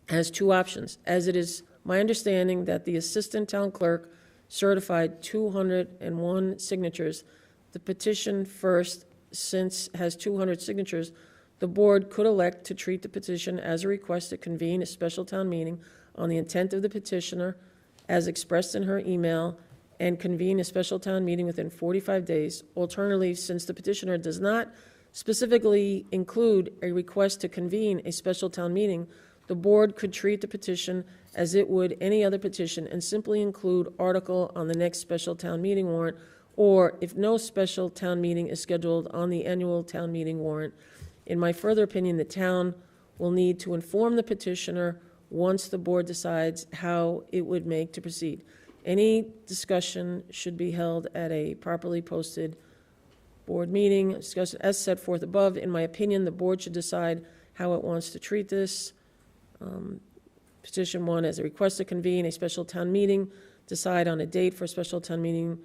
has two options, as it is my understanding that the assistant town clerk certified 201 signatures. The petition first, since has 200 signatures, the board could elect to treat the petition as a request to convene a special town meeting on the intent of the petitioner as expressed in her email and convene a special town meeting within 45 days. Alternatively, since the petitioner does not specifically include a request to convene a special town meeting, the board could treat the petition as it would any other petition and simply include article on the next special town meeting warrant, or if no special town meeting is scheduled, on the annual town meeting warrant. In my further opinion, the town will need to inform the petitioner once the board decides how it would make to proceed. Any discussion should be held at a properly posted board meeting. Discussion as set forth above. In my opinion, the board should decide how it wants to treat this. Petition 1 as a request to convene a special town meeting, decide on a date for a special town meeting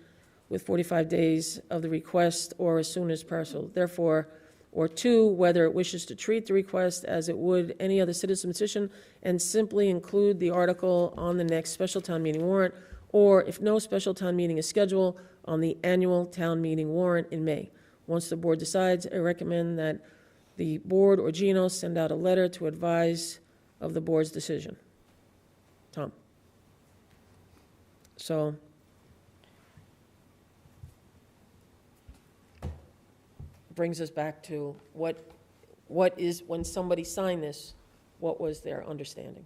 with 45 days of the request or as soon as possible. Therefore, or 2, whether it wishes to treat the request as it would any other citizen petition and simply include the article on the next special town meeting warrant, or if no special town meeting is scheduled, on the annual town meeting warrant in May. Once the board decides, I recommend that the board or Gino send out a letter to advise of the board's decision. Tom. So, brings us back to what is, when somebody signed this, what was their understanding?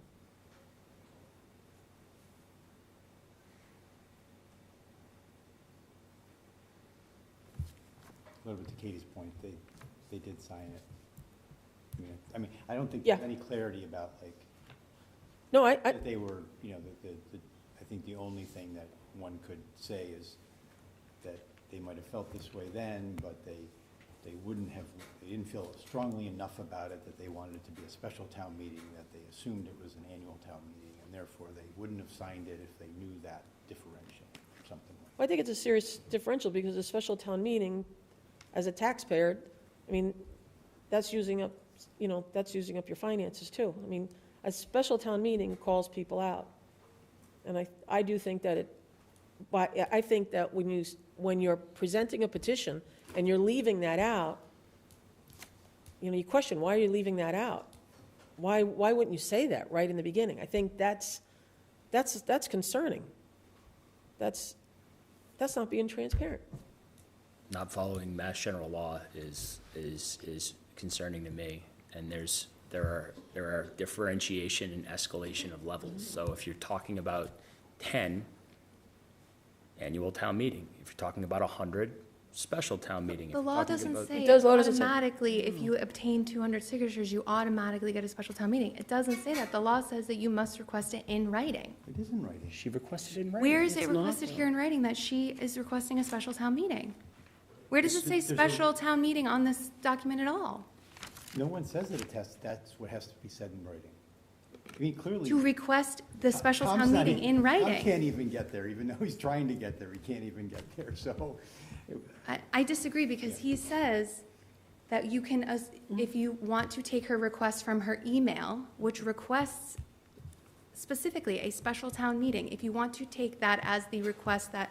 A little bit to Katie's point, they did sign it. I mean, I don't think there's any clarity about, like, no, that they were, you know, I think the only thing that one could say is that they might have felt this way then, but they didn't feel strongly enough about it that they wanted it to be a special town meeting, that they assumed it was an annual town meeting, and therefore they wouldn't have signed it if they knew that differential or something like that. Well, I think it's a serious differential because a special town meeting, as a taxpayer, I mean, that's using up, you know, that's using up your finances too. I mean, a special town meeting calls people out. And I do think that I think that when you're presenting a petition and you're leaving that out, you know, you question, why are you leaving that out? Why wouldn't you say that right in the beginning? I think that's concerning. That's not being transparent. Not following Mass General Law is concerning to me, and there are differentiation and escalation of levels. So if you're talking about 10, annual town meeting. If you're talking about 100, special town meeting. If The you're law talking doesn't about- say It does, law doesn't say- automatically, if you obtain 200 signatures, you automatically get a special town meeting. It doesn't say that. The law says that you must request it in writing. It is in writing. She requested it in writing. Where is it It's not, requested though. here in writing that she is requesting a special town meeting? Where does it say There's a- special town meeting on this document at all? No one says that that's what has to be said in writing. I mean, clearly. To request the special Tom's town not meeting even- in Tom writing? can't even get there, even though he's trying to get there, he can't even get there, so. I disagree because he says that you can, if you want to take her request from her email, which requests specifically a special town meeting, if you want to take that as the request that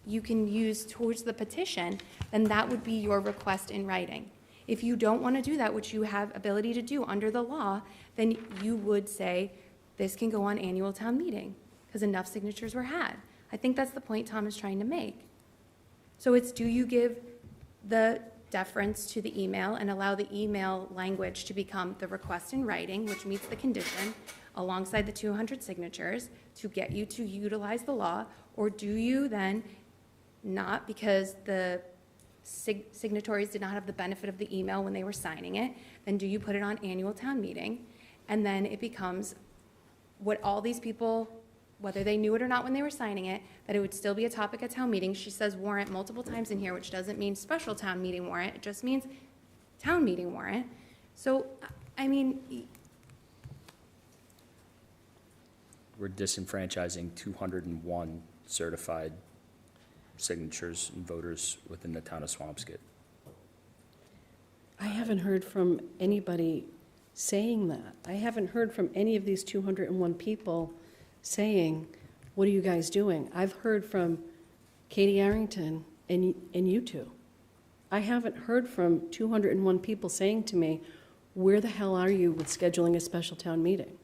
you can use towards the petition, then that would be your request in writing. If you don't want to do that, which you have ability to do under the law, then you would say, this can go on annual town meeting, because enough signatures were had. I think that's the point Tom is trying to make. So it's, do you give the deference to the email and allow the email language to become the request in writing, which meets the condition, alongside the 200 signatures, to get you to utilize the law, or do you then not, because the signatories did not have the benefit of the email when they were signing it, then do you put it on annual town meeting? And then it becomes what all these people, whether they knew it or not when they were signing it, that it would still be a topic at town meeting. She says warrant multiple times in here, which doesn't mean special town meeting warrant, it just means town meeting warrant. So, I mean, We're disenfranchising 201 certified signatures and voters within the town of Swampscott. I haven't heard from anybody saying that. I haven't heard from any of these 201 people saying, what are you guys doing? I've heard from Katie Arrington and you two. I haven't heard from 201 people saying to me, where the hell are you with scheduling a special town meeting?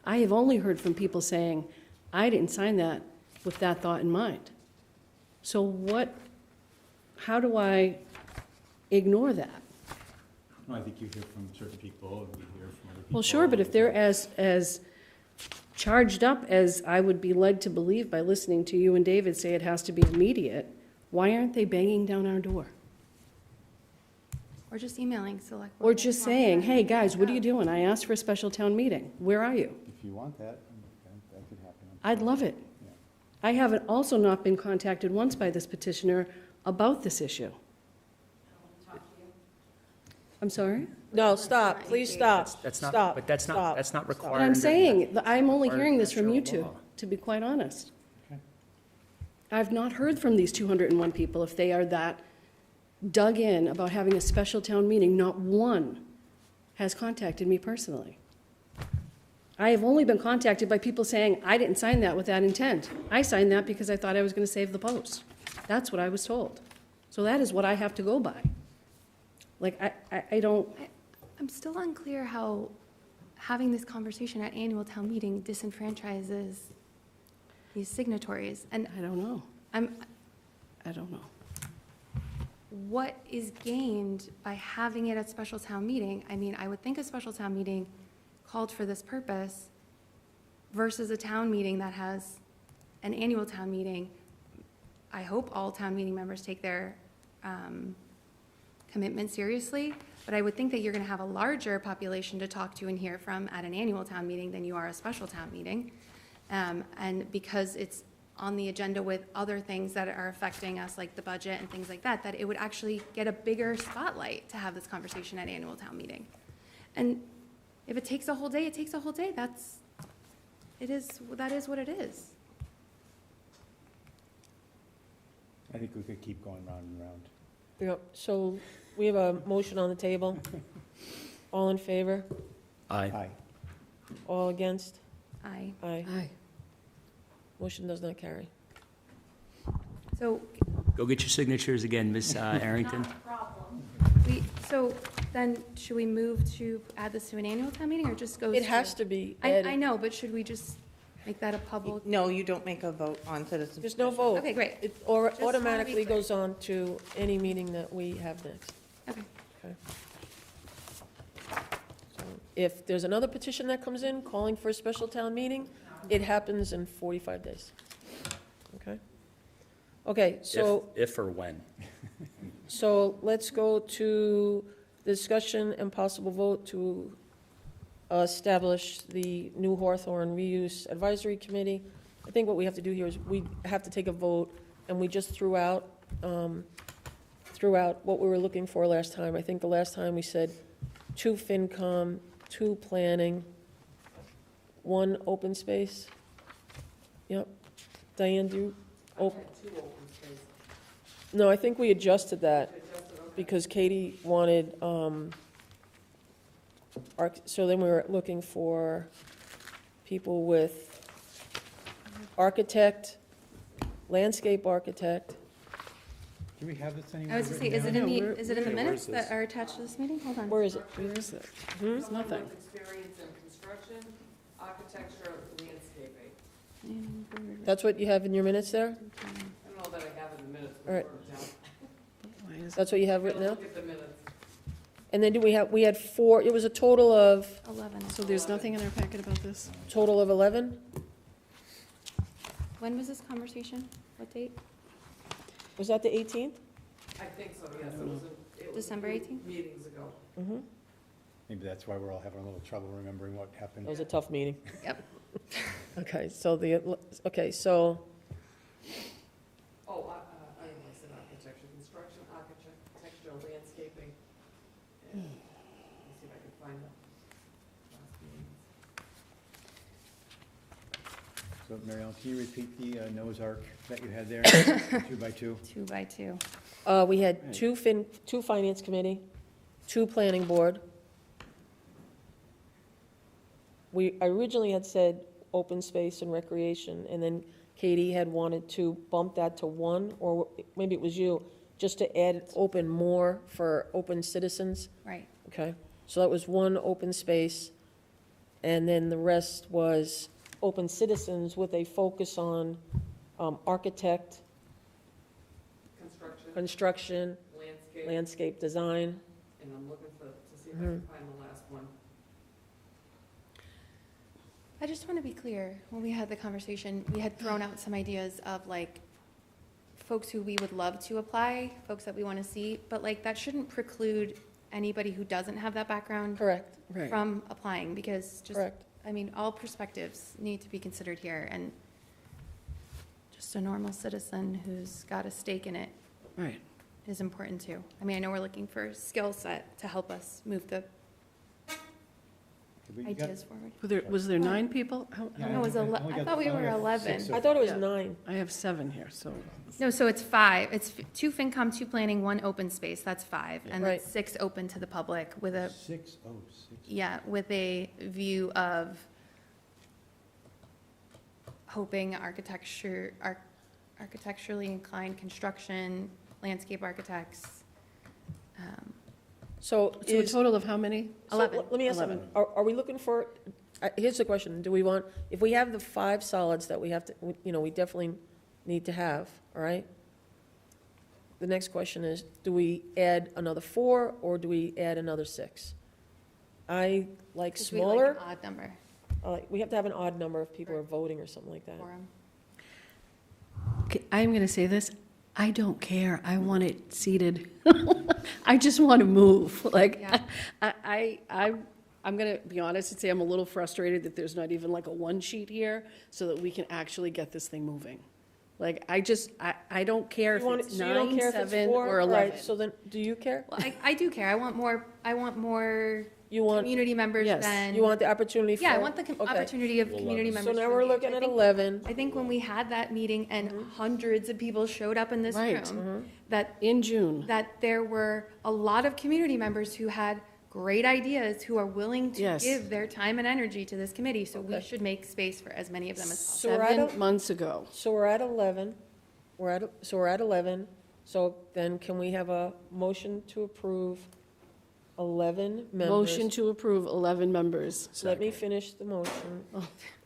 I have only heard from people saying, I didn't sign that with that thought in mind. So what, how do I ignore that? No, I think you hear from certain people, and we hear from other people. Well, sure, but if they're as charged up as I would be led to believe by listening to you and David say it has to be immediate, why aren't they banging down our door? or just emailing select. Or just saying, hey, guys, what are you doing? I asked for a special town meeting. Where are you? If you want that, that could happen. I'd love it. I haven't also not been contacted once by this petitioner about this issue. I'm sorry? No, stop, please stop. That's not, Stop, but that's not, stop, that's not stop. required. But I'm under- saying, that I'm only required hearing this from you natural two, law. to be quite honest. I've not heard from these 201 people if they are that dug in about having a special town meeting. Not one has contacted me personally. I have only been contacted by people saying, I didn't sign that with that intent. I signed that because I thought I was going to save the post. That's what I was told. So that is what I have to go by. Like, I don't, I'm still unclear how having this conversation at annual town meeting disenfranchises these signatories, and I don't know. I don't know. What is gained by having it at special town meeting? I mean, I would think a special town meeting called for this purpose versus a town meeting that has an annual town meeting. I hope all town meeting members take their commitment seriously, but I would think that you're gonna have a larger population to talk to and hear from at an annual town meeting than you are a special town meeting. And because it's on the agenda with other things that are affecting us, like the budget and things like that, that it would actually get a bigger spotlight to have this conversation at annual town meeting. And if it takes a whole day, it takes a whole day. That is what it is. I think we could keep going round and round. Yep, so we have a motion on the table. All in favor? Aye. Aye. All against? Aye. Aye. Aye. Motion does not carry. So Go get your signatures again, Ms. Arrington. so then, should we move to add this to an annual town meeting, or just goes to? It has to be I added. know, but should we just make that a public? No, you don't make a vote on citizens. There's no vote. Okay, great. It Just wanna be automatically clear. goes on to any meeting that we have next. Okay. Okay. So if there's another petition that comes in calling for a special town meeting, it happens in 45 days. Okay? Okay, so, If or when? so let's go to discussion and possible vote to establish the New Hawthorne Reuse Advisory Committee. I think what we have to do here is we have to take a vote, and we just threw out what we were looking for last time. I think the last time we said 2 FinCom, 2 planning, 1 open space. Yep. Diane, do you? No, I think we adjusted that because Katie wanted, so then we were looking for people with architect, landscape architect. Do we have this anywhere? I was gonna say, written is it down? in the, is it in the minutes that are attached to this meeting? Hold on. Where is it? Where is it? Hmm? There's nothing. Experience in construction, architecture, landscaping. That's what you have in your minutes there? I don't know that I have in the minutes. All right. Why is it? That's what you have written down? Look at the minutes. And then we had 4, it was a total of 11. So there's nothing in our packet about this? 11? When was this conversation? What date? Was that the 18th? I think so, yes. It was December 18th? meetings ago. Mm-hmm. Maybe that's why we're all having a little trouble remembering what happened. That was a tough meeting. Yep. Okay, so Oh, I said architecture, construction, architecture, landscaping. And let's see if I can find the last meetings. So, Mary Ellen, can you repeat the Noah's Ark that you had there, 2 by 2? 2 by 2. we had 2 finance committee, 2 planning board. I originally had said open space and recreation, and then Katie had wanted to bump that to 1, or maybe it was you, just to add open more for open citizens. Right. Okay, so that was 1 open space, and then the rest was open citizens with a focus on architect, construction, landscape design. And I'm looking to see if I can find the last one. I just want to be clear, when we had the conversation, we had thrown out some ideas of like folks who we would love to apply, folks that we want to see, but like that shouldn't preclude anybody who doesn't have that background Correct. Right. from applying, because just, Correct. I mean, all perspectives need to be considered here, and just a normal citizen who's got a stake in it Right. is important too. I mean, I know we're looking for skill set to help us move the ideas forward. Was there 9 people? No, it was I thought we were 11. I thought it was Yeah. 9. I have 7 here, so. No, so it's 5. It's 2 FinCom, 2 planning, 1 open space. That's 5. And Right. then 6 open to the public with a, 6, oh, 6. yeah, with a view of hoping architecturally inclined construction, landscape architects. So So a is, total of how many? so 11. let me ask something. Are we looking for, here's the question, do we want, if we have the 5 solids that we have to, we definitely need to have, all right? The next question is, do we add another 4, or do we add another 6? I like Because we like smaller, an odd number we have to have an odd number if people are voting or something like that. for 'em. Okay, I'm going to say this. I don't care. I want it seated. I just want to move. Like, Yeah. I'm going to be honest and say I'm a little frustrated that there's not even like a 1 sheet here so that we can actually get this thing moving. Like, I don't care if You want it's it- so you don't 9, care if it's 7, 4? or All 11. right, so then, do you care? Well, I do care. I want more You want, community members Yes. than. you want the opportunity for? Yeah, I want the okay. opportunity of community So members. now from we're each. looking I at think- 11. I think when we had that meeting and hundreds of people showed up in this Right. room, that In June. there were a lot of community members who had great ideas, who are willing to Yes. give their time and energy to this committee, so we should make space for as many of them as possible. So we're at 7 months ago. So we're at 11. We're at 11. So then can we have a motion to approve 11 members? Motion to approve 11 members. Let me finish the motion.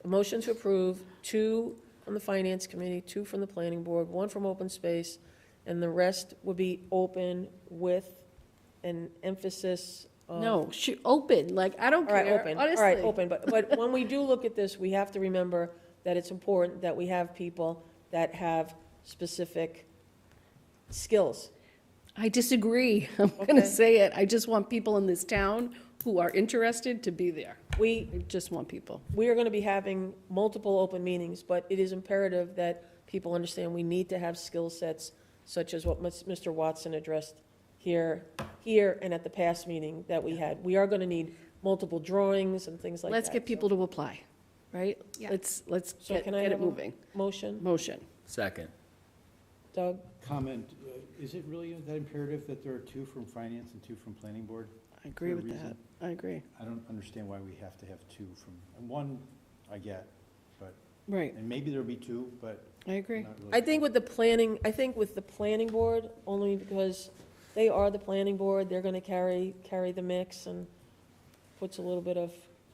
A motion to approve 2 from the Finance Committee, 2 from the Planning Board, 1 from Open Space, and the rest would be open with an emphasis of... No, open, like, I don't All right, care, open. honestly. All right, open, but when we do look at this, we have to remember that it's important that we have people that have specific skills. I disagree. I'm going to say it. I just want people in this town who are interested to be there. I just want people. We are going to be having multiple open meetings, but it is imperative that people understand we need to have skill sets such as what Mr. Watson addressed here and at the past meeting that we had. We are going to need multiple drawings and things like that. Let's get people to apply, right? Yeah. Let's So get can I it have a moving. motion? Motion. Second. Doug? Comment, is it really that imperative that there are 2 from finance and 2 from planning board? I agree For a with reason? that. I agree. I don't understand why we have to have 2 from, and 1 I get, but, Right. and maybe there'll be 2, but. I agree. not really. I think with the planning board, only because they are the planning board, they're going to carry the mix and puts a little bit of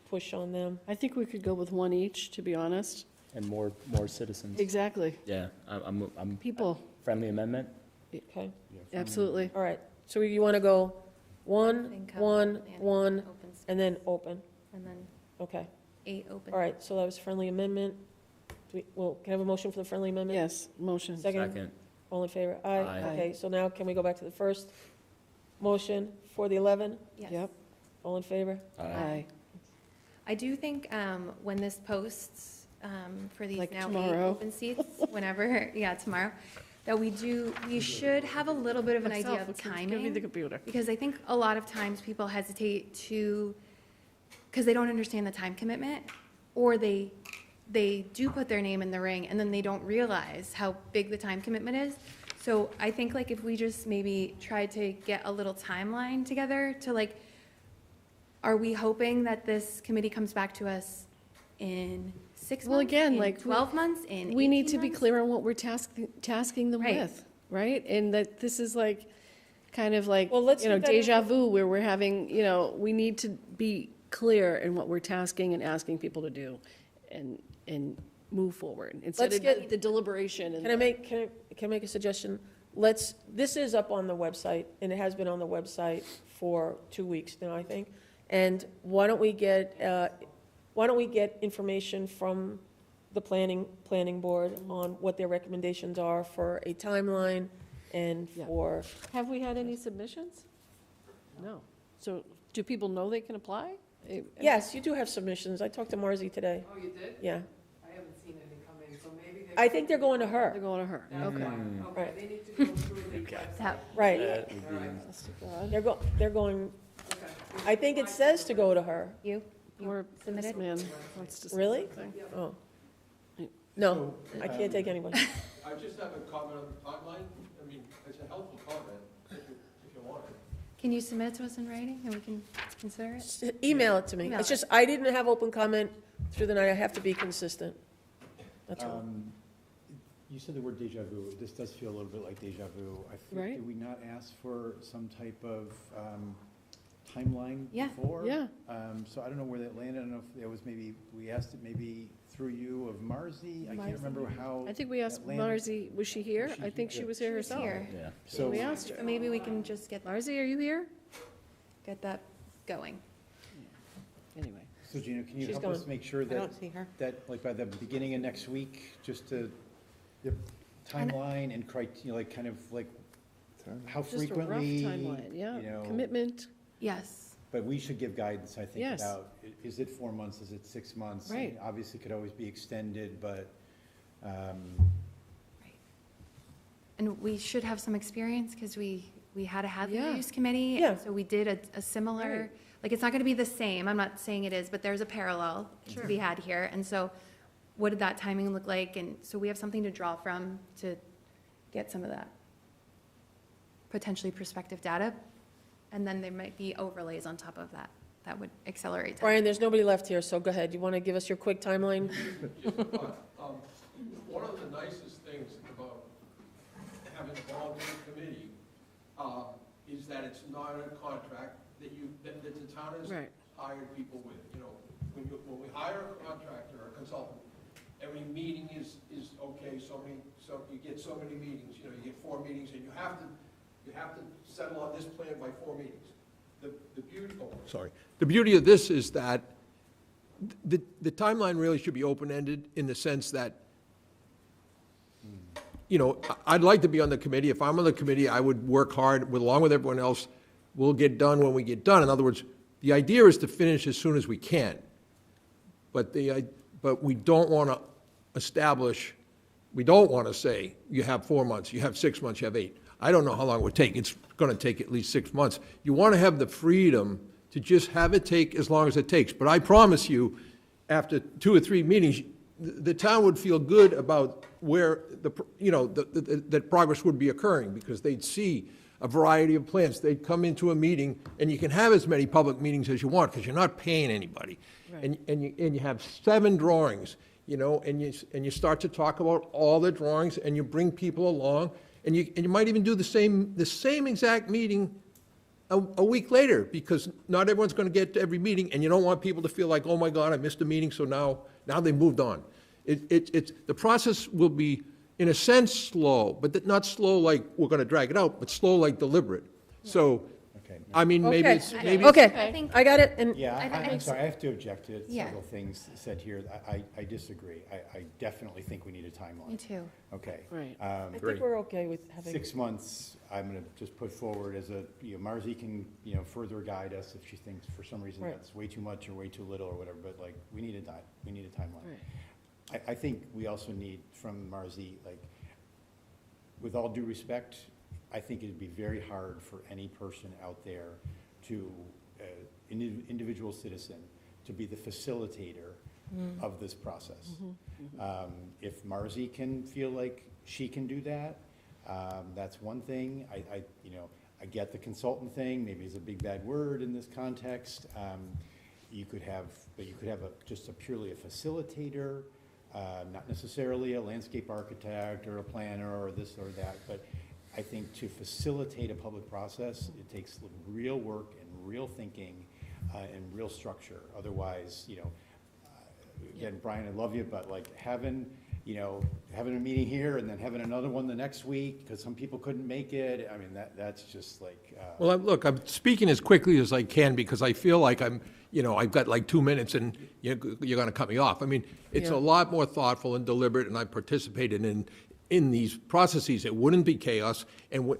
push on them. I think we could go with 1 each, to be honest. And more citizens. Exactly. Yeah, I'm People. friendly amendment. Okay, Absolutely. all right. So you want to go one, Think of one, planning, one, open space, and then open? and then Okay, 8 open. all right, so that was friendly amendment. Well, can I have a motion for the friendly amendment? Yes, motion. Second? All in favor? Aye. Aye. Okay, so now can we go back to the first motion for the 11? Yes. Yep. All in favor? Aye. I do think when this posts for these Like now 8 tomorrow. open seats, whenever, tomorrow, that we should have a little bit of an idea of Give me the timing. computer. Because I think a lot of times people hesitate because they don't understand the time commitment, or they do put their name in the ring and then they don't realize how big the time commitment is. So I think like if we just maybe try to get a little timeline together to like, are we hoping that this committee comes back to us in 6 months? Well, again, in like, 12 months, in We need 18 to be months? clear on what we're tasking them Right. with, right? And that this is like, kind of like, Well, let's get that deja vu, where we're having, we need to be clear in what we're tasking and asking people to do and move forward, instead Let's of get- the deliberation and. Can I make a suggestion? This is up on the website, and it has been on the website for 2 weeks now, I think. And why don't we get information from the planning board on what their recommendations are for a timeline and Yeah. for, Have we had any submissions? No. So do people know they can apply? yes, you do have submissions. I talked to Marzi today. Oh, you did? Yeah. I haven't seen any come in, so maybe they. I think they're going to her. They're going to her. That's Okay. fine. Okay, Right. they need to go through the website. That- Right. That would be- All right. They're going, Okay. I think it says to go to her. You? Or this Submitted? man wants to say Really? something. Oh. No, I can't take anyone. I just have a comment on the timeline. I mean, it's a helpful comment if you want it. Can you submit it to us in writing and we can consider it? Just email it to me. Email It's it. just, I didn't have open comment through the night. I have to be consistent. That's all. You said the word deja vu. This does feel a little bit like deja vu. I think, Right. did we not ask for some type of timeline Yeah. before? Yeah. So I don't know where that landed. I don't know if it was maybe, we asked it maybe through you of Marzi. I can't remember how. I think we asked that landed. Marzi, was she here? I think she was here She was herself. here. Yeah. So We asked So her. maybe we can just get Marzi, are you here? that going. Anyway. So Gina, can you She's help us gone. make sure I that, don't see her. that like by the beginning of next week, just to, the timeline and like kind of like how Just a rough frequently? timeline, yeah. you know, Commitment. Yes. But we should give guidance, I think, Yes. about, is it 4 months, is it 6 months? Right. And obviously, could always be extended, but, And we should have some experience because we had a hazard Yeah. use committee. Yeah. And so we did a similar, Right. like, it's not going to be the same. I'm not saying it is, but there's a parallel to be had here. And so what did that timing look like? And so we have something to draw from to get some of that potentially prospective data. And then there might be overlays on top of that. That would accelerate. Brian, there's nobody left here, so go ahead. You want to give us your quick timeline? One of the nicest things about having a volunteer committee is that it's not a contract that the town has Right. hired people with. You know, when we hire a contractor or a consultant, every meeting is okay, so you get so many meetings, you get 4 meetings, and you have to settle on this plan by 4 meetings. The beauty of this is that the timeline really should be open-ended in the sense that you know, I'd like to be on the committee. If I'm on the committee, I would work hard along with everyone else. We'll get done when we get done. In other words, the idea is to finish as soon as we can. But we don't want to establish, we don't want to say, you have 4 months, you have 6 months, you have 8. I don't know how long it would take. It's going to take at least 6 months. You want to have the freedom to just have it take as long as it takes. But I promise you, after 2 or 3 meetings, the town would feel good about where that progress would be occurring, because they'd see a variety of plans. They'd come into a meeting, and you can have as many public meetings as you want, because you're not paying anybody. Right. And you have 7 drawings, you know, and you start to talk about all the drawings, and you bring people along, and you might even do the same exact meeting a week later, because not everyone's going to get to every meeting, and you don't want people to feel like, oh my God, I missed a meeting, so now they moved on. The process will be, in a sense, slow, but not slow like we're going to drag it out, but slow like deliberate. So, I mean, maybe Okay. it's. Okay, I got it, and Yeah, I I'm sorry, I have to object to Yeah. several things said here. I disagree. I definitely think we need a timeline. Me too. Okay. Right. I think we're okay with having. 6 months, I'm going to just put forward as Marzi can, further guide us if she thinks for some reason Right. that's way too much or way too little or whatever, but like, we need a timeline. Right. I think we also need from Marzi, like, with all due respect, I think it'd be very hard for any person out there to, individual citizen, to be the facilitator of this process. If Marzi can feel like she can do that, that's one thing. I get the consultant thing, maybe it's a big bad word in this context. You could have just purely a facilitator, not necessarily a landscape architect or a planner or this or that, but I think to facilitate a public process, it takes real work and real thinking and real structure. Otherwise, again, Brian, I love you, but like having a meeting here and then having another one the next week because some people couldn't make it, I mean, that's just like. Well, look, I'm speaking as quickly as I can because I feel like I've got like 2 minutes and you're going to cut me off. I mean, it's a lot more thoughtful and deliberate, and I participated in these processes. It wouldn't be chaos, and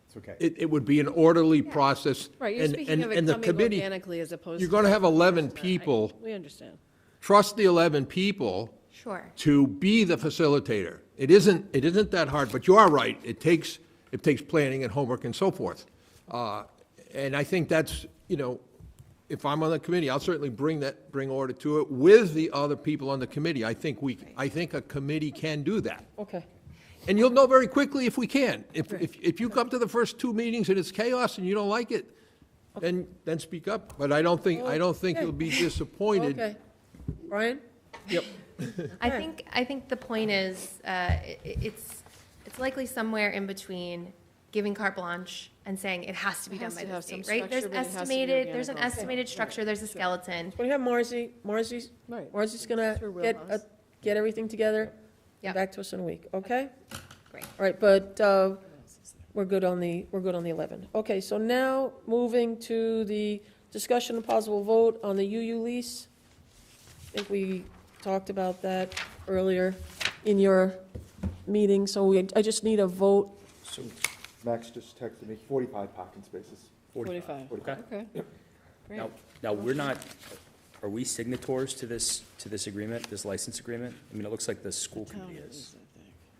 it's okay. It would be an orderly process. Right, you're and- speaking and- of it and the coming committee- organically as opposed to. You're going to have 11 people. We understand. Trust the 11 people Sure. to be the facilitator. It isn't that hard, but you are right. It takes planning and homework and so forth. And I think that's, if I'm on the committee, I'll certainly bring order to it with the other people on the committee. I think a committee can do that. Okay. And you'll know very quickly if we can. If you come to the first 2 meetings and it's chaos and you don't like it, then speak up. But I don't think you'll be disappointed. Okay. Brian? Yep. I think the point is, it's likely somewhere in between giving carte blanche and saying it has to be It done has by to the have some state, right? There's structure, but it has to be estimated, there's an organic also. estimated structure, there's a skeleton. We have Marzi's Right. Marzi's gonna It's her wheelhouse. get everything together, Yep. back to us in a week, okay? Great. All right, but we're good on the 11. Okay, so now moving to the discussion and possible vote on the UU lease. I think we talked about that earlier in your meeting, so I just need a vote. So Max just texted me, 45 parking spaces. 45. Okay. Great. Now, are we signatories to this agreement, this license agreement? I mean, it looks like the school committee is.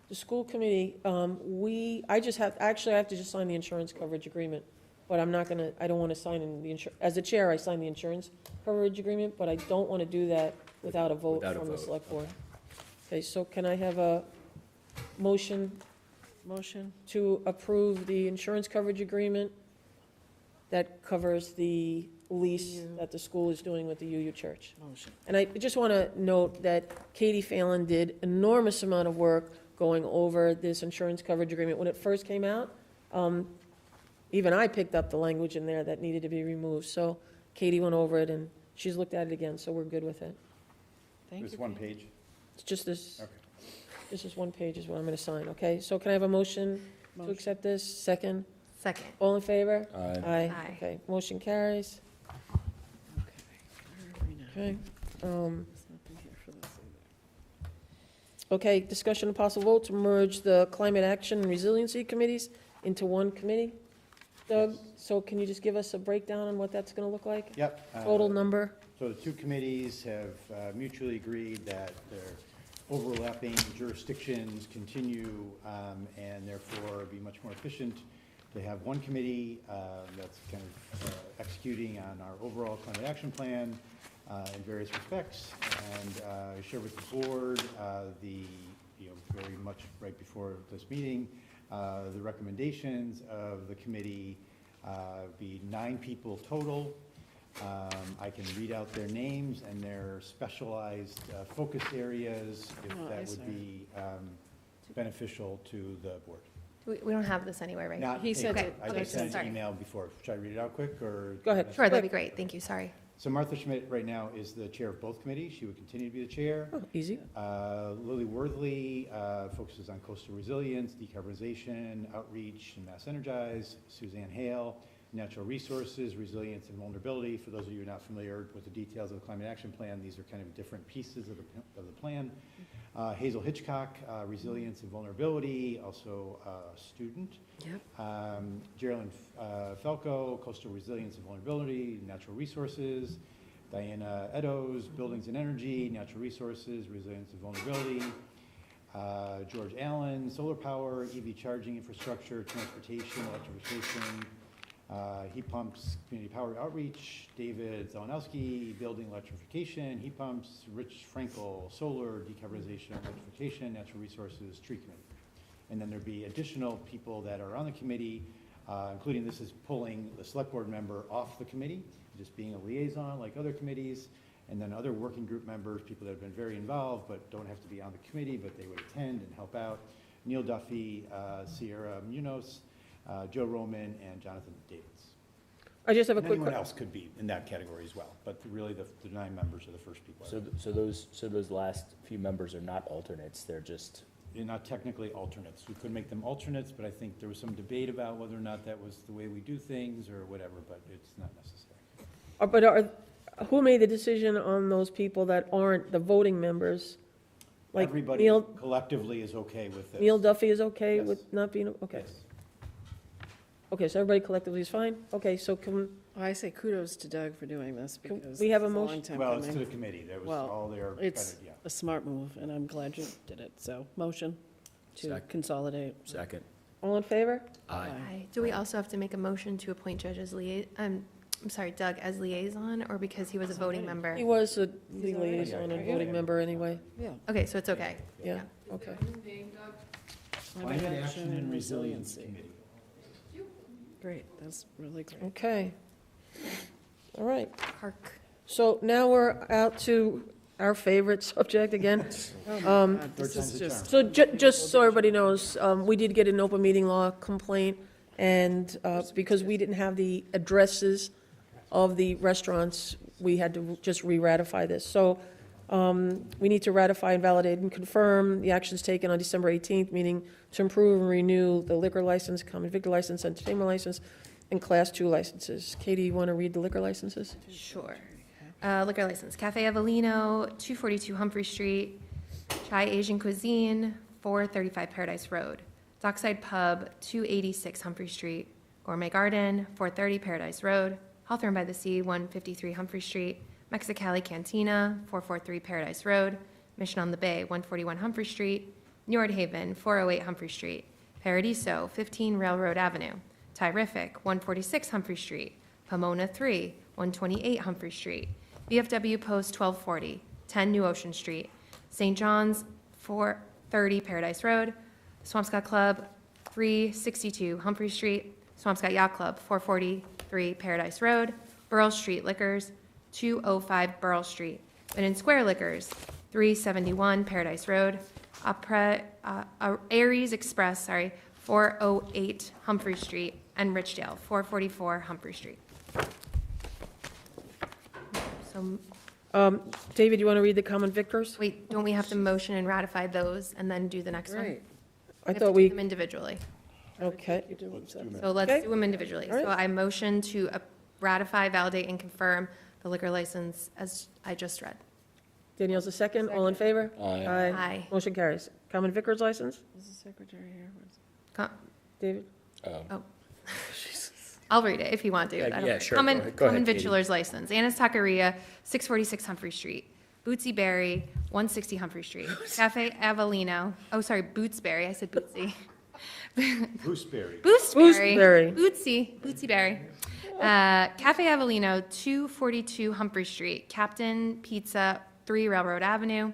The school committee, I have to just sign the insurance coverage agreement, but I don't want to sign as the chair, I sign the insurance coverage agreement, but I don't want to do that without a vote Without a from the vote, select board. Okay, so can I have a motion Motion. to approve the insurance coverage agreement that covers the lease that the school is doing with the UU Church? Motion. And I just want to note that Katie Phelan did enormous amount of work going over this insurance coverage agreement. When it first came out, even I picked up the language in there that needed to be removed. So Katie went over it, and she's looked at it again, so we're good with it. Thank you. There's one page? It's just this, Okay. this is one page is what I'm going to sign, okay? So can I have a motion to accept this? Second? Second. All in favor? Aye. Aye. Aye. Okay, motion carries. Okay. Where are we now? Okay. There's nothing here for this either. Okay, discussion and possible vote to merge the Climate Action and Resiliency Committees into one committee. Doug, so can you just give us a breakdown on what that's going to look like? Yep. Total number? So the two committees have mutually agreed that their overlapping jurisdictions continue and therefore be much more efficient to have one committee that's kind of executing on our overall climate action plan in various respects, and share with the board very much right before this meeting, the recommendations of the committee be 9 people total. I can read out their names and their specialized focus areas if that would be beneficial to the board. We don't have this anywhere, right? Not He said paper. it. I Okay, just sent sorry. an email before. Should I read it out quick or? Go ahead. Sure, that'd be great. Thank you, sorry. So Martha Schmidt right now is the chair of both committees. She would continue to be the chair. Oh, easy. Lily Worthley focuses on coastal resilience, decarbonization, outreach, and mass energize. Suzanne Hale, natural resources, resilience, and vulnerability. For those of you who are not familiar with the details of the Climate Action Plan, these are kind of different pieces of the plan. Hazel Hitchcock, resilience and vulnerability, also a student. Yep. Geraldine Falco, coastal resilience and vulnerability, natural resources. Diana Eddowes, buildings and energy, natural resources, resilience and vulnerability. George Allen, solar power, EV charging infrastructure, transportation, electrification, heat pumps, community power outreach. David Zelenowski, building electrification, heat pumps. Rich Frankel, solar, decarbonization, electrification, natural resources, tree committee. And then there'd be additional people that are on the committee, including this is pulling the select board member off the committee, just being a liaison like other committees, and then other working group members, people that have been very involved but don't have to be on the committee, but they would attend and help out. Neil Duffy, Sierra Munoz, Joe Roman, and Jonathan Davids. I just have a And quick anyone question. else could be in that category as well, but really the 9 members are the first people. So those last few members are not alternates, they're just, They're not technically alternates. We could make them alternates, but I think there was some debate about whether or not that was the way we do things or whatever, but it's not necessary. Who made the decision on those people that aren't the voting members? Like Everybody Neil, collectively is okay with this. Neil Duffy is okay Yes. with not being, okay. Yes. Okay, so everybody collectively is fine? Okay, so I say kudos to Doug for doing this Can because we have a it's motion? long time Well, it's to coming. the committee. That was Well, all their, It's kind of, yeah. a smart move, and I'm glad you did it. So, motion to Second. consolidate. second. all in favor? Aye. Do we also have to make a motion to appoint Judge as Doug as liaison, or because he was a voting member? He was a He's already- liaison and Yeah. voting member anyway. Yeah. Okay, so it's okay. Yeah, okay. Climate Action and Resiliency Committee. Great, that's really great. Okay. All right. Park. So now we're out to our favorite subject again. Oh my Um, God, this Third time's is the just, So just so everybody knows, we did get an open meeting law complaint, and because we didn't have the addresses of the restaurants, we had to just re-ratify this. So we need to ratify and validate and confirm the actions taken on December 18th, meaning to improve and renew the liquor license, common victor license, entertainment license, and Class 2 licenses. Katie, you want to read the liquor licenses? Sure. Liquor license, Cafe Avellino, 242 Humphrey Street, Chai Asian Cuisine, 435 Paradise Road, Dockside Pub, 286 Humphrey Street, Gourmet Garden, 430 Paradise Road, Hawthorne by the Sea, 153 Humphrey Street, Mexicali Cantina, 443 Paradise Road, Mission on the Bay, 141 Humphrey Street, Neward Haven, 408 Humphrey Street, Paradiso, 15 Railroad Avenue, Tyrific, 146 Humphrey Street, Pomona 3, 128 Humphrey Street, VFW Post 1240, 10 New Ocean Street, St. John's, 430 Paradise Road, Swampscott Club, 362 Humphrey Street, Swampscott Yacht Club, 443 Paradise Road, Burrell Street Liquors, 205 Burrell Street, Benton Square Liquors, 371 Paradise Road, Aries Express, 408 Humphrey Street, and Richdale, 444 Humphrey Street. So, David, you want to read the common victors? wait, don't we have to motion and ratify those and then do the next one? great. I have thought to we, do them individually. okay. You do them separate. So let's Okay. do them individually. All right. So I motion to ratify, validate, and confirm the liquor license as I just read. Danielle's a second. All in favor? Aye. Aye. Motion carries. Common vicar's license? Is the secretary here? David? Oh. I'll read it if you want to. Yeah, I don't yeah, care. sure. Common, Go ahead. Go common ahead, Katie. vitulers license. Anna's Taqueria, 646 Humphrey Street. Bootsy Berry, 160 Humphrey Street. Cafe Avellino. Oh, sorry, Bootsberry. I said Bootsy. Gooseberry. Bootsberry. Bootsy Berry. Cafe Avellino, 242 Humphrey Street. Captain Pizza, 3 Railroad Avenue.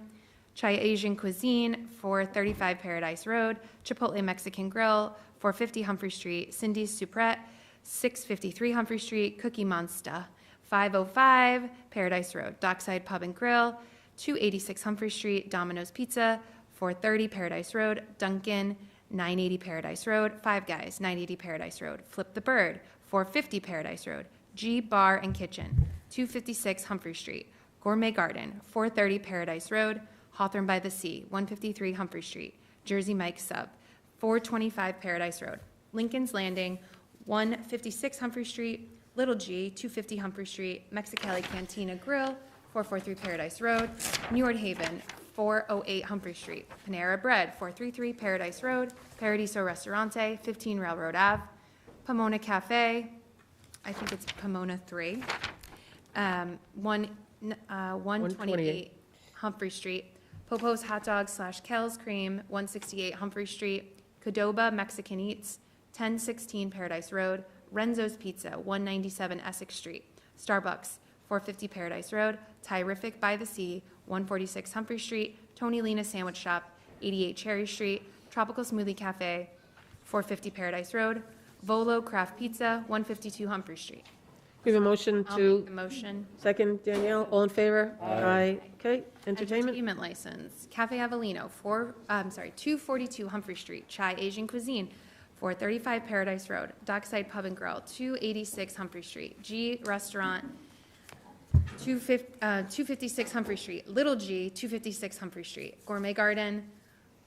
Chai Asian Cuisine, 435 Paradise Road. Chipotle Mexican Grill, 450 Humphrey Street. Cindy's Souprette, 653 Humphrey Street. Cookie Monster, 505 Paradise Road. Dockside Pub and Grill, 286 Humphrey Street. Domino's Pizza, 430 Paradise Road. Dunkin', 980 Paradise Road. Five Guys, 980 Paradise Road. Flip the Bird, 450 Paradise Road. G Bar and Kitchen, 256 Humphrey Street. Gourmet Garden, 430 Paradise Road. Hawthorne by the Sea, 153 Humphrey Street. Jersey Mike's Sub, 425 Paradise Road. Lincoln's Landing, 156 Humphrey Street. Little G, 250 Humphrey Street. Mexicali Cantina Grill, 443 Paradise Road. Neward Haven, 408 Humphrey Street. Panera Bread, 433 Paradise Road. Paradiso Restaurante, 15 Railroad Ave. Pomona Cafe, I think it's Pomona 3. 128 Humphrey Street. Popo's Hot Dogs / Kel's Cream, 168 Humphrey Street. Cadoba Mexican Eats, 1016 Paradise Road. Renzo's Pizza, 197 Essex Street. Starbucks, 450 Paradise Road. Tyrific by the Sea, 146 Humphrey Street. Tony Lena Sandwich Shop, 88 Cherry Street. Tropical Smoothie Cafe, 450 Paradise Road. Volo Craft Pizza, 152 Humphrey Street. We have a motion I'll to, make the motion. second, Danielle, all in favor? Aye. Okay, entertainment? Entertainment license. Cafe Avellino, 242 Humphrey Street. Chai Asian Cuisine, 435 Paradise Road. Dockside Pub and Grill, 286 Humphrey Street. G Restaurant, 256 Humphrey Street. Little G, 256 Humphrey Street. Gourmet Garden,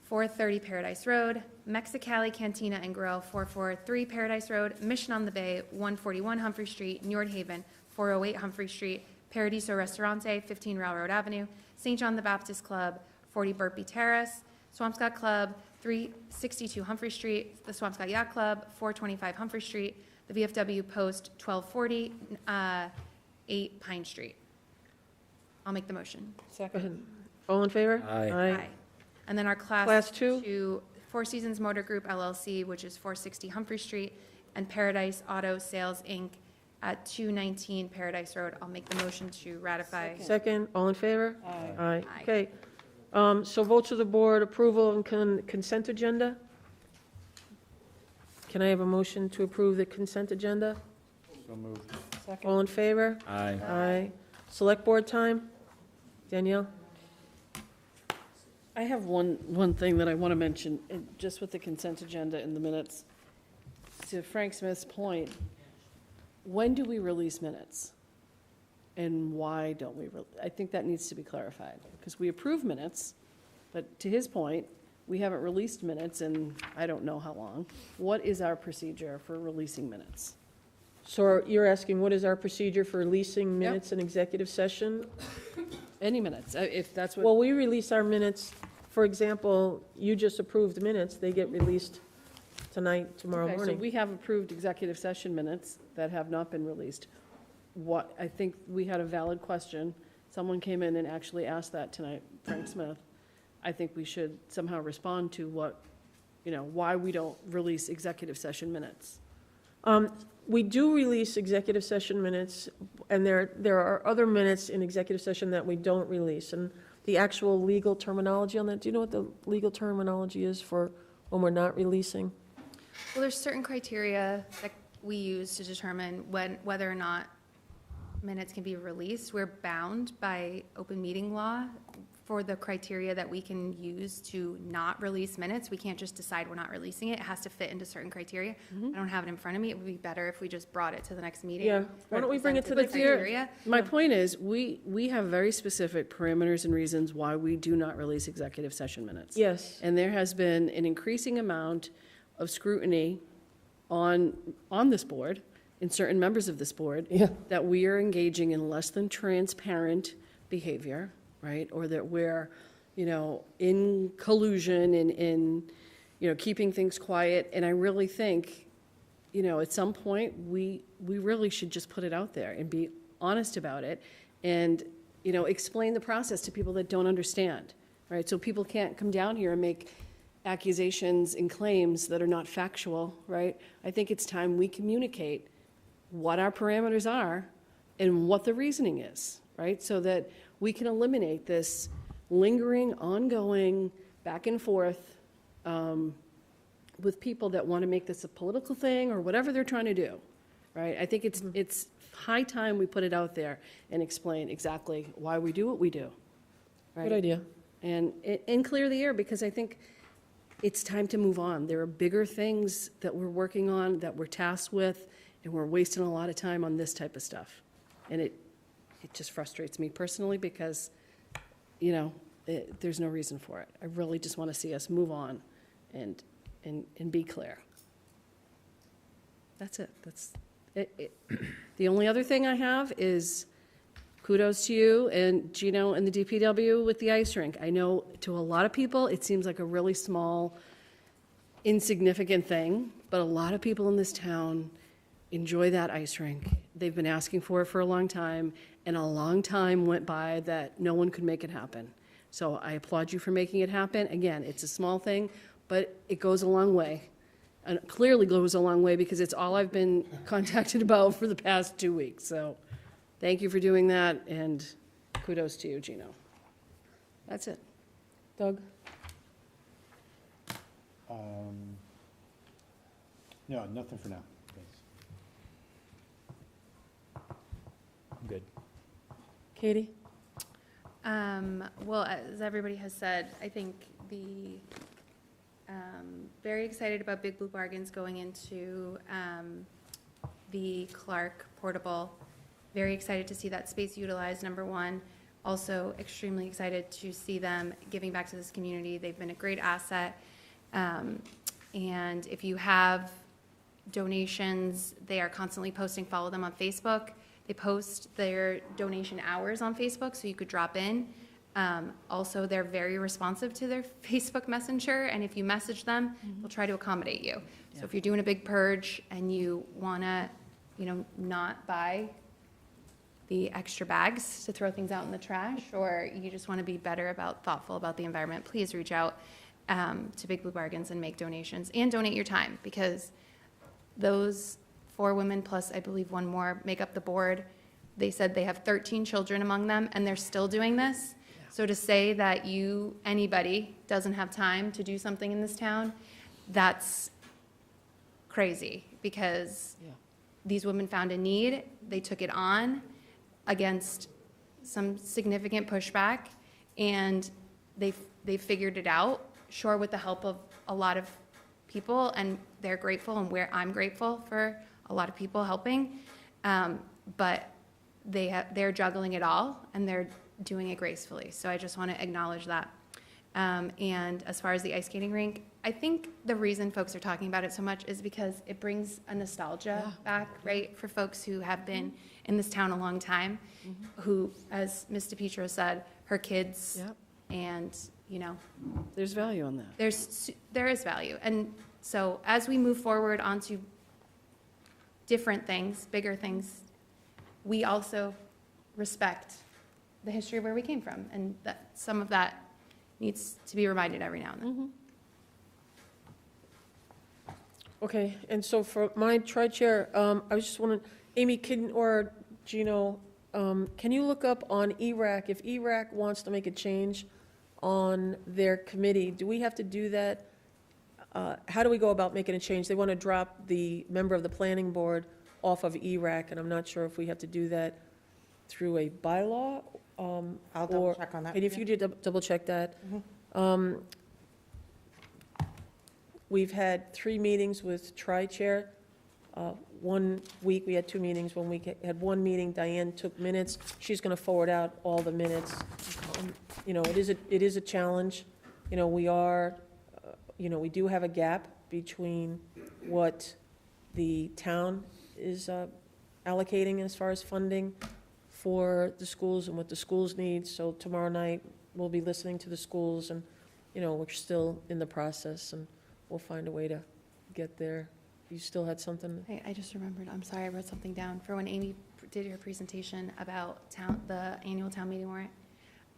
430 Paradise Road. Mexicali Cantina and Grill, 443 Paradise Road. Mission on the Bay, 141 Humphrey Street. Neward Haven, 408 Humphrey Street. Paradiso Restaurante, 15 Railroad Avenue. St. John the Baptist Club, 40 Burpee Terrace. Swampscott Club, 362 Humphrey Street. The Swampscott Yacht Club, 425 Humphrey Street. The VFW Post, 1240 8 Pine Street. I'll make the motion. Second. All in favor? Aye. And then our Class two? Four Seasons Motor Group LLC, which is 460 Humphrey Street, and Paradise Auto Sales, Inc. at 219 Paradise Road. I'll make the motion to ratify. Second, all in favor? Aye. Aye. Okay. So votes of the board, approval and consent agenda? Can I have a motion to approve the consent agenda? So moved. All in favor? Aye. Aye. Select board time? Danielle? I have one thing that I want to mention, just with the consent agenda in the minutes. To Frank Smith's point, when do we release minutes? And why don't we? I think that needs to be clarified, because we approve minutes, but to his point, we haven't released minutes in I don't know how long. What is our procedure for releasing minutes? So you're asking, what is our procedure for releasing minutes in executive session? Any minutes, if that's what. Well, we release our minutes, for example, you just approved minutes, they get released tonight, tomorrow Okay, so morning. we have approved executive session minutes that have not been released. What, I think we had a valid question. Someone came in and actually asked that tonight, Frank Smith. I think we should somehow respond to what, why we don't release executive session minutes. We do release executive session minutes, and there are other minutes in executive session that we don't release. And the actual legal terminology on that, do you know what the legal terminology is for when we're not releasing? Well, there's certain criteria that we use to determine whether or not minutes can be released. We're bound by open meeting law for the criteria that we can use to not release minutes. We can't just decide we're not releasing it. It has to fit into certain criteria. I don't have it in front of me. It would be better if we just brought it to the next meeting. Yeah, why don't we bring it to the Presented criteria. My point is, we have very specific parameters and reasons why we do not release executive session minutes. Yes. And there has been an increasing amount of scrutiny on this board, in certain members of this board, that we are engaging in less than transparent behavior right? Or that we're, in collusion and in, keeping things quiet. And I really think, at some point, we really should just put it out there and be honest about it and, explain the process to people that don't understand, right? So people can't come down here and make accusations and claims that are not factual, right? I think it's time we communicate what our parameters are and what the reasoning is, right? So that we can eliminate this lingering, ongoing, back and forth with people that want to make this a political thing or whatever they're trying to do, right? I think it's high time we put it out there and explain exactly why we do what we do. Right? Good idea. And clear the air, because I think it's time to move on. There are bigger things that we're working on, that we're tasked with, and we're wasting a lot of time on this type of stuff. And it just frustrates me personally because, there's no reason for it. I really just want to see us move on and be clear. That's it. That's it. The only other thing I have is kudos to you and Gino and the DPW with the ice rink. I know to a lot of people, it seems like a really small, insignificant thing, but a lot of people in this town enjoy that ice rink. They've been asking for it for a long time, and a long time went by that no one could make it happen. So I applaud you for making it happen. Again, it's a small thing, but it goes a long way. And it clearly goes a long way because it's all I've been contacted about for the past 2 weeks. So thank you for doing that, and kudos to you, Gino. That's it. Doug? No, nothing for now. Thanks. I'm good. Katie? Well, as everybody has said, I think very excited about Big Blue Bargains going into the Clark Portable. Very excited to see that space utilized, number one. Also extremely excited to see them giving back to this community. They've been a great asset. And if you have donations, they are constantly posting. Follow them on Facebook. They post their donation hours on Facebook, so you could drop in. Also, they're very responsive to their Facebook Messenger, and if you message them, they'll try to accommodate you. So if you're doing a big purge and you want to, not buy the extra bags to throw things out in the trash, or you just want to be thoughtful about the environment, please reach out to Big Blue Bargains and make donations, and donate your time, because those 4 women plus, I believe, 1 more make up the board. They said they have 13 children among them, and they're still doing this. So to say that anybody doesn't have time to do something in this town, that's crazy, because these women found a need, they took it on against some significant pushback, and they figured it out, sure, with the help of a lot of people, and they're grateful, and I'm grateful for a lot of people helping, but they're juggling it all, and they're doing it gracefully. So I just want to acknowledge that. And as far as the ice skating rink, I think the reason folks are talking about it so much is because it brings a nostalgia back, right, for folks who have been in this town a long time, who, as Ms. DePietro said, her kids, and, there's value on that. There is value. And so as we move forward onto different things, bigger things, we also respect the history of where we came from, and that some of that needs to be reminded every now and then. Okay, and so for my tri-chair, I was just wondering, Amy, or Gino, can you look up on ERAC, if ERAC wants to make a change on their committee, do we have to do that? How do we go about making a change? They want to drop the member of the planning board off of ERAC, and I'm not sure if we have to do that through a bylaw. I'll double check on that. And if you did double check that. We've had 3 meetings with Tri-Chair. 1 week, we had 2 meetings. 1 week, had 1 meeting. Diane took minutes. She's going to forward out all the minutes. It is a challenge. We are, we do have a gap between what the town is allocating as far as funding for the schools and what the schools need. So tomorrow night, we'll be listening to the schools, and, we're still in the process, and we'll find a way to get there. You still had something? I just remembered, I'm sorry, I wrote something down. For when Amy did her presentation about the annual town meeting warrant,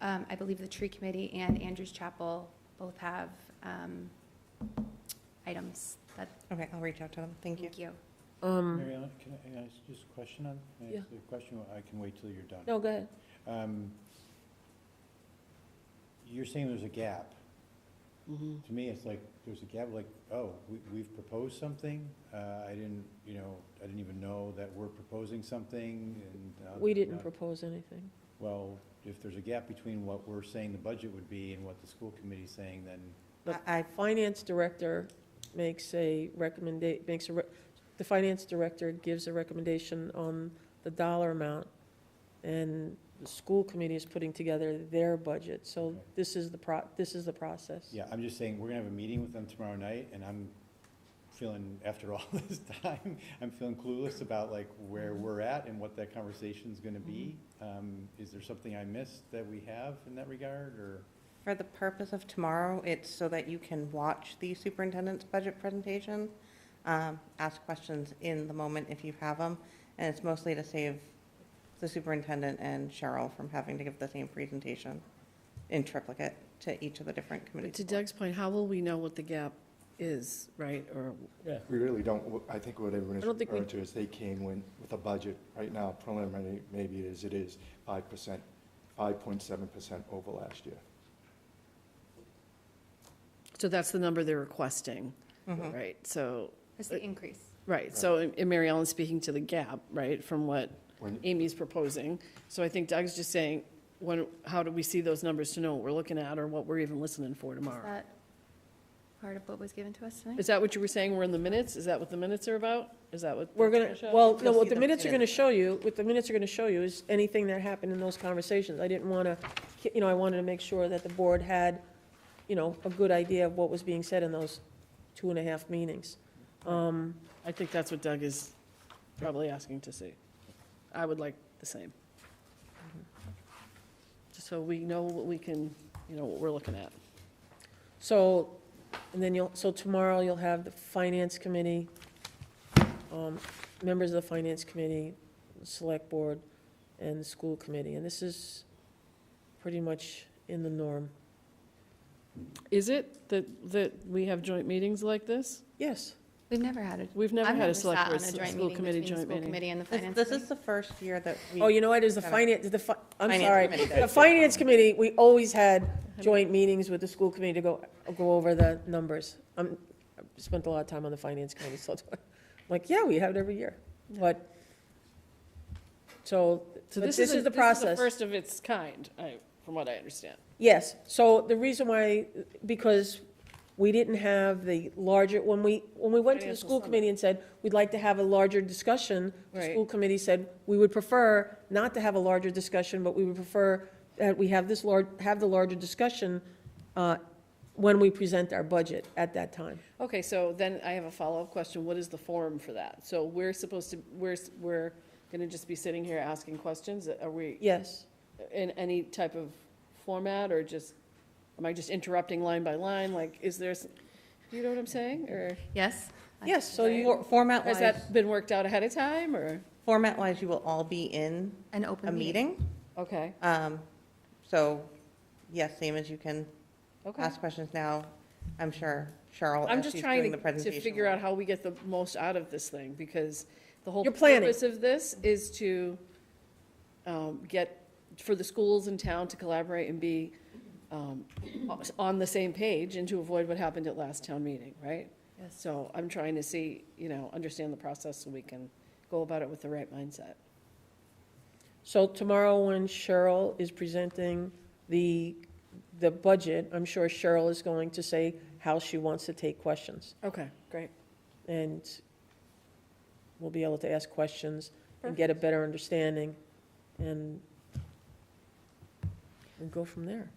I believe the tree committee and Andrews Chapel both have items that. Okay, I'll reach out to them. Thank you. Thank you. Mariana, can I ask just a question on, can I Yeah. ask a question? I can wait till you're done. No, go ahead. You're saying there's a gap. To me, it's like, there's a gap, like, oh, we've proposed something? I didn't even know that we're proposing something, and. We didn't propose anything. Well, if there's a gap between what we're saying the budget would be and what the school committee's saying, then. The finance director makes a the finance director gives a recommendation on the dollar amount, and the school committee is putting together their budget. So Okay. this is the process. Yeah, I'm just saying, we're gonna have a meeting with them tomorrow night, and I'm feeling, after all this time, I'm feeling clueless about like where we're at and what that conversation's gonna be. Is there something I missed that we have in that regard, or? For the purpose of tomorrow, it's so that you can watch the superintendent's budget presentation, ask questions in the moment if you have them, and it's mostly to save the superintendent and Cheryl from having to give the same presentation in triplicate to each of the different committees. To Doug's point, how will we know what the gap is, right, or? We really don't. I think what everyone is I don't think we- referring to is they came with a budget right now, preliminary, maybe as it is, 5%, 5.7% over last year. So that's the number they're requesting, right? So, That's the increase. right, so, and Mary Ellen's speaking to the gap, right, from what When- Amy's proposing. So I think Doug's just saying, how do we see those numbers to know what we're looking at or what we're even listening for Is tomorrow? that part of what was given to us tonight? Is that what you were saying, we're in the minutes? Is that what the minutes are about? Is that what? We're that's gonna, show? well, no, You'll what see the them minutes are in- gonna show you, is anything that happened in those conversations. I didn't wanna, I wanted to make sure that the board had, a good idea of what was being said in those 2.5 meetings. I think that's what Doug is probably asking to see. I would like the same. Just so we know what we can, what we're looking at. So, and then so tomorrow you'll have the finance committee, members of the finance committee, the select board, and the school committee, and this is pretty much in the norm. Is it that we have joint meetings like this? Yes. We've never had it. We've never I've had a never select sat board, on a joint school meeting committee between the joint school meeting. committee and the This, finance this committee. is the first year that we. Oh, you know what, is the Got it. finance, I'm Finance sorry. committee did. The finance committee, we always had joint meetings with the school committee to go over the numbers. I spent a lot of time on the finance committee, so it's like, yeah, we have it every year. But, So but this is the This is the process. first of its kind, from what I understand. Yes, so the reason why, because we didn't have the larger, when we went to the Financial school summit. committee and said, we'd like to have a larger discussion, the Right. school committee said, we would prefer not to have a larger discussion, but we would prefer that we have have the larger discussion when we present our budget at that time. Okay, so then I have a follow-up question. What is the forum for that? So we're supposed to, we're going to just be sitting here asking questions? Are we Yes. in any type of format, or just, am I just interrupting line by line? Like, is there, you know what I'm saying? Or Yes? Yes, so you, Format-wise. has that been worked out ahead of time, or? Format-wise, you will all be in An open a meeting. Okay, So, yes, same as you can okay. ask questions now. I'm sure Cheryl, I'm as just she's trying doing the to presentation. figure out how we get the most out of this thing, because the whole You're planning. purpose of this is to get, for the schools in town to collaborate and be on the same page, and to avoid what happened at last town meeting, right? Yes. So I'm trying to see, understand the process so we can go about it with the right mindset. so tomorrow when Cheryl is presenting the budget, I'm sure Cheryl is going to say how she wants to take questions. Okay, great. And we'll be able to ask questions and get a better understanding, and go from there.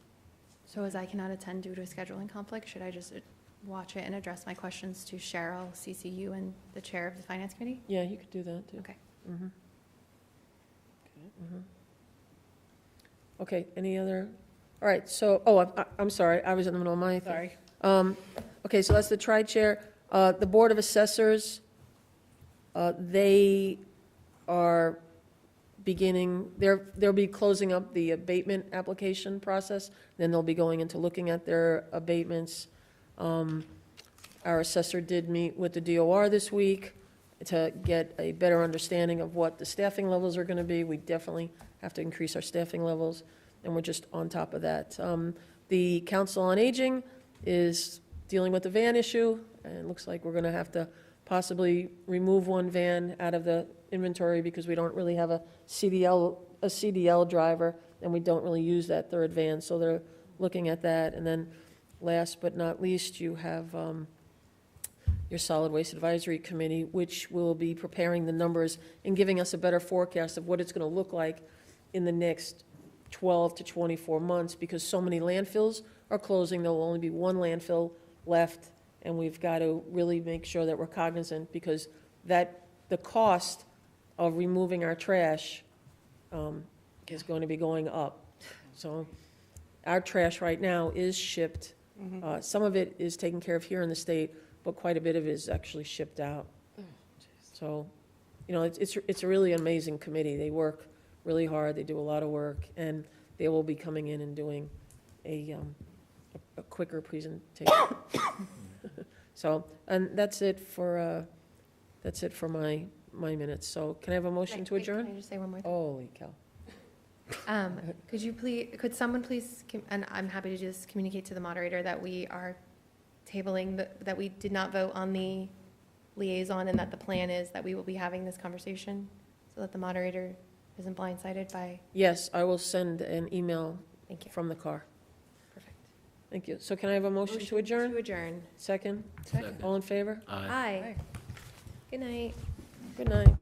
So as I cannot attend due to a scheduling conflict, should I just watch it and address my questions to Cheryl, CCU, and the chair of the finance committee? Yeah, you could do that, too. Okay. Mhm. Okay. Mhm. Okay, any other? All right, so, I'm sorry, I was in the middle of my thing. Sorry. Okay, so that's the tri-chair. The Board of Assessors, they are beginning, they'll be closing up the abatement application process, then they'll be going into looking at their abatements. Our assessor did meet with the DOR this week to get a better understanding of what the staffing levels are going to be. We definitely have to increase our staffing levels, and we're just on top of that. The Council on Aging is dealing with the van issue, and it looks like we're going to have to possibly remove one van out of the inventory because we don't really have a CDL driver, and we don't really use that third van, so they're looking at that. And then last but not least, you have your Solid Waste Advisory Committee, which will be preparing the numbers and giving us a better forecast of what it's going to look like in the next 12 to 24 months, because so many landfills are closing. There will only be one landfill left, and we've got to really make sure that we're cognizant, because the cost of removing our trash is going to be going up. So our trash right now is shipped. Some of it is taken care of here in the state, but quite a bit of it is actually shipped out. So, you know, it's a really amazing committee. They work really hard. They do a lot of work, and they will be coming in and doing a quicker presentation. So, and that's it for my minutes. So can I have a motion to adjourn? Can I just say one more thing? Holy cow. Could someone please, and I'm happy to just communicate to the moderator that we are tabling, that we did not vote on the liaison, and that the plan is that we will be having this conversation, so that the moderator isn't blindsided by. Yes, I will send an email Thank you. from the car. Perfect. Thank you. So can I have a motion to adjourn? To adjourn. Second? Second. All in favor? Aye. Good night. Good night.